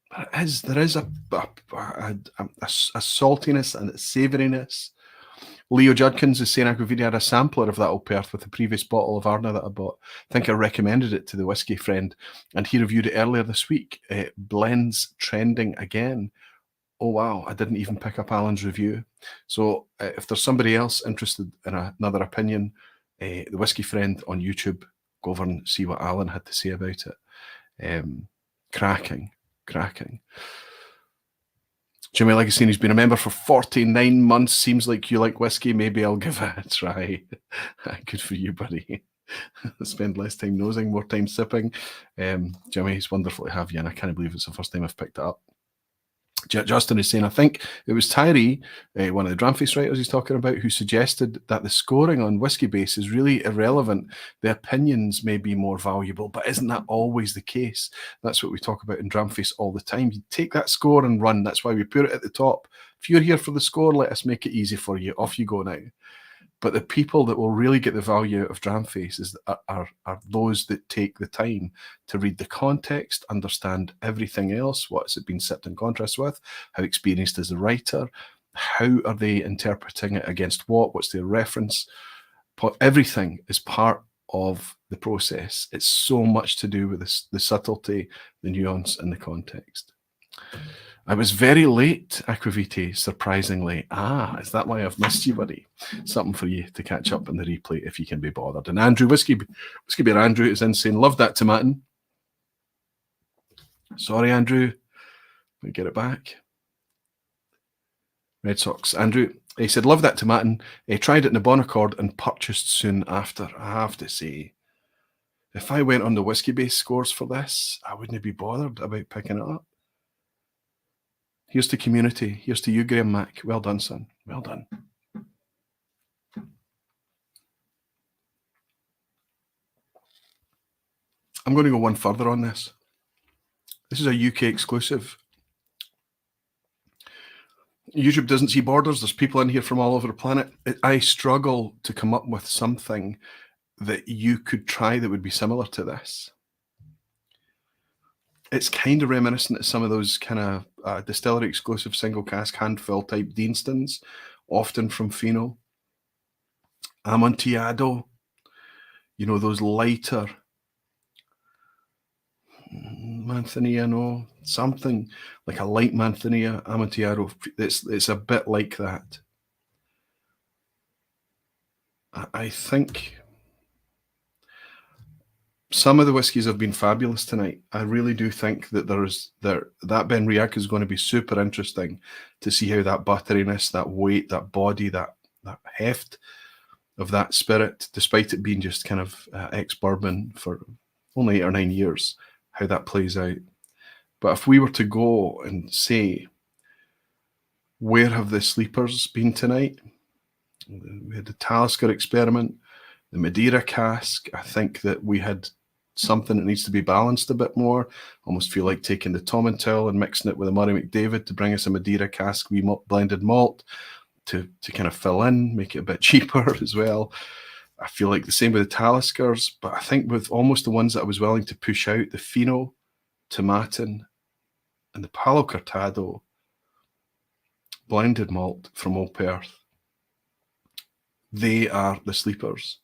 but it is. There is a saltiness and a savouriness Leo Judkins is saying I really had a sampler of that Old Perth with the previous bottle of Arna that I bought. I think I recommended it to the whiskey friend, and he reviewed it earlier this week. Blends trending again. Oh, wow. I didn't even pick up Alan's review. So if there's somebody else interested in another opinion, the whiskey friend on YouTube, go over and see what Alan had to say about it. Cracking. Jimmy Legacy, he's been a member for 49 months. Seems like you like whiskey. Maybe I'll give it a try. Good for you, buddy. Spend less time nosing, more time sipping. Jimmy, it's wonderful to have you, and I can't believe it's the first time I've picked it up. Justin is saying, I think it was Tyree, one of the Dramface writers he's talking about, who suggested that the scoring on whiskey base is really irrelevant. The opinions may be more valuable, but isn't that always the case? That's what we talk about in Dramface all the time. You take that score and run. That's why we put it at the top. If you're here for the score, let us make it easy for you. Off you go now. But the people that will really get the value out of Dramface are those that take the time to read the context, understand everything else, what's it been sipped in contrast with, how experienced is the writer, how are they interpreting it against what's their reference. Everything is part of the process. It's so much to do with the subtlety, the nuance, and the context. I was very late, Aquavite, surprisingly. Is that why I've missed you, buddy? Something for you to catch up in the replay if you can be bothered. And Andrew, Whiskey Bear Andrew is in saying, love that Tomatin. Sorry, Andrew. Let me get it back. Red Sox. Andrew, he said, love that Tomatin. He tried it in the Bon Accord and purchased soon after. I have to say, if I went on the whiskey base scores for this, I wouldn't be bothered about picking it up. Here's to community. Here's to you, Graham Mack. Well done, son. Well done. I'm going to go one further on this. This is a UK exclusive. YouTube doesn't see borders. There's people in here from all over the planet. I struggle to come up with something that you could try that would be similar to this. It's kind of reminiscent of some of those kind of distillery exclusive single cask handfill type Deanstons, often from Fino. Amontillado, you know, those lighter Manzanilla, no, something like a light Manzanilla, Amontillado. It's a bit like that. I think some of the whiskies have been fabulous tonight. I really do think that that Benriach is going to be super interesting to see how that butteriness, that weight, that body, that heft of that spirit, despite it being just kind of ex-bourbon for only 8 or 9 years, how that plays out. But if we were to go and say, where have the sleepers been tonight? We had the Talisker experiment, the Madeira cask. I think that we had something that needs to be balanced a bit more. Almost feel like taking the Tomintoul and mixing it with a Murray McDavid to bring us a Madeira cask, blended malt to kind of fill in, make it a bit cheaper as well. I feel like the same with the Taliskers, but I think with almost the ones that I was willing to push out, the Fino, Tomatin, and the Palo Cortado blended malt from Old Perth, they are the sleepers.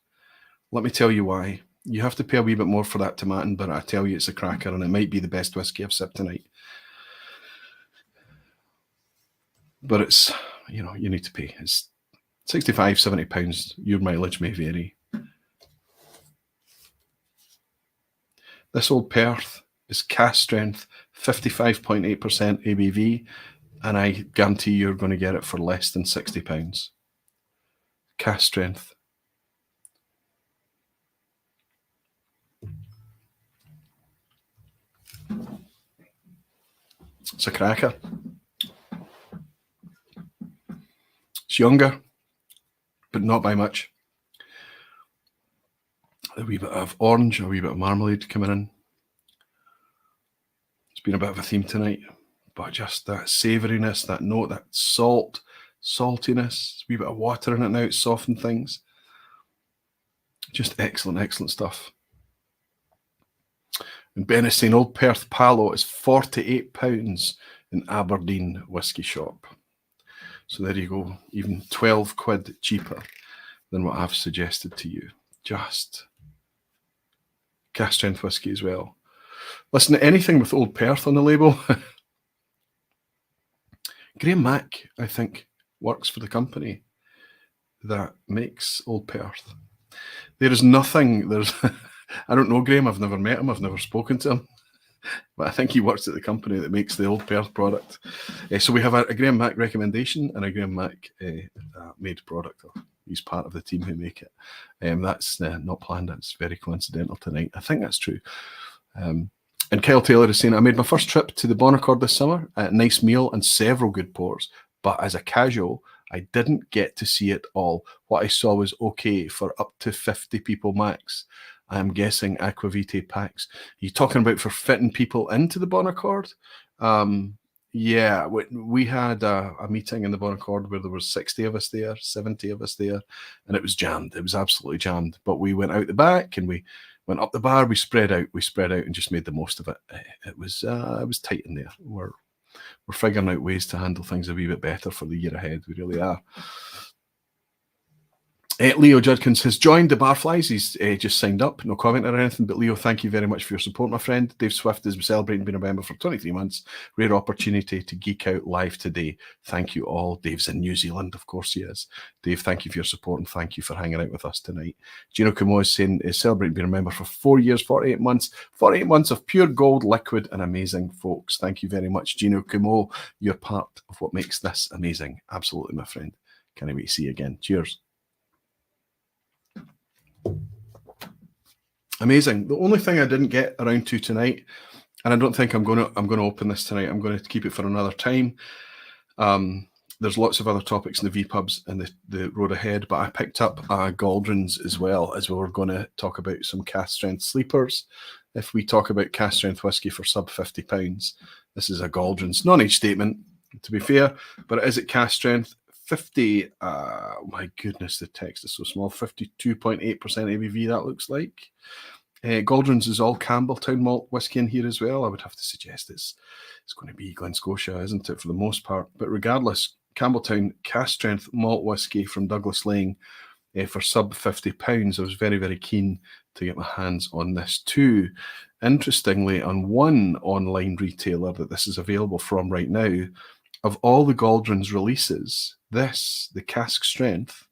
Let me tell you why. You have to pay a wee bit more for that Tomatin, but I tell you it's a cracker, and it might be the best whiskey I've sipped tonight. But it's, you know, you need to pay. It's 65, 70 pounds. Your mileage may vary. This Old Perth is cask strength, 55.8% ABV, and I guarantee you're going to get it for less than £60. Cask strength. It's a cracker. It's younger, but not by much. A wee bit of orange, a wee bit of marmalade coming in. It's been a bit of a theme tonight, but just that savouriness, that note, that salt, saltiness, a wee bit of water in it now to soften things. Just excellent, excellent stuff. And Ben is saying Old Perth Palo is £48 in Aberdeen Whisky Shop. So there you go, even 12 quid cheaper than what I've suggested to you. Just cask strength whiskey as well. Listen, to anything with Old Perth on the label, Graham Mack, I think, works for the company that makes Old Perth. There is nothing, I don't know Graham, I've never met him, I've never spoken to him, but I think he works at the company that makes the Old Perth product. So we have a Graham Mack recommendation and a Graham Mack made product. He's part of the team who make it. That's not planned, that's very coincidental tonight. I think that's true. And Kyle Taylor is saying, I made my first trip to the Bon Accord this summer, a nice meal and several good pours, but as a casual, I didn't get to see it all. What I saw was okay for up to 50 people max. I'm guessing Aquavitae packs. Are you talking about for fitting people into the Bon Accord? Yeah, we had a meeting in the Bon Accord where there was 60 of us there, 70 of us there, and it was jammed. It was absolutely jammed. But we went out the back and we went up the bar. We spread out and just made the most of it. It was tight in there. We're figuring out ways to handle things a wee bit better for the year ahead. We really are. Leo Judkins has joined the Barflies. He's just signed up. No comment or anything, but Leo, thank you very much for your support, my friend. Dave Swift is celebrating being a member for 23 months. Rare opportunity to geek out live today. Thank you all. Dave's in New Zealand, of course he is. Dave, thank you for your support and thank you for hanging out with us tonight. Gino Kumo is saying is celebrating being a member for 4 years, 48 months. 48 months of pure gold, liquid and amazing, folks. Thank you very much, Gino Kumo. You're part of what makes this amazing. Absolutely, my friend. Can't wait to see you again. Cheers. Amazing. The only thing I didn't get around to tonight, and I don't think I'm going to open this tonight. I'm going to keep it for another time. There's lots of other topics in the vPubs and the road ahead, but I picked up Galdrons as well, as we were going to talk about some cask strength sleepers. If we talk about cask strength whiskey for sub £50, this is a Galdrons non-age statement, to be fair, but it is at cask strength. 50, my goodness, the text is so small, 52.8% ABV, that looks like. Galdrons is all Campbelltown malt whiskey in here as well. I would have to suggest it's going to be Glen Scotia, isn't it, for the most part? But regardless, Campbelltown cask strength malt whiskey from Douglas Lang for sub £50. I was very, very keen to get my hands on this too. Interestingly, on one online retailer that this is available from right now, of all the Galdrons releases, this, the cask strength,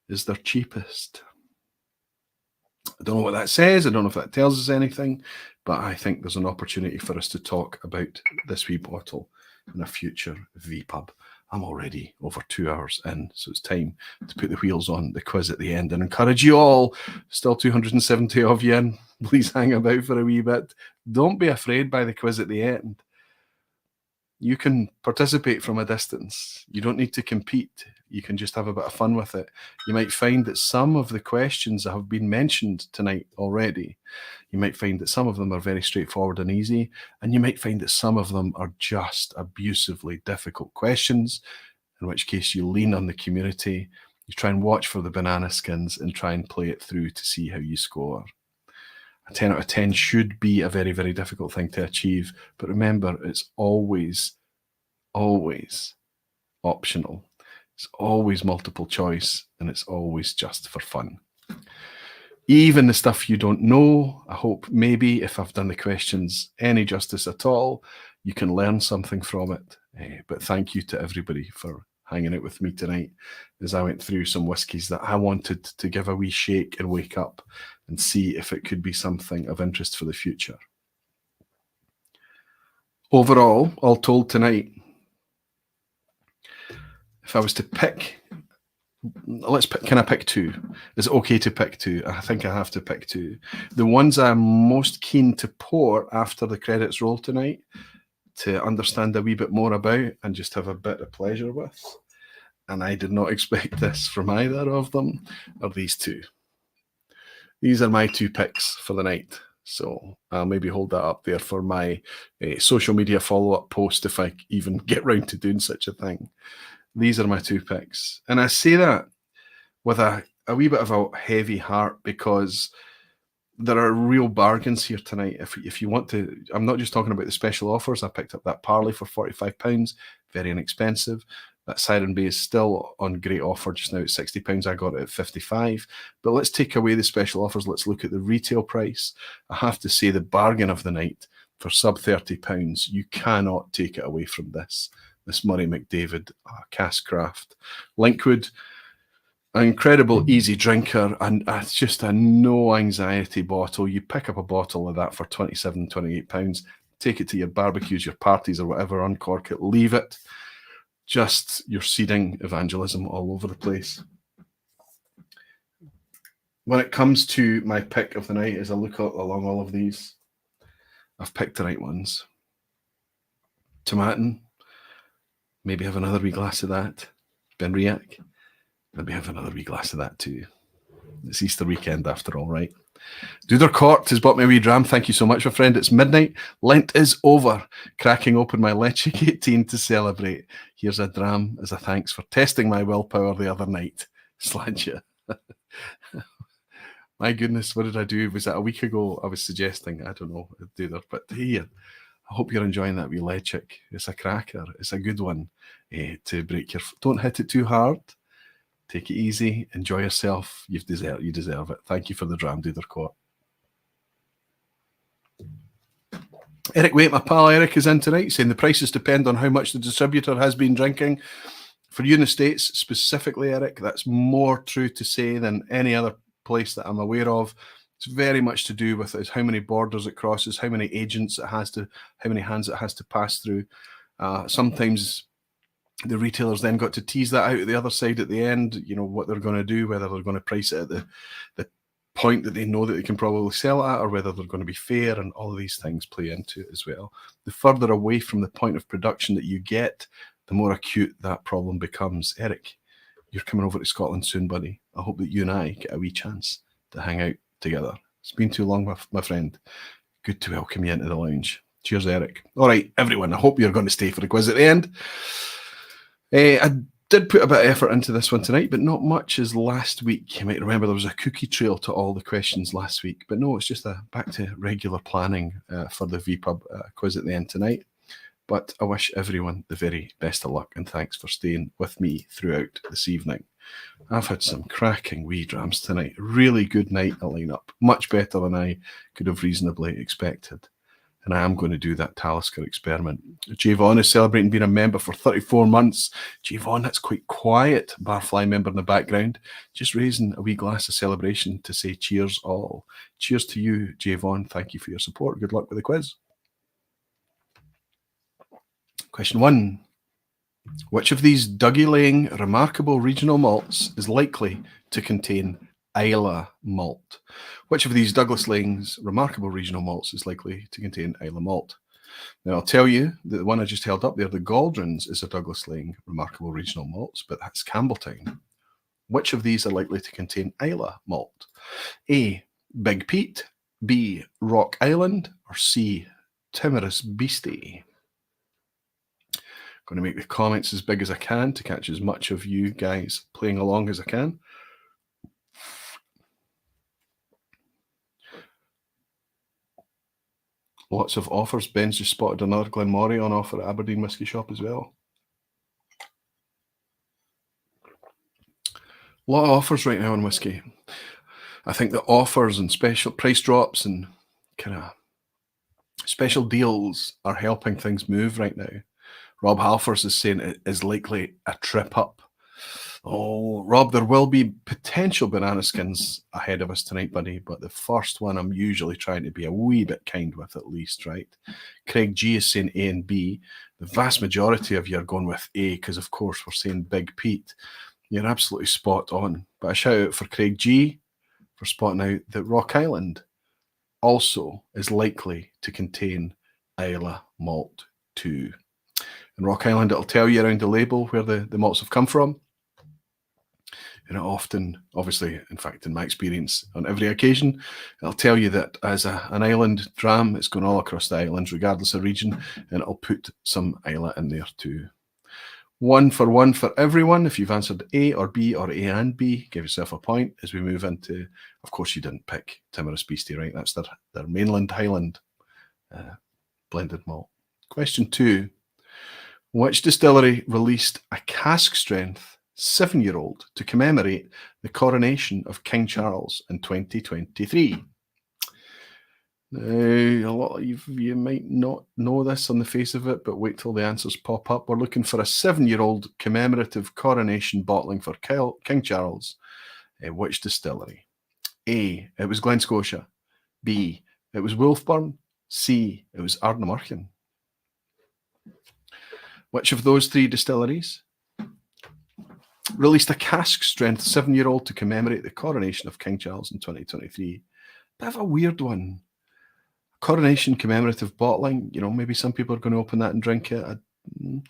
is their cheapest. I don't know what that says. I don't know if that tells us anything, but I think there's an opportunity for us to talk about this wee bottle in a future vPub. I'm already over 2 hours in, so it's time to put the wheels on the quiz at the end and encourage you all, still 270 of you in, please hang about for a wee bit. Don't be afraid by the quiz at the end. You can participate from a distance. You don't need to compete. You can just have a bit of fun with it. You might find that some of the questions that have been mentioned tonight already, you might find that some of them are very straightforward and easy, and you might find that some of them are just abusively difficult questions, in which case you lean on the community, you try and watch for the banana skins and try and play it through to see how you score. A 10 out of 10 should be a very, very difficult thing to achieve. But remember, it's always, always optional. It's always multiple choice, and it's always just for fun. Even the stuff you don't know, I hope maybe if I've done the questions any justice at all, you can learn something from it. But thank you to everybody for hanging out with me tonight as I went through some whiskies that I wanted to give a wee shake and wake up and see if it could be something of interest for the future. Overall, all told tonight, if I was to pick, can I pick two? Is it okay to pick two? I think I have to pick two. The ones I'm most keen to pour after the credits roll tonight, to understand a wee bit more about and just have a bit of pleasure with, and I did not expect this from either of them, are these two. These are my two picks for the night. So I'll maybe hold that up there for my social media follow-up post if I even get round to doing such a thing. These are my two picks. And I say that with a wee bit of a heavy heart because there are real bargains here tonight. If you want to, I'm not just talking about the special offers. I picked up that Parley for £45, very inexpensive. That Siren Bay is still on great offer just now at £60. I got it at 55. But let's take away the special offers. Let's look at the retail price. I have to say the bargain of the night for sub £30. You cannot take it away from this. This Murray McDavid Cask Craft Linkwood. An incredible easy drinker, and it's just a no anxiety bottle. You pick up a bottle of that for £27, £28. Take it to your barbecues, your parties, or whatever. Uncork it, leave it. Just you're seeding evangelism all over the place. When it comes to my pick of the night, as I look along all of these, I've picked the right ones. Tomatin. Maybe have another wee glass of that. Benriach. Maybe have another wee glass of that too. It's Easter weekend after all, right? Duder Court has bought me a wee dram. Thank you so much, my friend. It's midnight. Lent is over. Cracking open my Leche 18 to celebrate. Here's a dram as a thanks for testing my willpower the other night. Slancha. My goodness, what did I do? Was that a week ago? I was suggesting, I don't know, Duder, but here, I hope you're enjoying that wee Leche. It's a cracker. It's a good one to break your... Don't hit it too hard. Take it easy. Enjoy yourself. You deserve it. Thank you for the dram, Duder Court. Eric Waite, my pal Eric, is in tonight, saying the prices depend on how much the distributor has been drinking. For you in the States, specifically, Eric, that's more true to say than any other place that I'm aware of. It's very much to do with how many borders it crosses, how many agents it has to, how many hands it has to pass through. Sometimes the retailers then got to tease that out at the other side at the end, you know, what they're going to do, whether they're going to price it at the point that they know that they can probably sell it at, or whether they're going to be fair, and all of these things play into it as well. The further away from the point of production that you get, the more acute that problem becomes. Eric, you're coming over to Scotland soon, buddy. I hope that you and I get a wee chance to hang out together. It's been too long, my friend. Good to welcome you into the lounge. Cheers, Eric. All right, everyone, I hope you're going to stay for the quiz at the end. I did put a bit of effort into this one tonight, but not much as last week. You might remember there was a cookie trail to all the questions last week, but no, it's just back to regular planning for the vPub quiz at the end tonight. But I wish everyone the very best of luck, and thanks for staying with me throughout this evening. I've had some cracking wee drams tonight. Really good night to line up. Much better than I could have reasonably expected. And I am going to do that Talisker experiment. Javon is celebrating being a member for 34 months. Javon, that's quite quiet. Barfly member in the background. Just raising a wee glass of celebration to say cheers all. Cheers to you, Javon. Thank you for your support. Good luck with the quiz. Question 1. Which of these Dougie-laying remarkable regional malts is likely to contain Islay malt? Which of these Douglas Laing's remarkable regional malts is likely to contain Islay malt? Now, I'll tell you that the one I just held up there, the Galdrins, is a Douglas Laing remarkable regional malts, but that's Campbelltown. Which of these are likely to contain Islay malt? A, Big Pete, B, Rock Island, or C, Timorous Beastie? Going to make the comments as big as I can to catch as much of you guys playing along as I can. Lots of offers. Ben's just spotted another Glenmorangie on offer at Aberdeen Whisky Shop as well. A lot of offers right now on whiskey. I think the offers and special price drops and kind of special deals are helping things move right now. Rob Halfors is saying it is likely a trip up. Oh, Rob, there will be potential banana skins ahead of us tonight, buddy, but the first one I'm usually trying to be a wee bit kind with at least, right? Craig G is saying A and B. The vast majority of you are going with A because, of course, we're saying Big Pete. You're absolutely spot on. But a shout out for Craig G for spotting out that Rock Island also is likely to contain Islay malt too. In Rock Island, it'll tell you around the label where the malts have come from. And it often, obviously, in fact, in my experience, on every occasion, it'll tell you that as an island dram, it's going all across the island, regardless of region, and it'll put some Islay in there too. 1 for 1 for everyone. If you've answered A or B or A and B, give yourself a point as we move into, of course, you didn't pick Timorous Beastie, right? That's their mainland Highland blended malt. Question 2. Which distillery released a cask strength 7-year-old to commemorate the coronation of King Charles in 2023? Now, a lot of you might not know this on the face of it, but wait till the answers pop up. We're looking for a 7-year-old commemorative coronation bottling for King Charles. Which distillery? A, it was Glen Scotia. B, it was Wolfburn. C, it was Ardnamurchan. Which of those 3 distilleries released a cask strength 7-year-old to commemorate the coronation of King Charles in 2023? Bit of a weird one. Coronation commemorative bottling, maybe some people are going to open that and drink it. I don't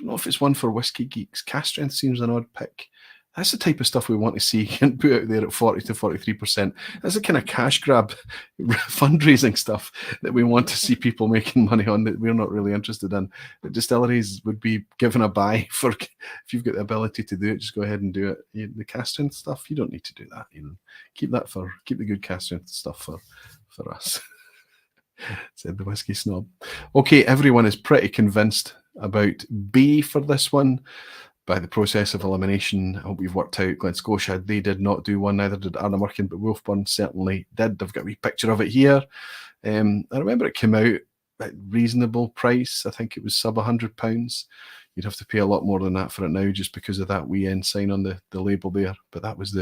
know if it's one for whiskey geeks. Cask strength seems an odd pick. That's the type of stuff we want to see and put out there at 40 to 43%. That's the kind of cash grab fundraising stuff that we want to see people making money on that we're not really interested in. The distilleries would be given a buy for, if you've got the ability to do it, just go ahead and do it. The cask strength stuff, you don't need to do that. Keep the good cask strength stuff for us. Said the whiskey snob. Okay, everyone is pretty convinced about B for this one. By the process of elimination, I hope you've worked out Glen Scotia. They did not do one, neither did Ardnamurchan, but Wolfburn certainly did. I've got a wee picture of it here. I remember it came out at reasonable price. I think it was sub £100. You'd have to pay a lot more than that for it now, just because of that wee ensign on the label there. But that was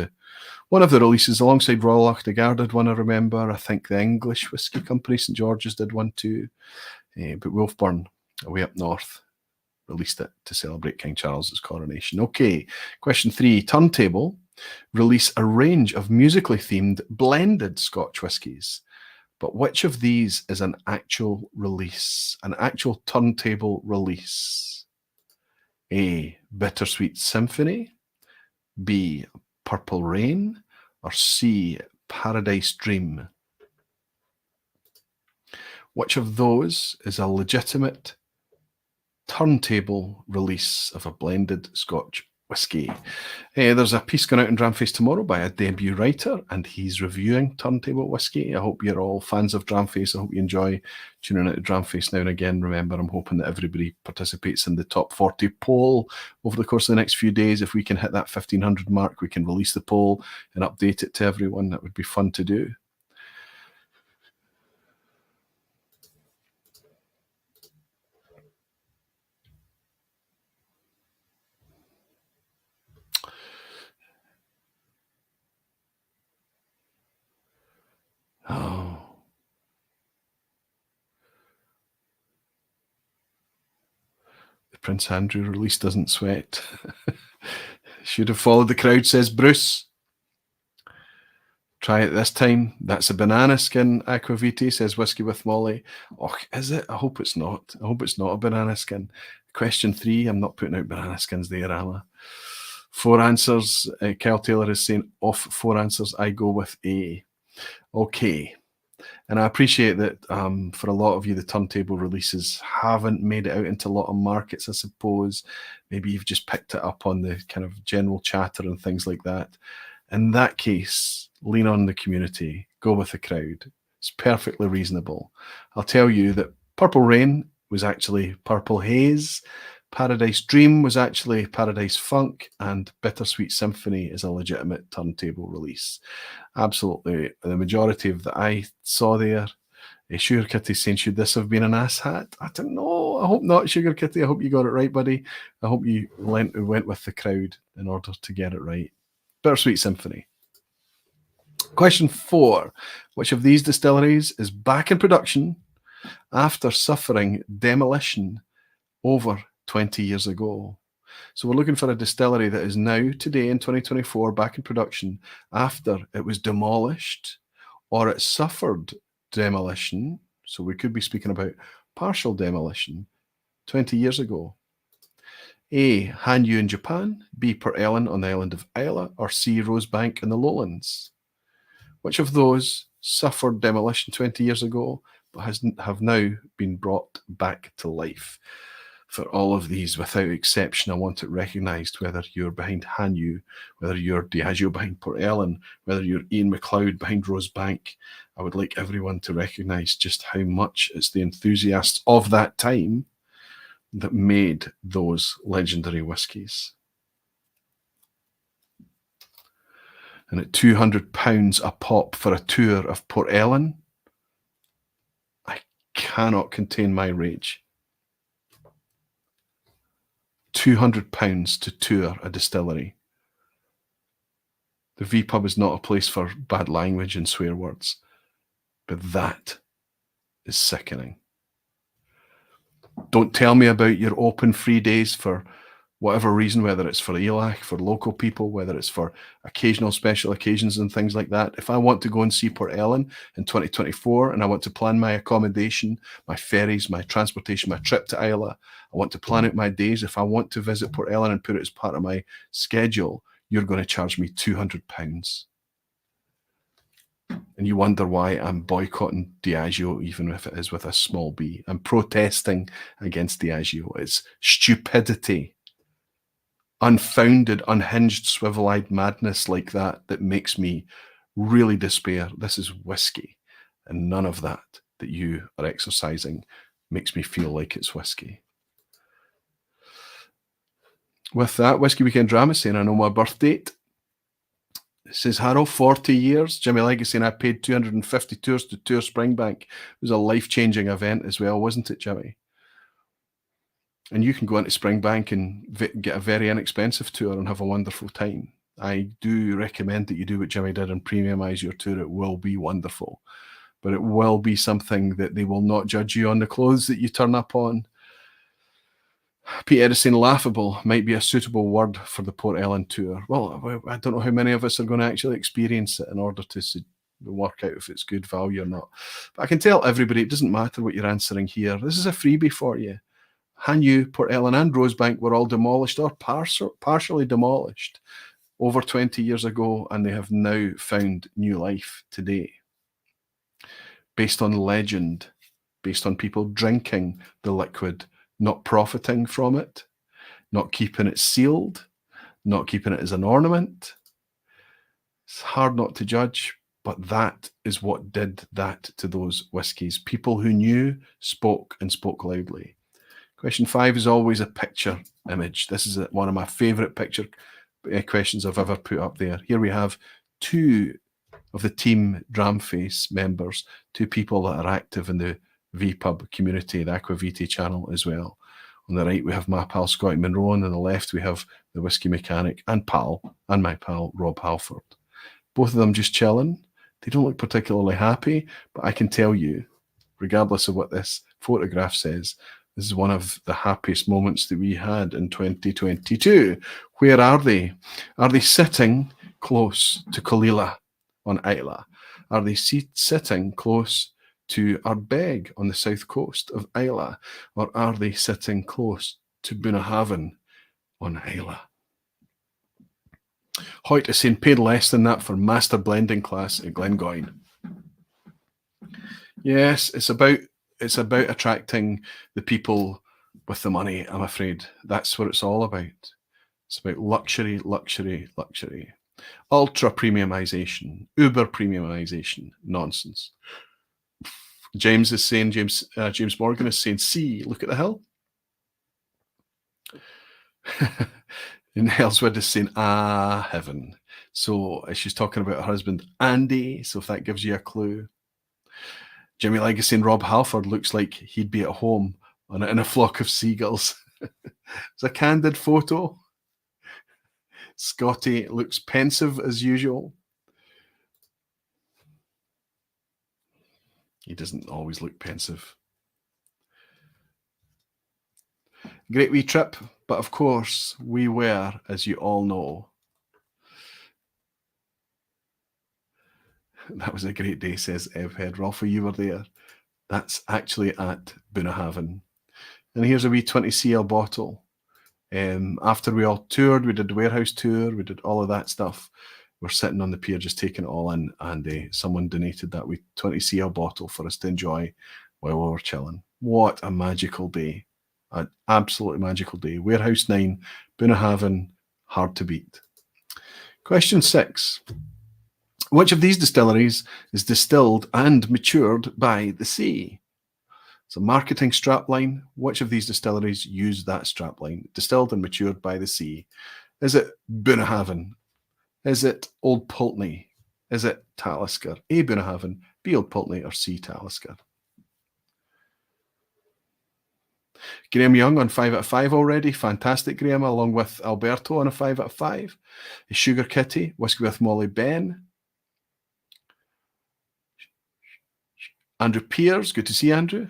one of the releases, alongside Royal Achnagar did one, I remember. I think the English Whisky Company, St George's, did one too. But Wolfburn, away up north, released it to celebrate King Charles's coronation. Okay, question 3. Turntable release a range of musically themed blended Scotch whiskies. But which of these is an actual release, an actual turntable release? A, Bittersweet Symphony. B, Purple Rain. Or C, Paradise Dream? Which of those is a legitimate turntable release of a blended Scotch whisky? There's a piece going out in Dramface tomorrow by a debut writer, and he's reviewing turntable whisky. I hope you're all fans of Dramface. I hope you enjoy tuning out to Dramface now and again. Remember, I'm hoping that everybody participates in the top 40 poll over the course of the next few days. If we can hit that 1,500 mark, we can release the poll and update it to everyone. That would be fun to do. Oh. The Prince Andrew release doesn't sweat. Should have followed the crowd, says Bruce. Try it this time. That's a banana skin aquavite, says Whiskey with Molly. Oh, is it? I hope it's not. I hope it's not a banana skin. Question 3. I'm not putting out banana skins there, am I? 4 answers. Kyle Taylor is saying off 4 answers. I go with A. Okay. And I appreciate that for a lot of you, the turntable releases haven't made it out into a lot of markets, I suppose. Maybe you've just picked it up on the kind of general chatter and things like that. In that case, lean on the community, go with the crowd. It's perfectly reasonable. I'll tell you that Purple Rain was actually Purple Haze, Paradise Dream was actually Paradise Funk, and Bittersweet Symphony is a legitimate turntable release. Absolutely, the majority of that I saw there. Sugar Kitty saying, should this have been an ass hat? I don't know. I hope not, Sugar Kitty. I hope you got it right, buddy. I hope you went with the crowd in order to get it right. Bittersweet Symphony. Question 4. Which of these distilleries is back in production after suffering demolition over 20 years ago? So we're looking for a distillery that is now, today in 2024, back in production after it was demolished or it suffered demolition. So we could be speaking about partial demolition 20 years ago. A, Hanyu in Japan, B, Port Ellen on the island of Islay, or C, Rosebank in the lowlands. Which of those suffered demolition 20 years ago but have now been brought back to life? For all of these, without exception, I want it recognised, whether you're behind Hanyu, whether you're Diageo behind Port Ellen, whether you're Ian MacLeod behind Rosebank. I would like everyone to recognise just how much it's the enthusiasts of that time that made those legendary whiskies. And at £200 a pop for a tour of Port Ellen, I cannot contain my rage. £200 to tour a distillery. The vPub is not a place for bad language and swear words, but that is sickening. Don't tell me about your open free days for whatever reason, whether it's for ELAC, for local people, whether it's for occasional special occasions and things like that. If I want to go and see Port Ellen in 2024 and I want to plan my accommodation, my ferries, my transportation, my trip to Islay, I want to plan out my days. If I want to visit Port Ellen and put it as part of my schedule, you're going to charge me £200. And you wonder why I'm boycotting Diageo, even if it is with a small b. I'm protesting against Diageo. It's stupidity, unfounded, unhinged, swivel-eyed madness like that makes me really despair. This is whiskey, and none of that you are exercising makes me feel like it's whiskey. With that, Whiskey Weekend Drama saying, I know my birth date. It says, Harold, 40 years. Jimmy Legacy, and I paid 250 tours to tour Springbank. It was a life-changing event as well, wasn't it, Jimmy? And you can go into Springbank and get a very inexpensive tour and have a wonderful time. I do recommend that you do what Jimmy did and premiumize your tour. It will be wonderful. But it will be something that they will not judge you on the clothes that you turn up on. Pete Edison, laughable might be a suitable word for the Port Ellen tour. Well, I don't know how many of us are going to actually experience it in order to work out if it's good value or not. But I can tell everybody, it doesn't matter what you're answering here. This is a freebie for you. Hanyu, Port Ellen and Rosebank were all demolished or partially demolished over 20 years ago, and they have now found new life today. Based on legend, based on people drinking the liquid, not profiting from it, not keeping it sealed, not keeping it as an ornament. It's hard not to judge, but that is what did that to those whiskies. People who knew spoke and spoke loudly. Question 5 is always a picture image. This is one of my favourite picture questions I've ever put up there. Here we have 2 of the team Dramface members, 2 people that are active in the vPub community, the Aquavite channel as well. On the right, we have my pal Scotty Monroe, and on the left, we have the whiskey mechanic and my pal Rob Halford. Both of them just chilling. They don't look particularly happy, but I can tell you, regardless of what this photograph says, this is one of the happiest moments that we had in 2022. Where are they? Are they sitting close to Colila on Islay? Are they sitting close to Ardbeg on the south coast of Islay? Or are they sitting close to Bunnahabhain on Islay? Hoyt is saying paid less than that for master blending class at Glengoyne. Yes, it's about attracting the people with the money, I'm afraid. That's what it's all about. It's about luxury, luxury, luxury. Ultra premiumization, uber premiumization, nonsense. James is saying, James Morgan is saying, see, look at the hill. And Elswood is saying, heaven. So she's talking about her husband, Andy. So if that gives you a clue. Jimmy Legacy and Rob Halford looks like he'd be at home in a flock of seagulls. It's a candid photo. Scotty looks pensive as usual. He doesn't always look pensive. Great wee trip, but of course we were, as you all know. That was a great day, says Evhead. Rolfie, you were there. That's actually at Bunnahabhain. And here's a wee 20cl bottle. After we all toured, we did the warehouse tour, we did all of that stuff. We're sitting on the pier just taking it all in, and someone donated that wee 20cl bottle for us to enjoy while we were chilling. What a magical day. An absolutely magical day. Warehouse 9, Bunnahabhain, hard to beat. Question 6. Which of these distilleries is distilled and matured by the sea? It's a marketing strapline. Which of these distilleries use that strapline? Distilled and matured by the sea. Is it Bunnahabhain? Is it Old Pulteney? Is it Talisker? A, Bunnahabhain, B, Old Pulteney, or C, Talisker? Graham Young on 5 out of 5 already. Fantastic, Graham, along with Alberto on a 5 out of 5. Sugar Kitty, Whiskey with Molly Ben. Andrew Pears, good to see Andrew.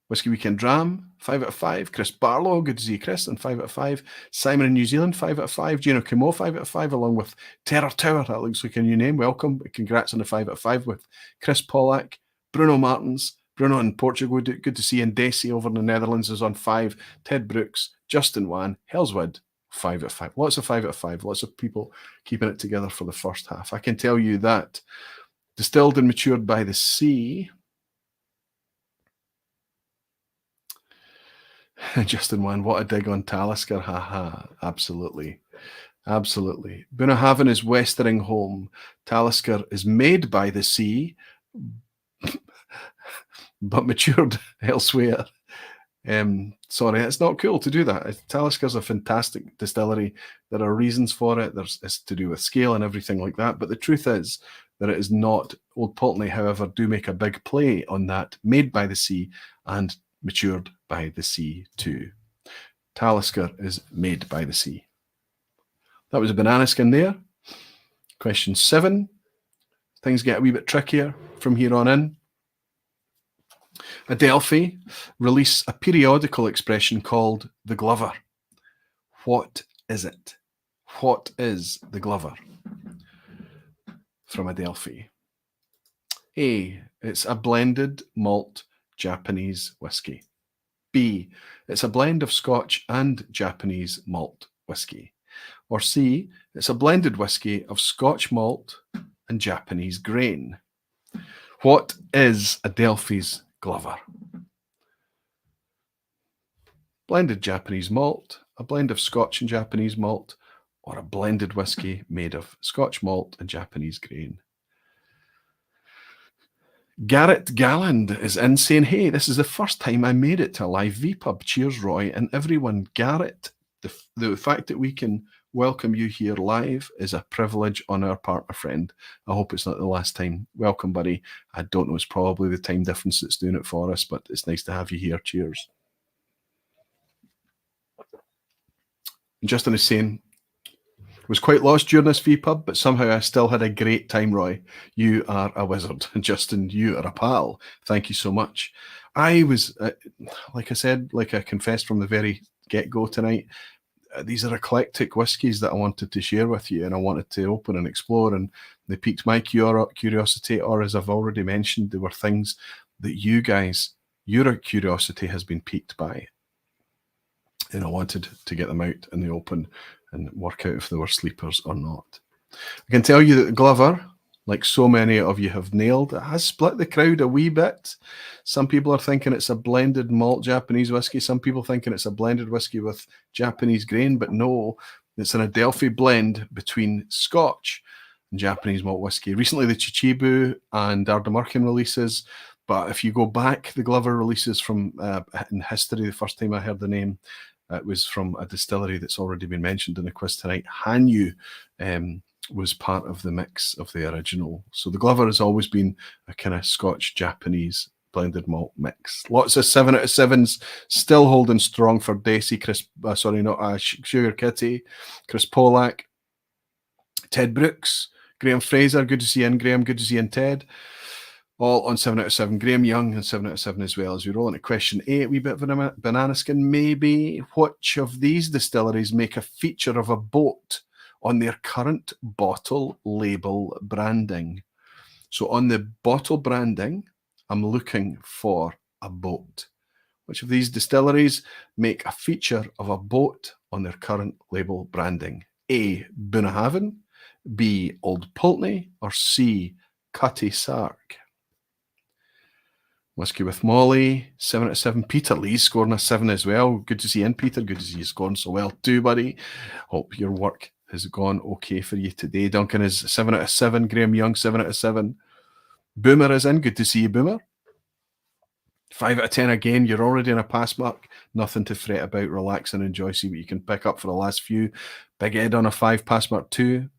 Whiskey Weekend Dram, 5 out of 5. Chris Barlow, good to see Chris, and 5 out of 5. Simon in New Zealand, 5 out of 5. Gino Camo, 5 out of 5, along with Terror Tower. That looks like a new name. Welcome. Congrats on the 5 out of 5 with Chris Pollack. Bruno Martins, Bruno in Portugal, good to see you. And Desi over in the Netherlands is on 5. Ted Brooks, Justin Wan, Hellswood, 5 out of 5. Lots of 5 out of 5. Lots of people keeping it together for the first half. I can tell you that distilled and matured by the sea. Justin Wan, what a dig on Talisker. Haha, absolutely. Absolutely. Bunnahabhain is westering home. Talisker is made by the sea, but matured elsewhere. Sorry, it's not cool to do that. Talisker's a fantastic distillery. There are reasons for it. It's to do with scale and everything like that. But the truth is that it is not. Old Pulteney, however, do make a big play on that. Made by the sea and matured by the sea too. Talisker is made by the sea. That was a banana skin there. Question 7. Things get a wee bit trickier from here on in. Adelphi release a periodical expression called the Glover. What is it? What is the Glover? From Adelphi. A, it's a blended malt Japanese whiskey. B, it's a blend of Scotch and Japanese malt whiskey. Or C, it's a blended whiskey of Scotch malt and Japanese grain. What is Adelphi's Glover? Blended Japanese malt, a blend of Scotch and Japanese malt, or a blended whiskey made of Scotch malt and Japanese grain. Garrett Galland is in saying, hey, this is the first time I made it to a live vPub. Cheers, Roy, and everyone. Garrett, the fact that we can welcome you here live is a privilege on our part, my friend. I hope it's not the last time. Welcome, buddy. I don't know, it's probably the time difference that's doing it for us, but it's nice to have you here. Cheers. Justin is saying, was quite lost during this vPub, but somehow I still had a great time, Roy. You are a wizard. Justin, you are a pal. Thank you so much. I was, like I said, like I confessed from the very get-go tonight, these are eclectic whiskies that I wanted to share with you and I wanted to open and explore, and they piqued my curiosity, or as I've already mentioned, they were things that you guys, your curiosity has been piqued by. And I wanted to get them out in the open and work out if they were sleepers or not. I can tell you that Glover, like so many of you have nailed, it has split the crowd a wee bit. Some people are thinking it's a blended malt Japanese whiskey. Some people thinking it's a blended whiskey with Japanese grain, but no, it's an Adelphi blend between Scotch and Japanese malt whiskey. Recently, the Chichibu and Ardnamurchan releases, but if you go back, the Glover releases from in history, the first time I heard the name, it was from a distillery that's already been mentioned in the quiz tonight. Hanyu was part of the mix of the original. So the Glover has always been a kind of Scotch-Japanese blended malt mix. Lots of 7 out of 7s still holding strong for Desi, Sugar Kitty, Chris Pollack, Ted Brooks, Graham Fraser, good to see you in, Graham, good to see you in, Ted. All on 7 out of 7. Graham Young on 7 out of 7 as well. As we roll into question 8, a wee bit of a banana skin maybe. Which of these distilleries make a feature of a boat on their current bottle label branding? So on the bottle branding, I'm looking for a boat. Which of these distilleries make a feature of a boat on their current label branding? A, Bunnahabhain, B, Old Pulteney, or C, Cutty Sark? Whiskey with Molly, 7 out of 7. Peter Lee's scoring a 7 as well. Good to see you in, Peter. Good to see you scoring so well too, buddy. Hope your work has gone okay for you today. Duncan is 7 out of 7. Graham Young, 7 out of 7. Boomer is in. Good to see you, Boomer. 5 out of 10 again. You're already in a pass mark. Nothing to fret about. Relax and enjoy. See what you can pick up for the last few. Big Ed on a 5, pass mark 2.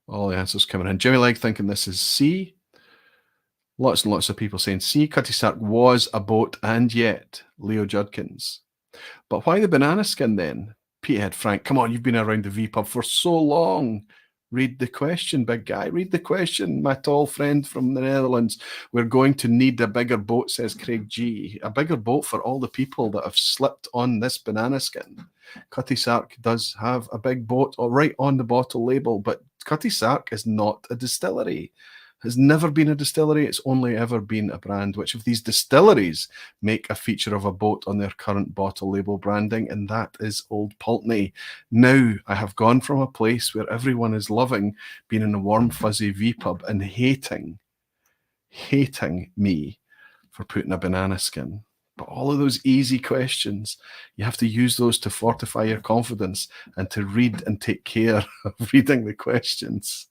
All the answers coming in. Jimmy Legg thinking this is C. Lots and lots of people saying C. Cutty Sark was a boat, and yet Leo Judkins. But why the banana skin then? Peterhead Frank, come on, you've been around the vPub for so long. Read the question, big guy. Read the question, my tall friend from the Netherlands. We're going to need a bigger boat, says Craig G. A bigger boat for all the people that have slipped on this banana skin. Cutty Sark does have a big boat right on the bottle label, but Cutty Sark is not a distillery. Has never been a distillery. It's only ever been a brand. Which of these distilleries make a feature of a boat on their current bottle label branding? And that is Old Pulteney. Now I have gone from a place where everyone is loving being in a warm, fuzzy vPub and hating me for putting a banana skin. But all of those easy questions, you have to use those to fortify your confidence and to read and take care of reading the questions.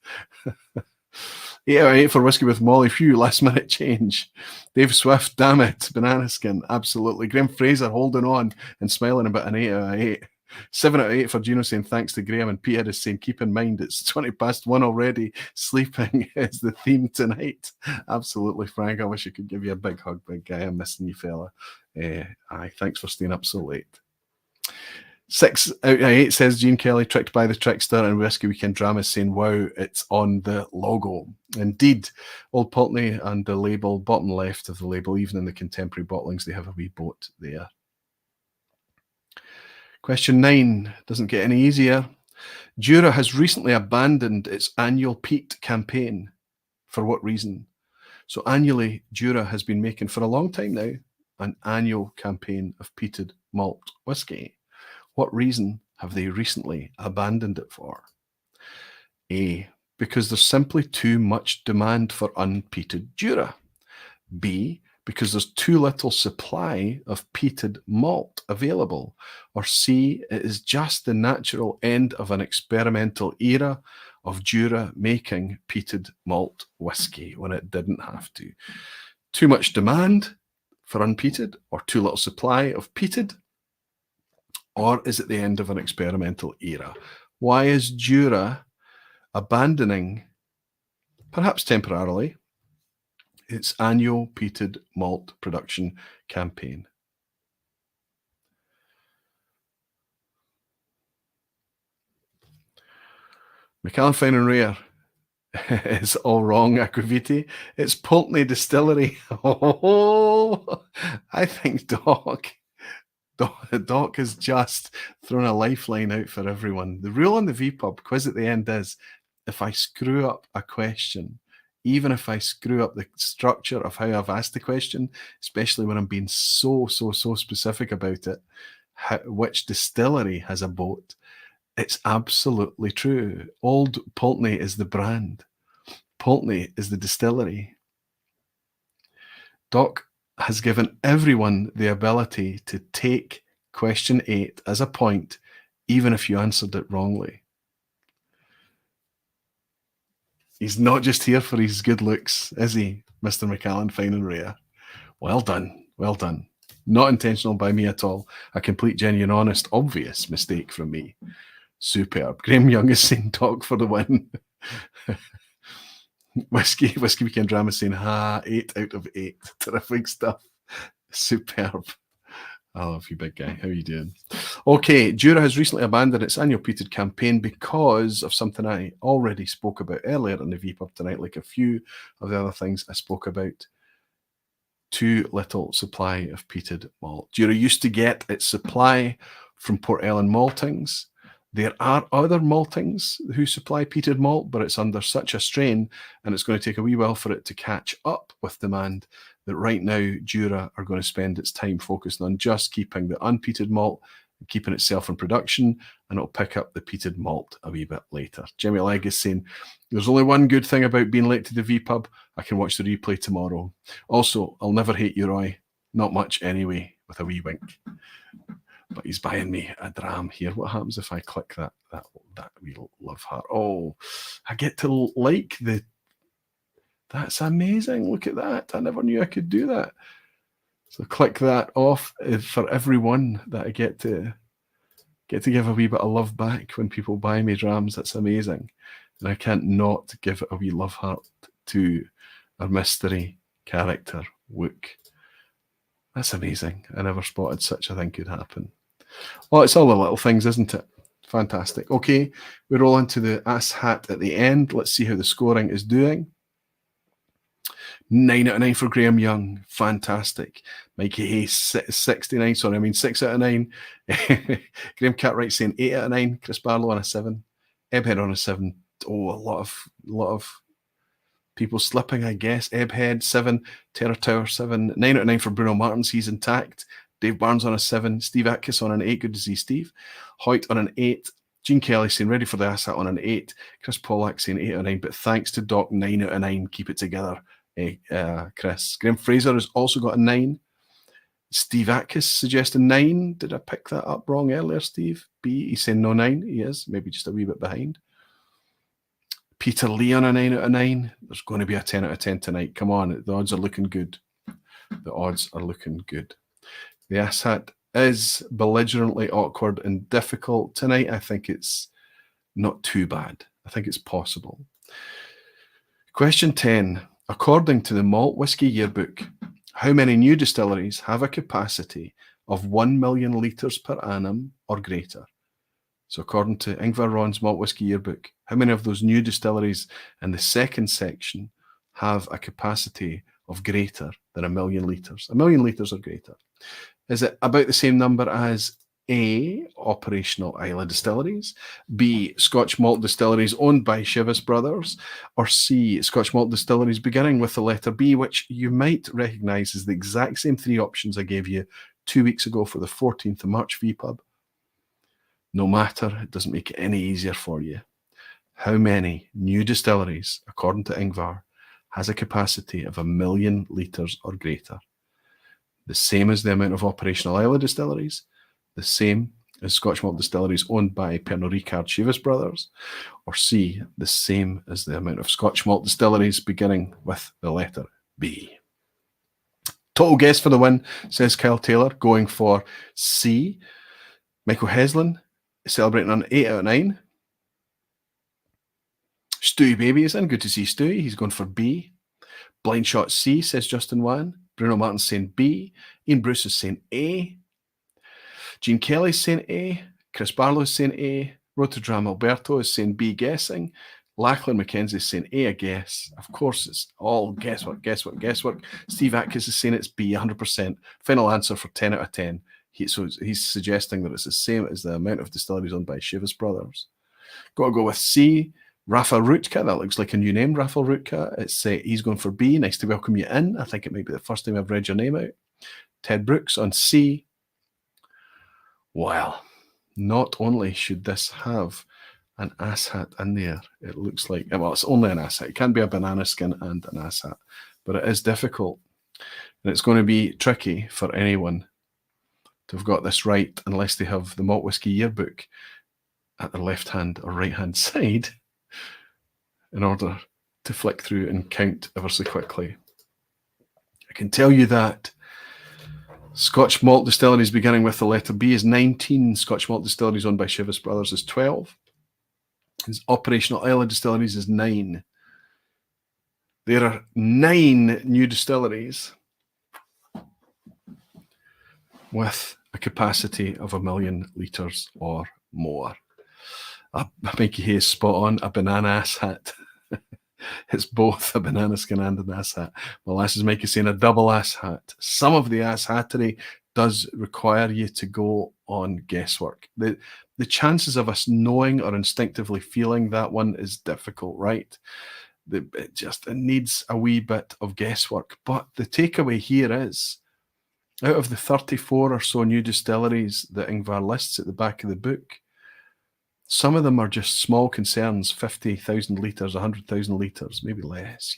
8 out of 8 for Whiskey with Molly. Phew, last minute change. Dave Swift, damn it. Banana skin, absolutely. Graham Fraser holding on and smiling about an 8 out of 8. 7 out of 8 for Gino saying thanks to Graham, and Peter is saying keep in mind it's 20 past 1 already. Sleeping is the theme tonight. Absolutely, Frank. I wish I could give you a big hug, big guy. I'm missing you, fella. Aye, thanks for staying up so late. 6 out of 8 says Gene Kelly, tricked by the trickster, and Whiskey Weekend Drama saying, wow, it's on the logo. Indeed, Old Pulteney and the label, bottom left of the label, even in the contemporary bottlings, they have a wee boat there. Question 9 doesn't get any easier. Jura has recently abandoned its annual peat campaign. For what reason? So annually, Jura has been making, for a long time now, an annual campaign of peated malt whiskey. What reason have they recently abandoned it for? A, because there's simply too much demand for unpeated Jura. B, because there's too little supply of peated malt available. Or C, it is just the natural end of an experimental era of Jura making peated malt whiskey when it didn't have to. Too much demand for unpeated, or too little supply of peated? Or is it the end of an experimental era? Why is Jura abandoning, perhaps temporarily, its annual peated malt production campaign? Macallan Fine and Rare is all wrong, Aquaviti. It's Pulteney Distillery. Oh, I think Doc has just thrown a lifeline out for everyone. The rule on the vPub quiz at the end is, if I screw up a question, even if I screw up the structure of how I've asked the question, especially when I'm being so specific about it, which distillery has a boat, it's absolutely true. Old Pulteney is the brand. Pulteney is the distillery. Doc has given everyone the ability to take question 8 as a point, even if you answered it wrongly. He's not just here for his good looks, is he, Mr. Macallan Fine and Rare? Well done, well done. Not intentional by me at all. A complete, genuine, honest, obvious mistake from me. Superb. Graham Young is saying Doc for the win. Whiskey Weekend Drama saying, 8 out of 8. Terrific stuff. Superb. I love you, big guy. How are you doing? Okay, Jura has recently abandoned its annual peated campaign because of something I already spoke about earlier in the vPub tonight, like a few of the other things I spoke about. Too little supply of peated malt. Jura used to get its supply from Port Ellen maltings. There are other maltings who supply peated malt, but it's under such a strain, and it's going to take a wee while for it to catch up with demand, that right now Jura are going to spend its time focusing on just keeping the unpeated malt, keeping itself in production, and it'll pick up the peated malt a wee bit later. Jimmy Legg is saying, there's only one good thing about being late to the vPub. I can watch the replay tomorrow. Also, I'll never hate you, Roy. Not much anyway, with a wee wink. But he's buying me a dram here. What happens if I click that wee love heart? Oh, I get to like the That's amazing. Look at that. I never knew I could do that. So click that off for everyone that I get to give a wee bit of love back when people buy me drams. That's amazing. And I can't not give a wee love heart to our mystery character, Wook. That's amazing. I never spotted such a thing could happen. Well, it's all the little things, isn't it? Fantastic. Okay, we roll into the ass hat at the end. Let's see how the scoring is doing. 9 out of 9 for Graham Young. Fantastic. Mikey Hayes, 69. Sorry, I mean 6 out of 9. Graham Cartwright saying 8 out of 9. Chris Barlow on a 7. Ebhead on a 7. Oh, a lot of people slipping, I guess. Ebhead, 7. Terror Tower, 7. 9 out of 9 for Bruno Martins. He's intact. Dave Barnes on a 7. Steve Atkiss on an 8. Good to see Steve. Hoyt on an 8. Gene Kelly saying ready for the asshat on an 8. Chris Pollack saying 8 out of 9. But thanks to Doc, 9 out of 9. Keep it together, Chris. Graham Fraser has also got a 9. Steve Atkiss suggesting 9. Did I pick that up wrong earlier, Steve? B, he's saying no 9. He is. Maybe just a wee bit behind. Peter Lee on a 9 out of 9. There's going to be a 10 out of 10 tonight. Come on, the odds are looking good. The odds are looking good. The asshat is belligerently awkward and difficult tonight. I think it's not too bad. I think it's possible. Question 10. According to the Malt Whisky Yearbook, how many new distilleries have a capacity of 1 million litres per annum or greater? So according to Ingvar Ron's Malt Whisky Yearbook, how many of those new distilleries in the second section have a capacity of greater than 1 million litres? 1 million litres or greater. Is it about the same number as A, operational Islay distilleries, B, Scotch malt distilleries owned by Chivas Brothers, or C, Scotch malt distilleries beginning with the letter B, which you might recognise as the exact same 3 options I gave you 2 weeks ago for the 14th of March vPub? No matter, it doesn't make it any easier for you. How many new distilleries, according to Ingvar, has a capacity of 1 million litres or greater? The same as the amount of operational Islay distilleries, the same as Scotch malt distilleries owned by Pernod Ricard Chivas Brothers, or C, the same as the amount of Scotch malt distilleries beginning with the letter B. Total guess for the win, says Kyle Taylor, going for C. Michael Heslin celebrating an 8 out of 9. Stewie Baby is in. Good to see Stewie. He's going for B. Blind shot C, says Justin Wan. Bruno Martin's saying B. Ian Bruce is saying A. Gene Kelly's saying A. Chris Barlow is saying A. Road to Dram Alberto is saying B, guessing. Lachlan McKenzie is saying A, I guess. Of course, it's all guesswork, guesswork, guesswork. Steve Atkins is saying it's B, 100%. Final answer for 10 out of 10. So he's suggesting that it's the same as the amount of distilleries owned by Chivas Brothers. Got to go with C. Rafa Rutka. That looks like a new name, Rafa Rutka. He's going for B. Nice to welcome you in. I think it might be the first time I've read your name out. Ted Brooks on C. Well, not only should this have an asshat in there, it looks like, well, it's only an asshat. It can't be a banana skin and an asshat, but it is difficult. And it's going to be tricky for anyone to have got this right unless they have the Malt Whisky Yearbook at their left-hand or right-hand side in order to flick through and count ever so quickly. I can tell you that Scotch malt distilleries beginning with the letter B is 19. Scotch malt distilleries owned by Chivas Brothers is 12. His operational Islay distilleries is 9. There are 9 new distilleries with a capacity of 1 million litres or more. Mikey Hayes spot on, a banana ass hat. It's both a banana skin and an ass hat. Molasses Mike is saying a double ass hat. Some of the ass hattery does require you to go on guesswork. The chances of us knowing or instinctively feeling that one is difficult, right? It needs a wee bit of guesswork. But the takeaway here is, out of the 34 or so new distilleries that Ingvar lists at the back of the book, some of them are just small concerns, 50,000 litres, 100,000 litres, maybe less,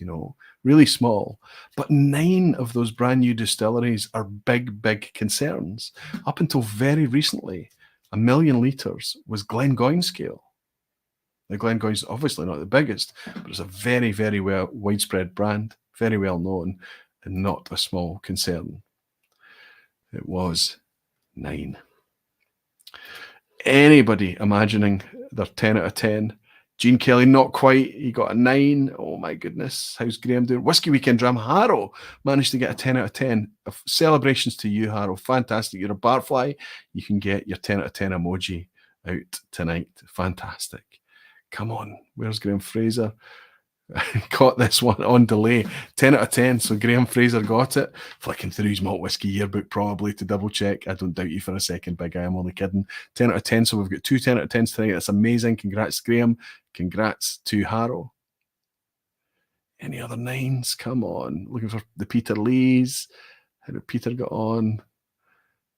really small. But 9 of those brand new distilleries are big, big concerns. Up until very recently, 1 million litres was Glengoyne scale. The Glengoyne's obviously not the biggest, but it's a very, very widespread brand, very well known, and not a small concern. It was 9. Anybody imagining they're 10 out of 10? Gene Kelly, not quite. He got a 9. Oh my goodness. How's Graham doing? Whiskey Weekend Dram. Harrow managed to get a 10 out of 10. Celebrations to you, Harrow. Fantastic. You're a barfly. You can get your 10 out of 10 emoji out tonight. Fantastic. Come on. Where's Graham Fraser? Got this one on delay. 10 out of 10. So Graham Fraser got it. Flicking through his malt whiskey yearbook probably to double check. I don't doubt you for a second, big guy. I'm only kidding. 10 out of 10. So we've got 2 10 out of 10s tonight. That's amazing. Congrats, Graham. Congrats to Harrow. Any other 9s? Come on. Looking for the Peter Lees. How did Peter get on?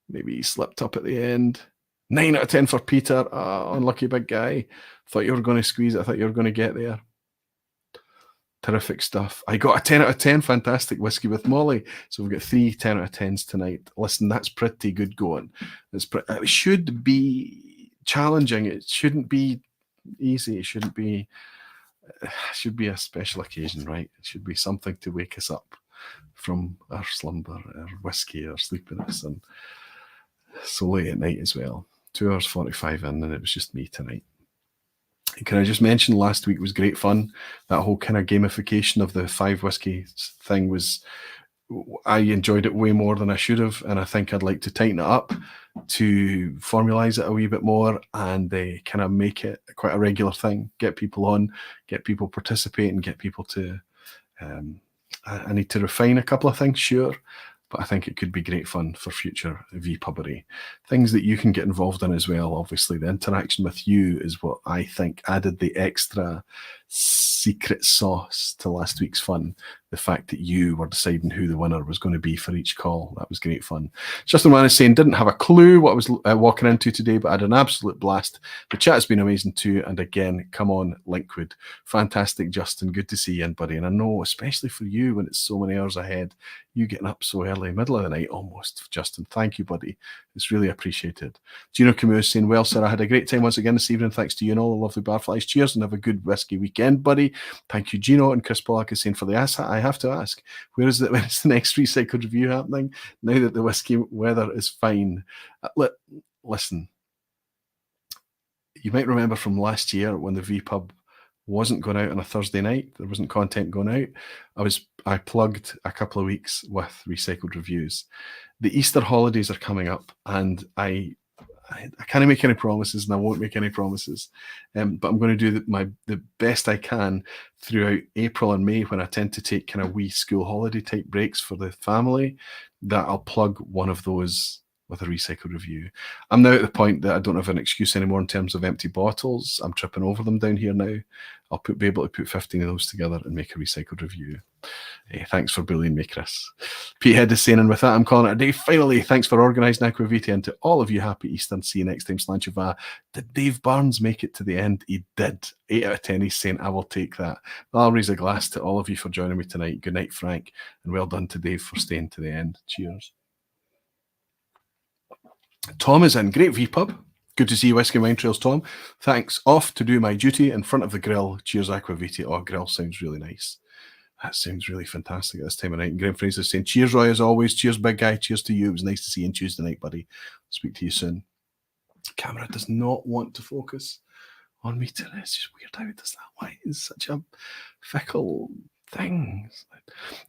Maybe he slipped up at the end. 9 out of 10 for Peter. Unlucky big guy. Thought you were going to squeeze it. I thought you were going to get there. Terrific stuff. I got a 10 out of 10. Fantastic whiskey with Molly. So we've got 3 10 out of 10s tonight. Listen, that's pretty good going. It should be challenging. It shouldn't be easy. It should be a special occasion, right? It should be something to wake us up from our slumber or whiskey or sleepiness. And so late at night as well. 2 hours 45 in, and it was just me tonight. Can I just mention last week was great fun. That whole kind of gamification of the 5 whiskey thing was, I enjoyed it way more than I should have, and I think I'd like to tighten it up to formalize it a wee bit more and kind of make it quite a regular thing. Get people on, get people participating, get people to. I need to refine a couple of things, sure, but I think it could be great fun for future vPubbery. Things that you can get involved in as well. Obviously, the interaction with you is what I think added the extra secret sauce to last week's fun. The fact that you were deciding who the winner was going to be for each call. That was great fun. Justin Mann is saying, didn't have a clue what I was walking into today, but I had an absolute blast. The chat has been amazing too. And again, come on, Linkwood. Fantastic, Justin. Good to see you in, buddy. And I know, especially for you, when it's so many hours ahead, you getting up so early, middle of the night almost. Justin, thank you, buddy. It's really appreciated. Gino Camus is saying, well, sir, I had a great time once again this evening. Thanks to you and all the lovely barflies. Cheers and have a good whiskey weekend, buddy. Thank you, Gino. And Chris Pollack is saying, for the ass, I have to ask, when is the next recycled review happening? Now that the whiskey weather is fine. Listen, you might remember from last year when the vPub wasn't going out on a Thursday night, there wasn't content going out. I plugged a couple of weeks with recycled reviews. The Easter holidays are coming up, and I can't make any promises, and I won't make any promises. But I'm going to do the best I can throughout April and May, when I tend to take kind of wee school holiday type breaks for the family, that I'll plug one of those with a recycled review. I'm now at the point that I don't have an excuse anymore in terms of empty bottles. I'm tripping over them down here now. I'll be able to put 15 of those together and make a recycled review. Thanks for bullying me, Chris. Pete Head is saying, and with that, I'm calling it a day. Finally, thanks for organising Aquavita, and to all of you, happy Easter, and see you next time. Slanchava. Did Dave Barnes make it to the end? He did. 8 out of 10. He's saying, I will take that. I'll raise a glass to all of you for joining me tonight. Good night, Frank, and well done to Dave for staying to the end. Cheers. Tom is in. Great vPub. Good to see you, Whiskey Wine Trails, Tom. Thanks. Off to do my duty in front of the grill. Cheers, Aquavita. Oh, grill sounds really nice. That sounds really fantastic at this time of night. And Graham Fraser saying, cheers, Roy, as always. Cheers, big guy. Cheers to you. It was nice to see you on Tuesday night, buddy. Speak to you soon. Camera does not want to focus on me today. It's just weird how it does that. Why is such a fickle thing?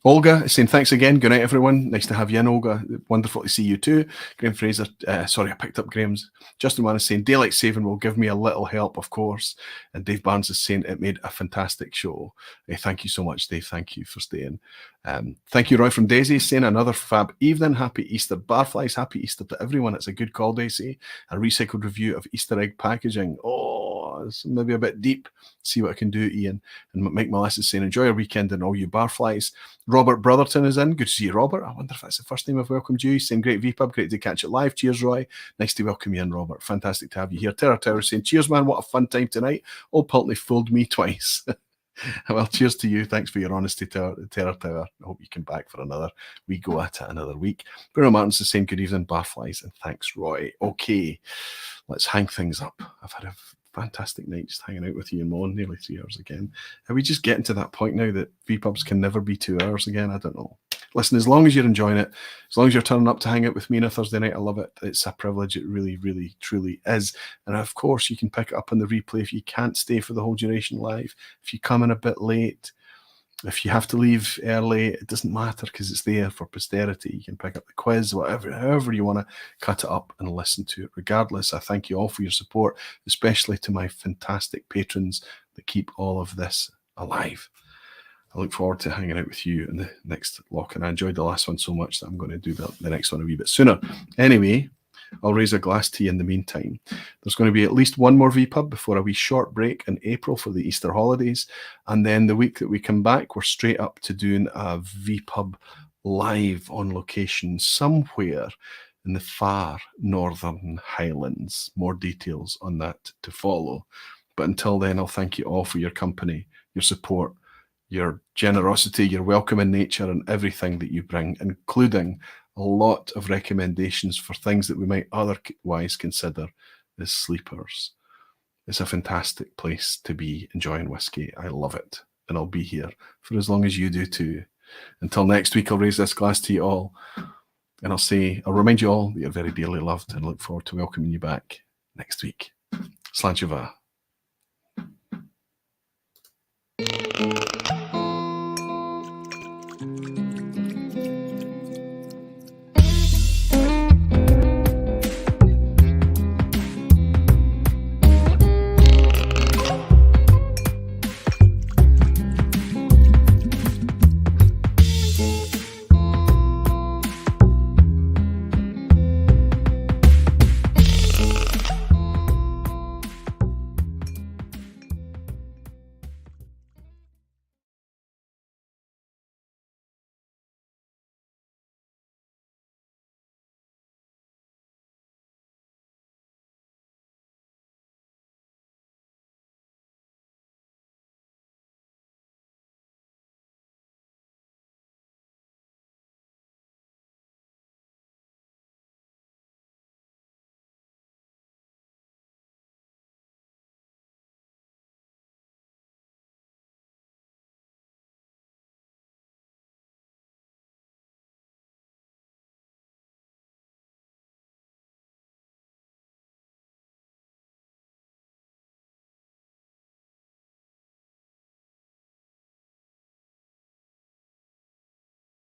Olga is saying, thanks again. Good night, everyone. Nice to have you in, Olga. Wonderful to see you too. Graham Fraser, sorry, I picked up Graham's. Justin Mann is saying, daylight saving will give me a little help, of course. And Dave Barnes is saying, it made a fantastic show. Thank you so much, Dave. Thank you for staying. Thank you, Roy from Daisy, saying another fab evening. Happy Easter. Barflies, happy Easter to everyone. It's a good call, Daisy. A recycled review of Easter egg packaging. Oh, it's maybe a bit deep. See what I can do, Ian. And Mike Molasses saying, enjoy your weekend and all you barflies. Robert Brotherton is in. Good to see you, Robert. I wonder if that's the first time I've welcomed you. He's saying, great vPub, great to catch it live. Cheers, Roy. Nice to welcome you in, Robert. Fantastic to have you here. Terror Tower saying, cheers, man. What a fun time tonight. Old Pulteney fooled me twice. Well, cheers to you. Thanks for your honesty, Terror Tower. I hope you come back for another. We go at it another week. Bruno Martin's is saying, good evening, barflies, and thanks, Roy. Okay, let's hang things up. I've had a fantastic night just hanging out with you and Mon, nearly 3 hours again. Are we just getting to that point now that vPubs can never be 2 hours again? I don't know. Listen, as long as you're enjoying it, as long as you're turning up to hang out with me on a Thursday night, I love it. It's a privilege. It really, really, truly is. And of course, you can pick it up on the replay if you can't stay for the whole duration live. If you come in a bit late, if you have to leave early, it doesn't matter because it's there for posterity. You can pick up the quiz, whatever, however you want to cut it up and listen to it. Regardless, I thank you all for your support, especially to my fantastic patrons that keep all of this alive. I look forward to hanging out with you in the next lock, and I enjoyed the last one so much that I'm going to do the next one a wee bit sooner. Anyway, I'll raise a glass to you in the meantime. There's going to be at least one more vPub before a wee short break in April for the Easter holidays. And then the week that we come back, we're straight up to doing a vPub live on location somewhere in the far northern Highlands. More details on that to follow. But until then, I'll thank you all for your company, your support, your generosity, your welcoming nature, and everything that you bring, including a lot of recommendations for things that we might otherwise consider as sleepers. It's a fantastic place to be enjoying whiskey. I love it, and I'll be here for as long as you do too. Until next week, I'll raise this glass to you all, and I'll remind you all that you're very dearly loved, and look forward to welcoming you back next week. Sláinte mhath.